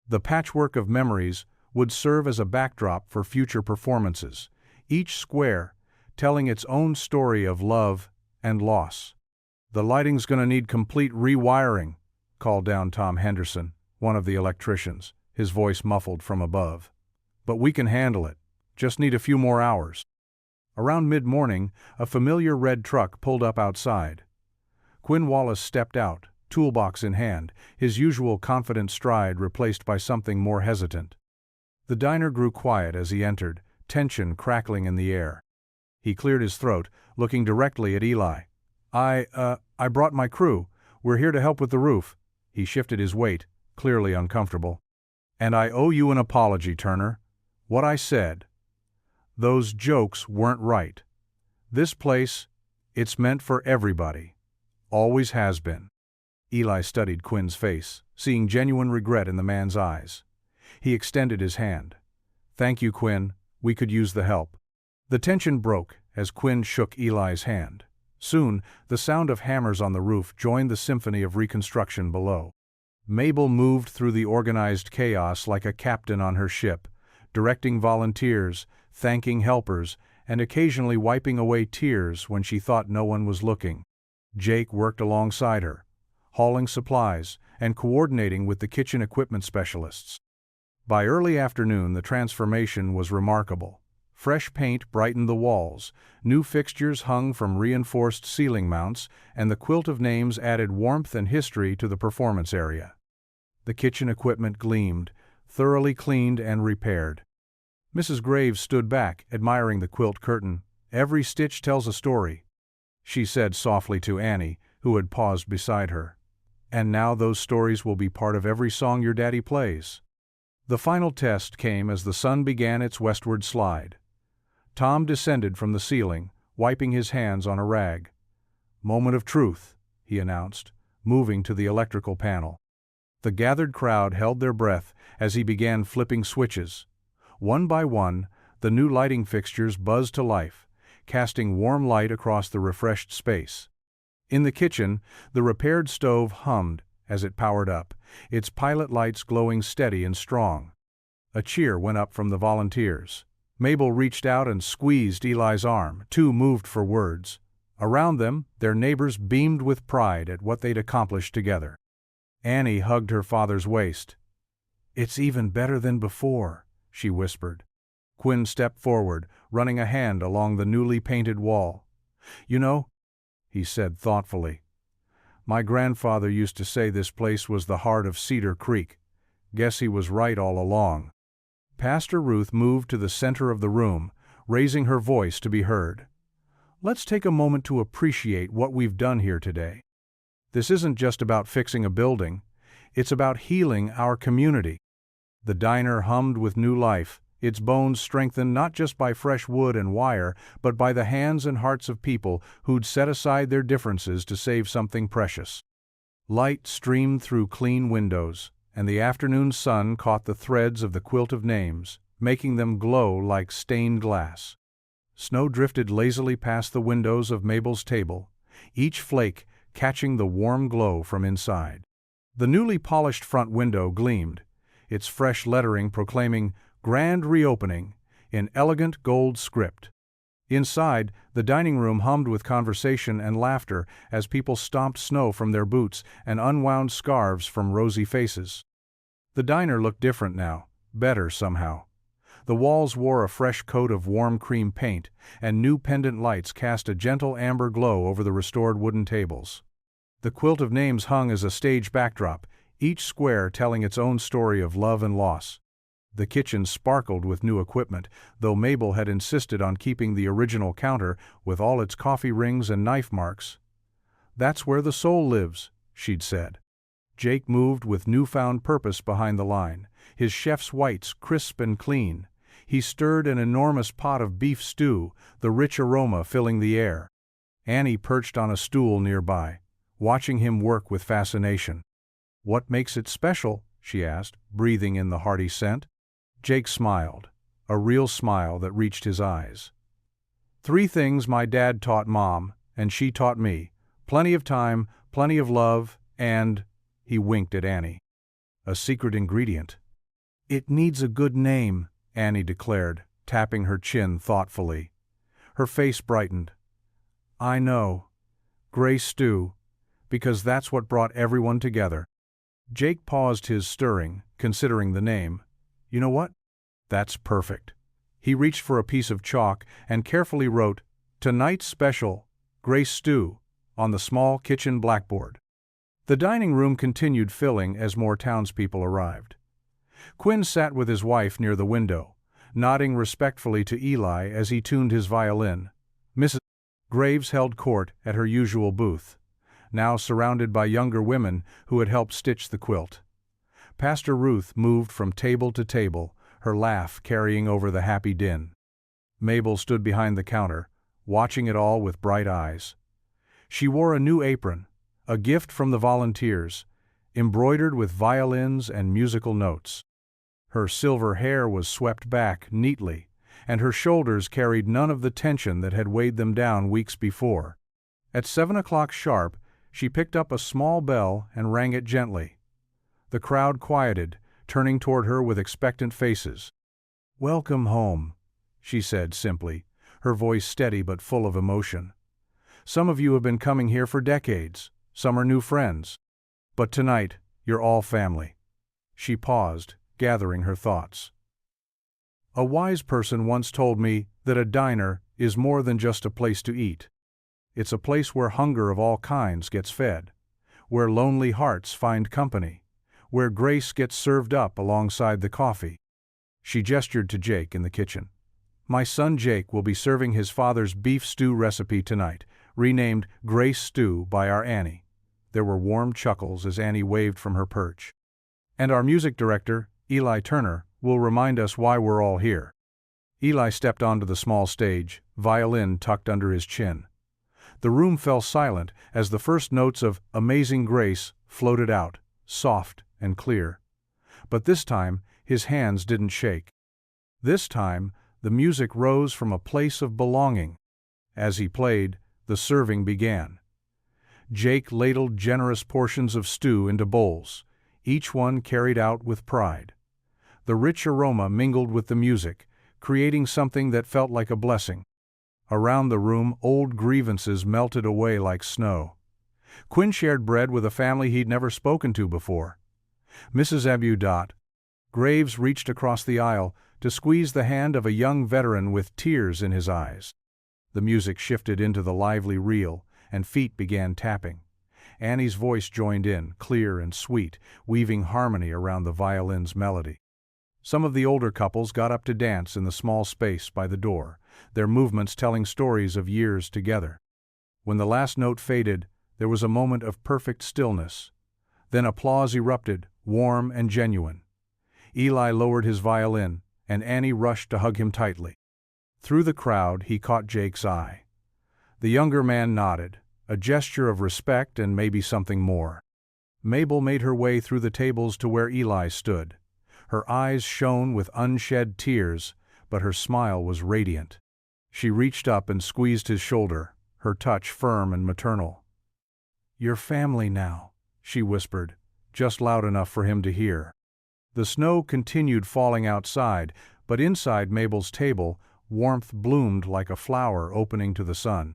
The patchwork of memories would serve as a backdrop for future performances, each square telling its own story of love and loss. "The lighting's gonna need complete rewiring," called down Tom Henderson, one of the electricians, his voice muffled from above. "But we can handle it. Just need a few more hours." Around mid-morning, a familiar red truck pulled up outside. Quinn Wallace stepped out, toolbox in hand, his usual confident stride replaced by something more hesitant. The diner grew quiet as he entered, tension crackling in the air. He cleared his throat, looking directly at Eli. I brought my crew. We're here to help with the roof." He shifted his weight, clearly uncomfortable. "And I owe you an apology, Turner. What I said. Those jokes weren't right. This place, it's meant for everybody. Always has been." Eli studied Quinn's face, seeing genuine regret in the man's eyes. He extended his hand. "Thank you, Quinn. We could use the help." The tension broke as Quinn shook Eli's hand. Soon, the sound of hammers on the roof joined the symphony of reconstruction below. Mabel moved through the organized chaos like a captain on her ship, directing volunteers, thanking helpers, and occasionally wiping away tears when she thought no one was looking. Jake worked alongside her, hauling supplies and coordinating with the kitchen equipment specialists. By early afternoon, the transformation was remarkable. Fresh paint brightened the walls, new fixtures hung from reinforced ceiling mounts, and the quilt of names added warmth and history to the performance area. The kitchen equipment gleamed, thoroughly cleaned and repaired. Mrs. Graves stood back, admiring the quilt curtain. "Every stitch tells a story," she said softly to Annie, who had paused beside her. "And now those stories will be part of every song your daddy plays." The final test came as the sun began its westward slide. Tom descended from the ceiling, wiping his hands on a rag. "Moment of truth," he announced, moving to the electrical panel. The gathered crowd held their breath as he began flipping switches. One by one, the new lighting fixtures buzzed to life, casting warm light across the refreshed space. In the kitchen, the repaired stove hummed as it powered up, its pilot lights glowing steady and strong. A cheer went up from the volunteers. Mabel reached out and squeezed Eli's arm, too moved for words. Around them, their neighbors beamed with pride at what they'd accomplished together. Annie hugged her father's waist. "It's even better than before," she whispered. Quinn stepped forward, running a hand along the newly painted wall. "You know," he said thoughtfully, "my grandfather used to say this place was the heart of Cedar Creek. Guess he was right all along." Pastor Ruth moved to the center of the room, raising her voice to be heard. "Let's take a moment to appreciate what we've done here today. This isn't just about fixing a building, it's about healing our community." The diner hummed with new life, its bones strengthened not just by fresh wood and wire, but by the hands and hearts of people who'd set aside their differences to save something precious. Light streamed through clean windows, and the afternoon sun caught the threads of the quilt of names, making them glow like stained glass. Snow drifted lazily past the windows of Mabel's table, each flake catching the warm glow from inside. The newly polished front window gleamed, its fresh lettering proclaiming "Grand Reopening" in elegant gold script. Inside, the dining room hummed with conversation and laughter as people stomped snow from their boots and unwound scarves from rosy faces. The diner looked different now, better somehow. The walls wore a fresh coat of warm cream paint, and new pendant lights cast a gentle amber glow over the restored wooden tables. The quilt of names hung as a stage backdrop, each square telling its own story of love and loss. The kitchen sparkled with new equipment, though Mabel had insisted on keeping the original counter with all its coffee rings and knife marks. "That's where the soul lives," she'd said. Jake moved with newfound purpose behind the line, his chef's whites crisp and clean. He stirred an enormous pot of beef stew, the rich aroma filling the air. Annie perched on a stool nearby, watching him work with fascination. "What makes it special?" she asked, breathing in the hearty scent. Jake smiled, a real smile that reached his eyes. "Three things my dad taught Mom, and she taught me. Plenty of time, plenty of love, and—" he winked at Annie. "A secret ingredient." "It needs a good name," Annie declared, tapping her chin thoughtfully. Her face brightened. "I know. Gray stew, because that's what brought everyone together." Jake paused his stirring, considering the name. "You know what? That's perfect." He reached for a piece of chalk and carefully wrote, "Tonight's special, Gray stew," on the small kitchen blackboard. The dining room continued filling as more townspeople arrived. Quinn sat with his wife near the window, nodding respectfully to Eli as he tuned his violin. Mrs. Graves held court at her usual booth, now surrounded by younger women who had helped stitch the quilt. Pastor Ruth moved from table to table, her laugh carrying over the happy din. Mabel stood behind the counter, watching it all with bright eyes. She wore a new apron, a gift from the volunteers, embroidered with violins and musical notes. Her silver hair was swept back neatly, and her shoulders carried none of the tension that had weighed them down weeks before. At 7 o'clock sharp, she picked up a small bell and rang it gently. The crowd quieted, turning toward her with expectant faces. "Welcome home," she said simply, her voice steady but full of emotion. "Some of you have been coming here for decades, some are new friends. But tonight, you're all family." She paused, gathering her thoughts. "A wise person once told me that a diner is more than just a place to eat. It's a place where hunger of all kinds gets fed, where lonely hearts find company, where Grace gets served up alongside the coffee. She gestured to Jake in the kitchen. My son Jake will be serving his father's beef stew recipe tonight, renamed Grace Stew by our Annie. There were warm chuckles as Annie waved from her perch. And our music director, Eli Turner, will remind us why we're all here. Eli stepped onto the small stage, violin tucked under his chin. The room fell silent as the first notes of Amazing Grace floated out, soft and clear. But this time, his hands didn't shake. This time, the music rose from a place of belonging. As he played, the serving began. Jake ladled generous portions of stew into bowls, each one carried out with pride. The rich aroma mingled with the music, creating something that felt like a blessing. Around the room, old grievances melted away like snow. Quinn shared bread with a family he'd never spoken to before. Mrs. Abu. Graves reached across the aisle to squeeze the hand of a young veteran with tears in his eyes. The music shifted into the lively reel, and feet began tapping. Annie's voice joined in, clear and sweet, weaving harmony around the violin's melody. Some of the older couples got up to dance in the small space by the door, their movements telling stories of years together. When the last note faded, there was a moment of perfect stillness. Then applause erupted, warm and genuine. Eli lowered his violin, and Annie rushed to hug him tightly. Through the crowd, he caught Jake's eye. The younger man nodded, a gesture of respect and maybe something more. Mabel made her way through the tables to where Eli stood. Her eyes shone with unshed tears, but her smile was radiant. She reached up and squeezed his shoulder, her touch firm and maternal. "You're family now," she whispered, just loud enough for him to hear. The snow continued falling outside, but inside Mabel's table, warmth bloomed like a flower opening to the sun.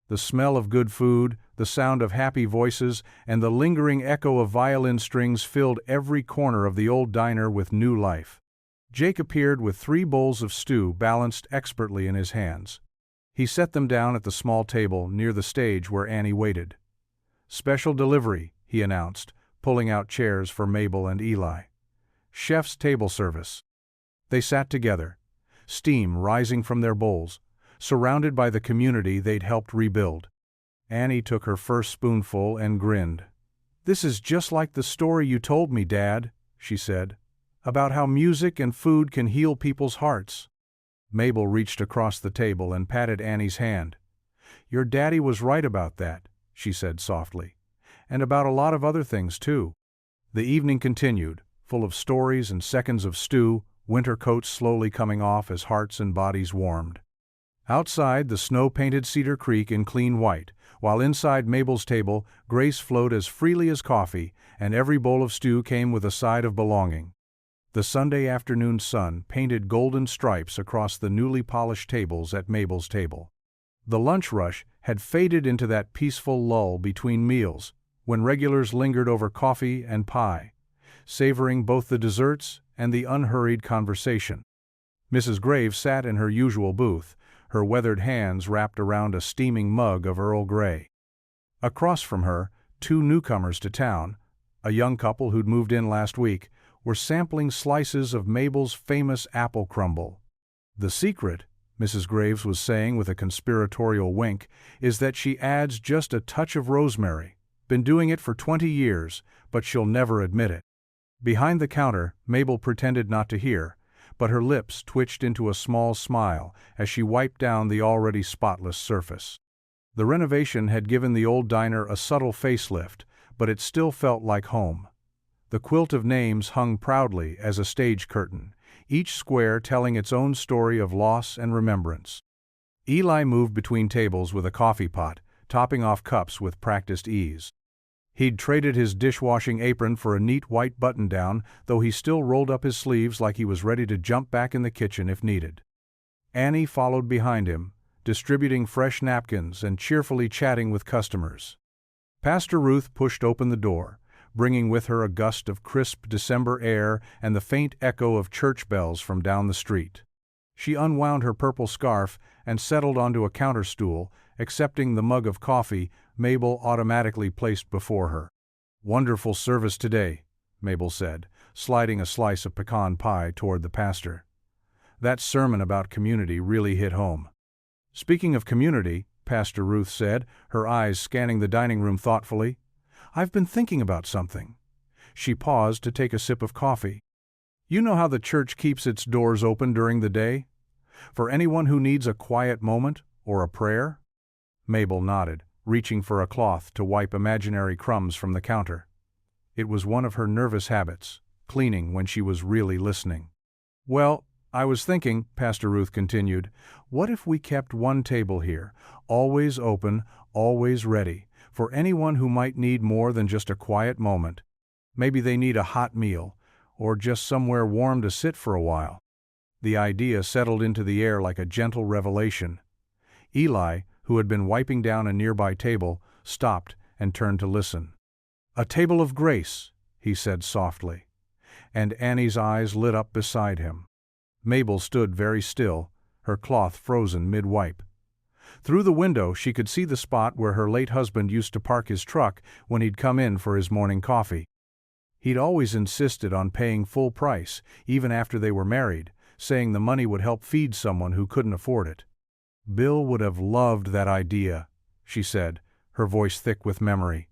The smell of good food, the sound of happy voices, and the lingering echo of violin strings filled every corner of the old diner with new life. Jake appeared with 3 bowls of stew balanced expertly in his hands. He set them down at the small table near the stage where Annie waited. "Special delivery," he announced, pulling out chairs for Mabel and Eli. "Chef's table service." They sat together, steam rising from their bowls, surrounded by the community they'd helped rebuild. Annie took her first spoonful and grinned. "This is just like the story you told me, Dad," she said, "about how music and food can heal people's hearts." Mabel reached across the table and patted Annie's hand. "Your daddy was right about that," she said softly, "and about a lot of other things too." The evening continued, full of stories and seconds of stew, winter coats slowly coming off as hearts and bodies warmed. Outside, the snow painted Cedar Creek in clean white, while inside Mabel's table, Grace flowed as freely as coffee, and every bowl of stew came with a side of belonging. The Sunday afternoon sun painted golden stripes across the newly polished tables at Mabel's table. The lunch rush had faded into that peaceful lull between meals, when regulars lingered over coffee and pie, savoring both the desserts and the unhurried conversation. Mrs. Graves sat in her usual booth, her weathered hands wrapped around a steaming mug of Earl Grey. Across from her, 2 newcomers to town, a young couple who'd moved in last week, were sampling slices of Mabel's famous apple crumble. "The secret," Mrs. Graves was saying with a conspiratorial wink, "is that she adds just a touch of rosemary. Been doing it for 20 years, but she'll never admit it." Behind the counter, Mabel pretended not to hear, but her lips twitched into a small smile as she wiped down the already spotless surface. The renovation had given the old diner a subtle facelift, but it still felt like home. The quilt of names hung proudly as a stage curtain, each square telling its own story of loss and remembrance. Eli moved between tables with a coffee pot, topping off cups with practiced ease. He'd traded his dishwashing apron for a neat white button-down, though he still rolled up his sleeves like he was ready to jump back in the kitchen if needed. Annie followed behind him, distributing fresh napkins and cheerfully chatting with customers. Pastor Ruth pushed open the door, bringing with her a gust of crisp December air and the faint echo of church bells from down the street. She unwound her purple scarf and settled onto a counter stool, accepting the mug of coffee Mabel automatically placed before her. "Wonderful service today," Mabel said, sliding a slice of pecan pie toward the pastor. That sermon about community really hit home. Speaking of community, Pastor Ruth said, her eyes scanning the dining room thoughtfully, I've been thinking about something. She paused to take a sip of coffee. You know how the church keeps its doors open during the day? For anyone who needs a quiet moment or a prayer? Mabel nodded, reaching for a cloth to wipe imaginary crumbs from the counter. It was one of her nervous habits, cleaning when she was really listening. Well, I was thinking, Pastor Ruth continued, what if we kept one table here, always open, always ready, for anyone who might need more than just a quiet moment? Maybe they need a hot meal, or just somewhere warm to sit for a while. The idea settled into the air like a gentle revelation. Eli, who had been wiping down a nearby table, stopped and turned to listen. A table of grace, he said softly, and Annie's eyes lit up beside him. Mabel stood very still, her cloth frozen mid-wipe. Through the window she could see the spot where her late husband used to park his truck when he'd come in for his morning coffee. He'd always insisted on paying full price, even after they were married, saying the money would help feed someone who couldn't afford it. Bill would have loved that idea, she said, her voice thick with memory.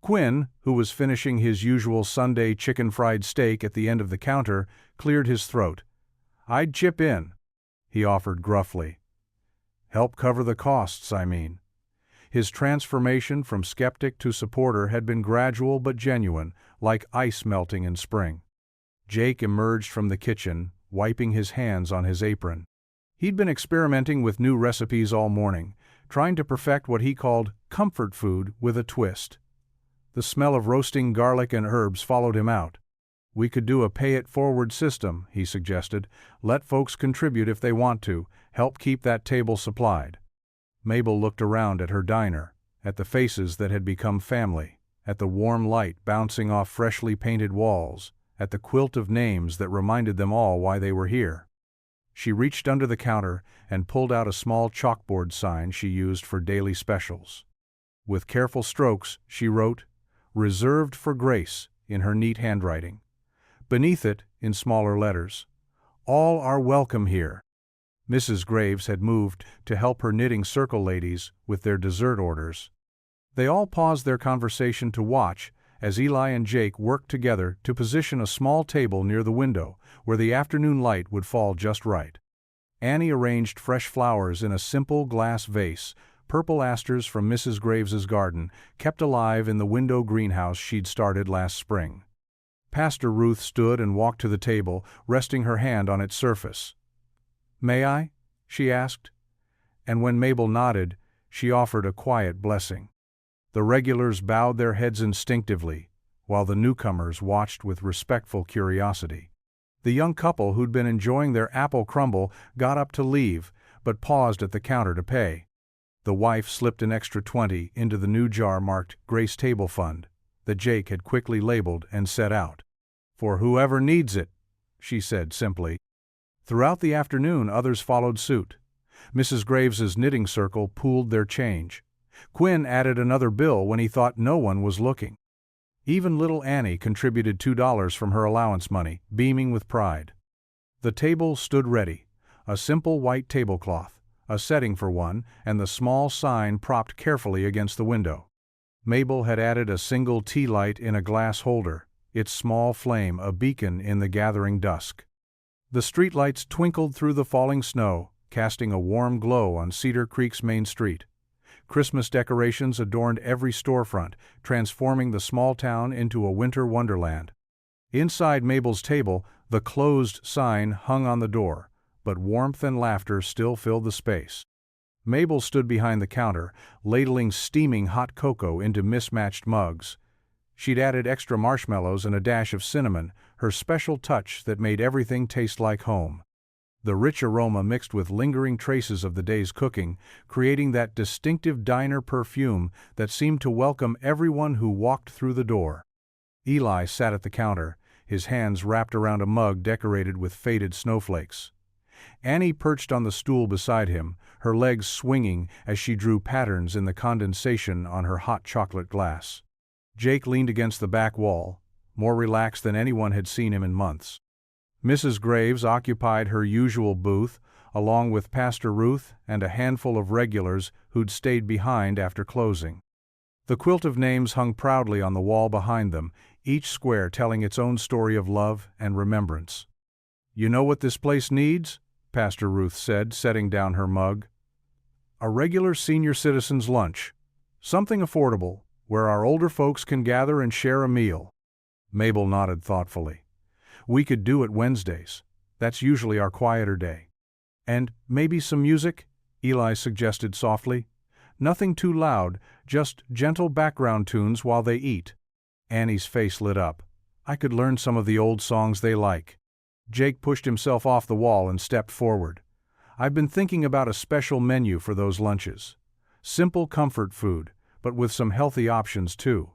Quinn, who was finishing his usual Sunday chicken fried steak at the end of the counter, cleared his throat. I'd chip in, he offered gruffly. Help cover the costs, I mean. His transformation from skeptic to supporter had been gradual but genuine, like ice melting in spring. Jake emerged from the kitchen, wiping his hands on his apron. He'd been experimenting with new recipes all morning, trying to perfect what he called comfort food with a twist. The smell of roasting garlic and herbs followed him out. We could do a pay-it-forward system, he suggested. Let folks contribute if they want to, help keep that table supplied. Mabel looked around at her diner, at the faces that had become family, at the warm light bouncing off freshly painted walls, at the quilt of names that reminded them all why they were here. She reached under the counter and pulled out a small chalkboard sign she used for daily specials. With careful strokes, she wrote, "Reserved for Grace," in her neat handwriting. Beneath it, in smaller letters, "All are welcome here." Mrs. Graves had moved to help her knitting circle ladies with their dessert orders. They all paused their conversation to watch as Eli and Jake worked together to position a small table near the window where the afternoon light would fall just right. Annie arranged fresh flowers in a simple glass vase, purple asters from Mrs. Graves's garden, kept alive in the window greenhouse she'd started last spring. Pastor Ruth stood and walked to the table, resting her hand on its surface. "May I?" she asked. And when Mabel nodded, she offered a quiet blessing. The regulars bowed their heads instinctively, while the newcomers watched with respectful curiosity. The young couple who'd been enjoying their apple crumble got up to leave, but paused at the counter to pay. The wife slipped an extra 20 into the new jar marked Grace Table Fund, that Jake had quickly labeled and set out. "For whoever needs it," she said simply. Throughout the afternoon others followed suit. Mrs. Graves's knitting circle pooled their change. Quinn added another bill when he thought no one was looking. Even little Annie contributed $2 from her allowance money, beaming with pride. The table stood ready, a simple white tablecloth, a setting for one, and the small sign propped carefully against the window. Mabel had added a single tea light in a glass holder, its small flame a beacon in the gathering dusk. The streetlights twinkled through the falling snow, casting a warm glow on Cedar Creek's main street. Christmas decorations adorned every storefront, transforming the small town into a winter wonderland. Inside Mabel's table, the closed sign hung on the door, but warmth and laughter still filled the space. Mabel stood behind the counter, ladling steaming hot cocoa into mismatched mugs. She'd added extra marshmallows and a dash of cinnamon, her special touch that made everything taste like home. The rich aroma mixed with lingering traces of the day's cooking, creating that distinctive diner perfume that seemed to welcome everyone who walked through the door. Eli sat at the counter, his hands wrapped around a mug decorated with faded snowflakes. Annie perched on the stool beside him, her legs swinging as she drew patterns in the condensation on her hot chocolate glass. Jake leaned against the back wall, more relaxed than anyone had seen him in months. Mrs. Graves occupied her usual booth, along with Pastor Ruth and a handful of regulars who'd stayed behind after closing. The quilt of names hung proudly on the wall behind them, each square telling its own story of love and remembrance. "You know what this place needs?" Pastor Ruth said, setting down her mug. "A regular senior citizens' lunch. Something affordable, where our older folks can gather and share a meal." Mabel nodded thoughtfully. "We could do it Wednesdays. That's usually our quieter day." "And maybe some music?" Eli suggested softly. "Nothing too loud, just gentle background tunes while they eat." Annie's face lit up. "I could learn some of the old songs they like." Jake pushed himself off the wall and stepped forward. "I've been thinking about a special menu for those lunches. Simple comfort food, but with some healthy options too."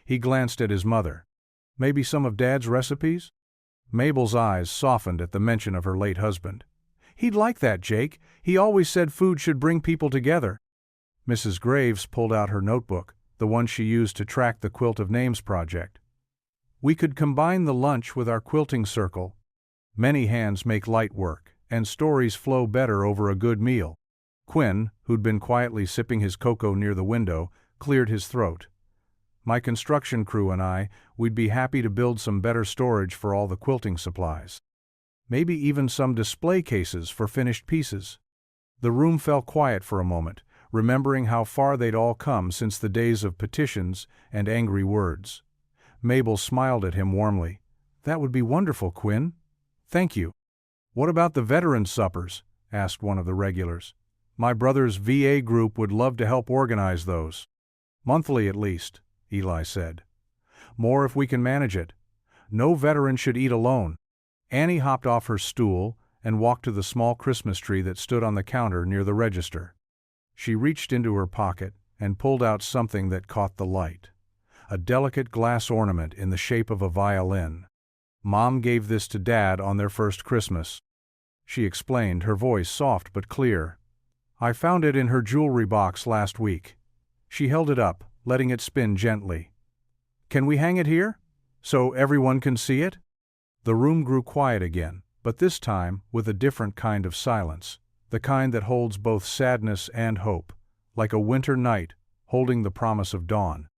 He glanced at his mother. "Maybe some of Dad's recipes?" Mabel's eyes softened at the mention of her late husband. "He'd like that, Jake. He always said food should bring people together." Mrs. Graves pulled out her notebook, the one she used to track the Quilt of Names project. "We could combine the lunch with our quilting circle. Many hands make light work, and stories flow better over a good meal." Quinn, who'd been quietly sipping his cocoa near the window, cleared his throat. "My construction crew and we'd be happy to build some better storage for all the quilting supplies. Maybe even some display cases for finished pieces." The room fell quiet for a moment, remembering how far they'd all come since the days of petitions and angry words. Mabel smiled at him warmly. "That would be wonderful, Quinn. Thank you." "What about the veterans' suppers?" asked one of the regulars. "My brother's VA group would love to help organize those." "Monthly at least," Eli said. "More if we can manage it. No veteran should eat alone." Annie hopped off her stool and walked to the small Christmas tree that stood on the counter near the register. She reached into her pocket and pulled out something that caught the light. A delicate glass ornament in the shape of a violin. "Mom gave this to Dad on their first Christmas," she explained, her voice soft but clear. "I found it in her jewelry box last week." She held it up, letting it spin gently. "Can we hang it here? So everyone can see it?" The room grew quiet again, but this time with a different kind of silence, the kind that holds both sadness and hope, like a winter night holding the promise of dawn.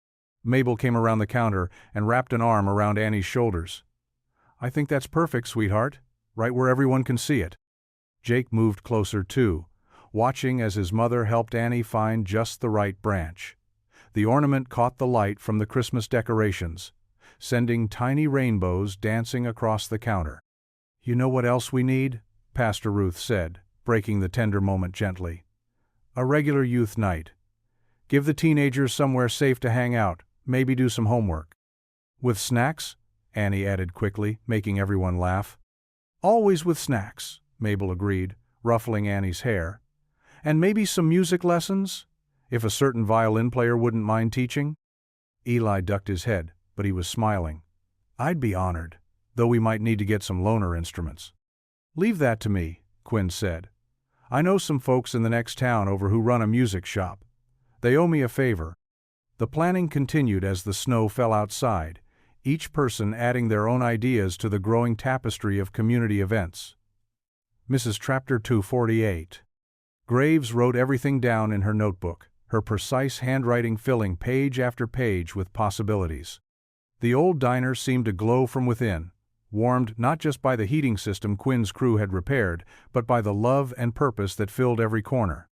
Mabel came around the counter and wrapped an arm around Annie's shoulders. "I think that's perfect, sweetheart, right where everyone can see it." Jake moved closer too, watching as his mother helped Annie find just the right branch. The ornament caught the light from the Christmas decorations, sending tiny rainbows dancing across the counter. "You know what else we need?" Pastor Ruth said, breaking the tender moment gently. "A regular youth night. Give the teenagers somewhere safe to hang out, maybe do some homework." "With snacks?" Annie added quickly, making everyone laugh. "Always with snacks," Mabel agreed, ruffling Annie's hair. "And maybe some music lessons, if a certain violin player wouldn't mind teaching." Eli ducked his head, but he was smiling. "I'd be honored, though we might need to get some loaner instruments." "Leave that to me," Quinn said. "I know some folks in the next town over who run a music shop. They owe me a favor." The planning continued as the snow fell outside, each person adding their own ideas to the growing tapestry of community events. Mrs. Chapter 248. Graves wrote everything down in her notebook, her precise handwriting filling page after page with possibilities. The old diner seemed to glow from within, warmed not just by the heating system Quinn's crew had repaired, but by the love and purpose that filled every corner.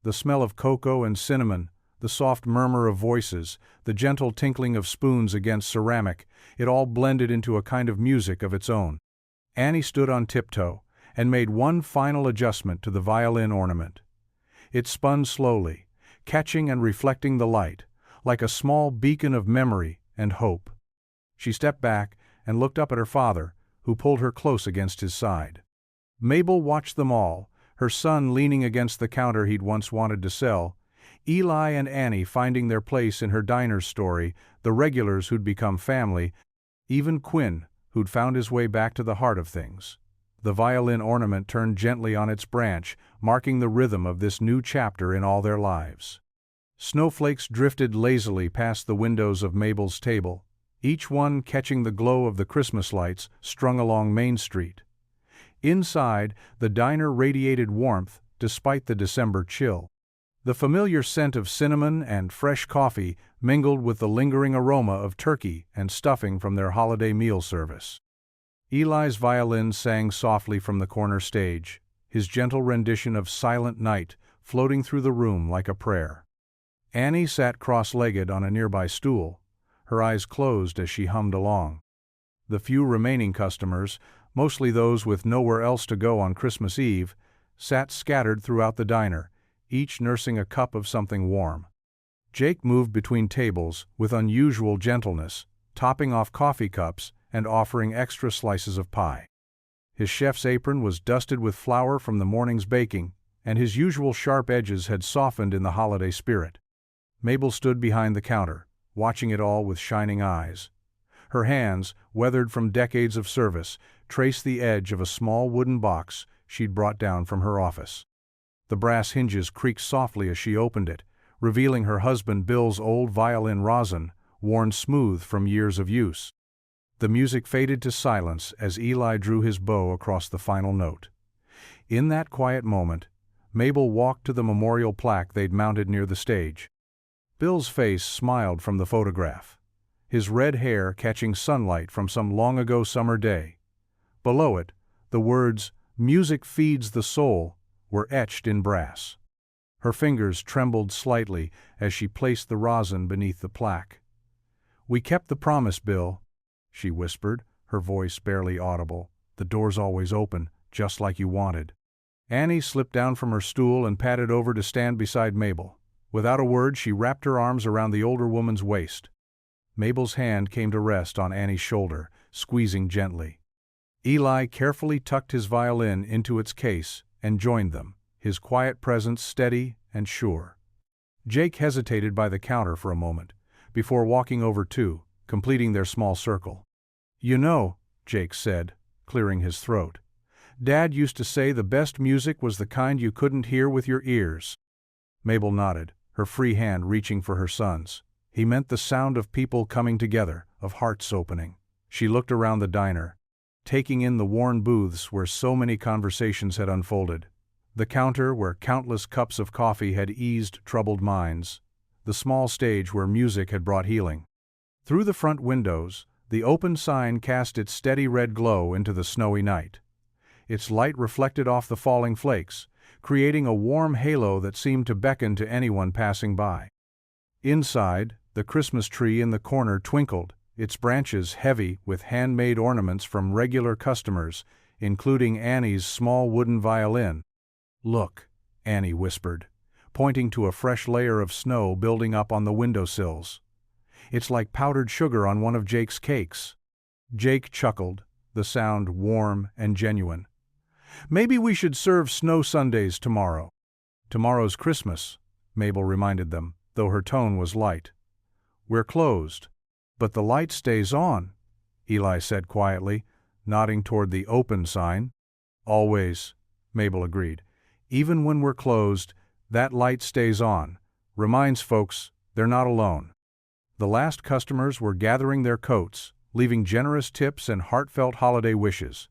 The smell of cocoa and cinnamon, the soft murmur of voices, the gentle tinkling of spoons against ceramic, it all blended into a kind of music of its own. Annie stood on tiptoe and made one final adjustment to the violin ornament. It spun slowly, catching and reflecting the light, like a small beacon of memory and hope. She stepped back and looked up at her father, who pulled her close against his side. Mabel watched them all, her son leaning against the counter he'd once wanted to sell, Eli and Annie finding their place in her diner's story, the regulars who'd become family, even Quinn, who'd found his way back to the heart of things. The violin ornament turned gently on its branch, marking the rhythm of this new chapter in all their lives. Snowflakes drifted lazily past the windows of Mabel's table, each one catching the glow of the Christmas lights strung along Main Street. Inside, the diner radiated warmth despite the December chill. The familiar scent of cinnamon and fresh coffee mingled with the lingering aroma of turkey and stuffing from their holiday meal service. Eli's violin sang softly from the corner stage, his gentle rendition of Silent Night floating through the room like a prayer. Annie sat cross-legged on a nearby stool, her eyes closed as she hummed along. The few remaining customers, mostly those with nowhere else to go on Christmas Eve, sat scattered throughout the diner, each nursing a cup of something warm. Jake moved between tables with unusual gentleness, topping off coffee cups and offering extra slices of pie. His chef's apron was dusted with flour from the morning's baking, and his usual sharp edges had softened in the holiday spirit. Mabel stood behind the counter, watching it all with shining eyes. Her hands, weathered from decades of service, traced the edge of a small wooden box she'd brought down from her office. The brass hinges creaked softly as she opened it, revealing her husband Bill's old violin rosin, worn smooth from years of use. The music faded to silence as Eli drew his bow across the final note. In that quiet moment, Mabel walked to the memorial plaque they'd mounted near the stage. Bill's face smiled from the photograph, his red hair catching sunlight from some long-ago summer day. Below it, the words, "Music feeds the soul," were etched in brass. Her fingers trembled slightly as she placed the rosin beneath the plaque. "We kept the promise, Bill," she whispered, her voice barely audible. "The door's always open, just like you wanted." Annie slipped down from her stool and padded over to stand beside Mabel. Without a word, she wrapped her arms around the older woman's waist. Mabel's hand came to rest on Annie's shoulder, squeezing gently. Eli carefully tucked his violin into its case and joined them, his quiet presence steady and sure. Jake hesitated by the counter for a moment, before walking over too, completing their small circle. "You know," Jake said, clearing his throat, "Dad used to say the best music was the kind you couldn't hear with your ears." Mabel nodded, her free hand reaching for her son's. He meant the sound of people coming together, of hearts opening. She looked around the diner, taking in the worn booths where so many conversations had unfolded, the counter where countless cups of coffee had eased troubled minds, the small stage where music had brought healing. Through the front windows, the open sign cast its steady red glow into the snowy night. Its light reflected off the falling flakes, creating a warm halo that seemed to beckon to anyone passing by. Inside, the Christmas tree in the corner twinkled, its branches heavy with handmade ornaments from regular customers, including Annie's small wooden violin. "Look," Annie whispered, pointing to a fresh layer of snow building up on the windowsills. "It's like powdered sugar on one of Jake's cakes." Jake chuckled, the sound warm and genuine. "Maybe we should serve snow sundaes tomorrow." "Tomorrow's Christmas," Mabel reminded them, though her tone was light. "We're closed." "But the light stays on," Eli said quietly, nodding toward the open sign. "Always," Mabel agreed. "Even when we're closed, that light stays on. Reminds folks they're not alone." The last customers were gathering their coats, leaving generous tips and heartfelt holiday wishes.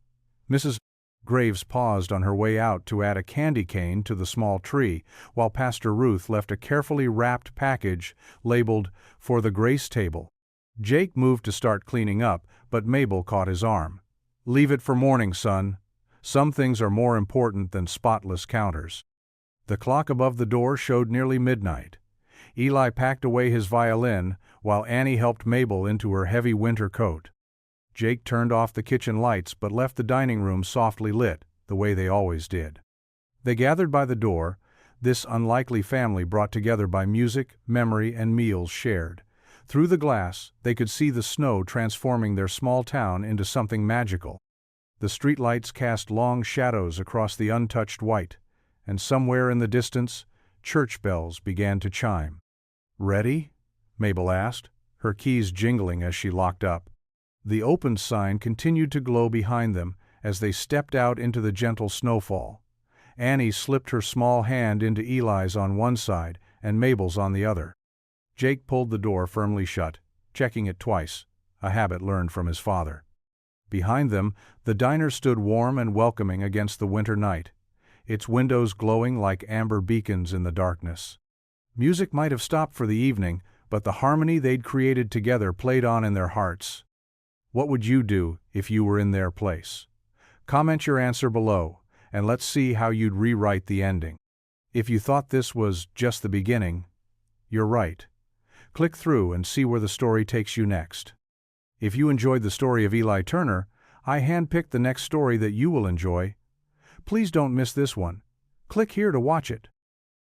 Mrs. Graves paused on her way out to add a candy cane to the small tree, while Pastor Ruth left a carefully wrapped package labeled, "For the Grace Table." Jake moved to start cleaning up, but Mabel caught his arm. "Leave it for morning, son. Some things are more important than spotless counters." The clock above the door showed nearly midnight. Eli packed away his violin, while Annie helped Mabel into her heavy winter coat. Jake turned off the kitchen lights but left the dining room softly lit, the way they always did. They gathered by the door, this unlikely family brought together by music, memory, and meals shared. Through the glass, they could see the snow transforming their small town into something magical. The streetlights cast long shadows across the untouched white, and somewhere in the distance, church bells began to chime. "Ready?" Mabel asked, her keys jingling as she locked up. The opened sign continued to glow behind them as they stepped out into the gentle snowfall. Annie slipped her small hand into Eli's on one side and Mabel's on the other. Jake pulled the door firmly shut, checking it twice. a habit learned from his father. Behind them, the diner stood warm and welcoming against the winter night, its windows glowing like amber beacons in the darkness. Music might have stopped for the evening, but the harmony they'd created together played on in their hearts. What would you do if you were in their place? Comment your answer below, and let's see how you'd rewrite the ending. If you thought this was just the beginning, you're right. Click through and see where the story takes you next. If you enjoyed the story of Eli Turner, I handpicked the next story that you will enjoy. Please don't miss this one. Click here to watch it.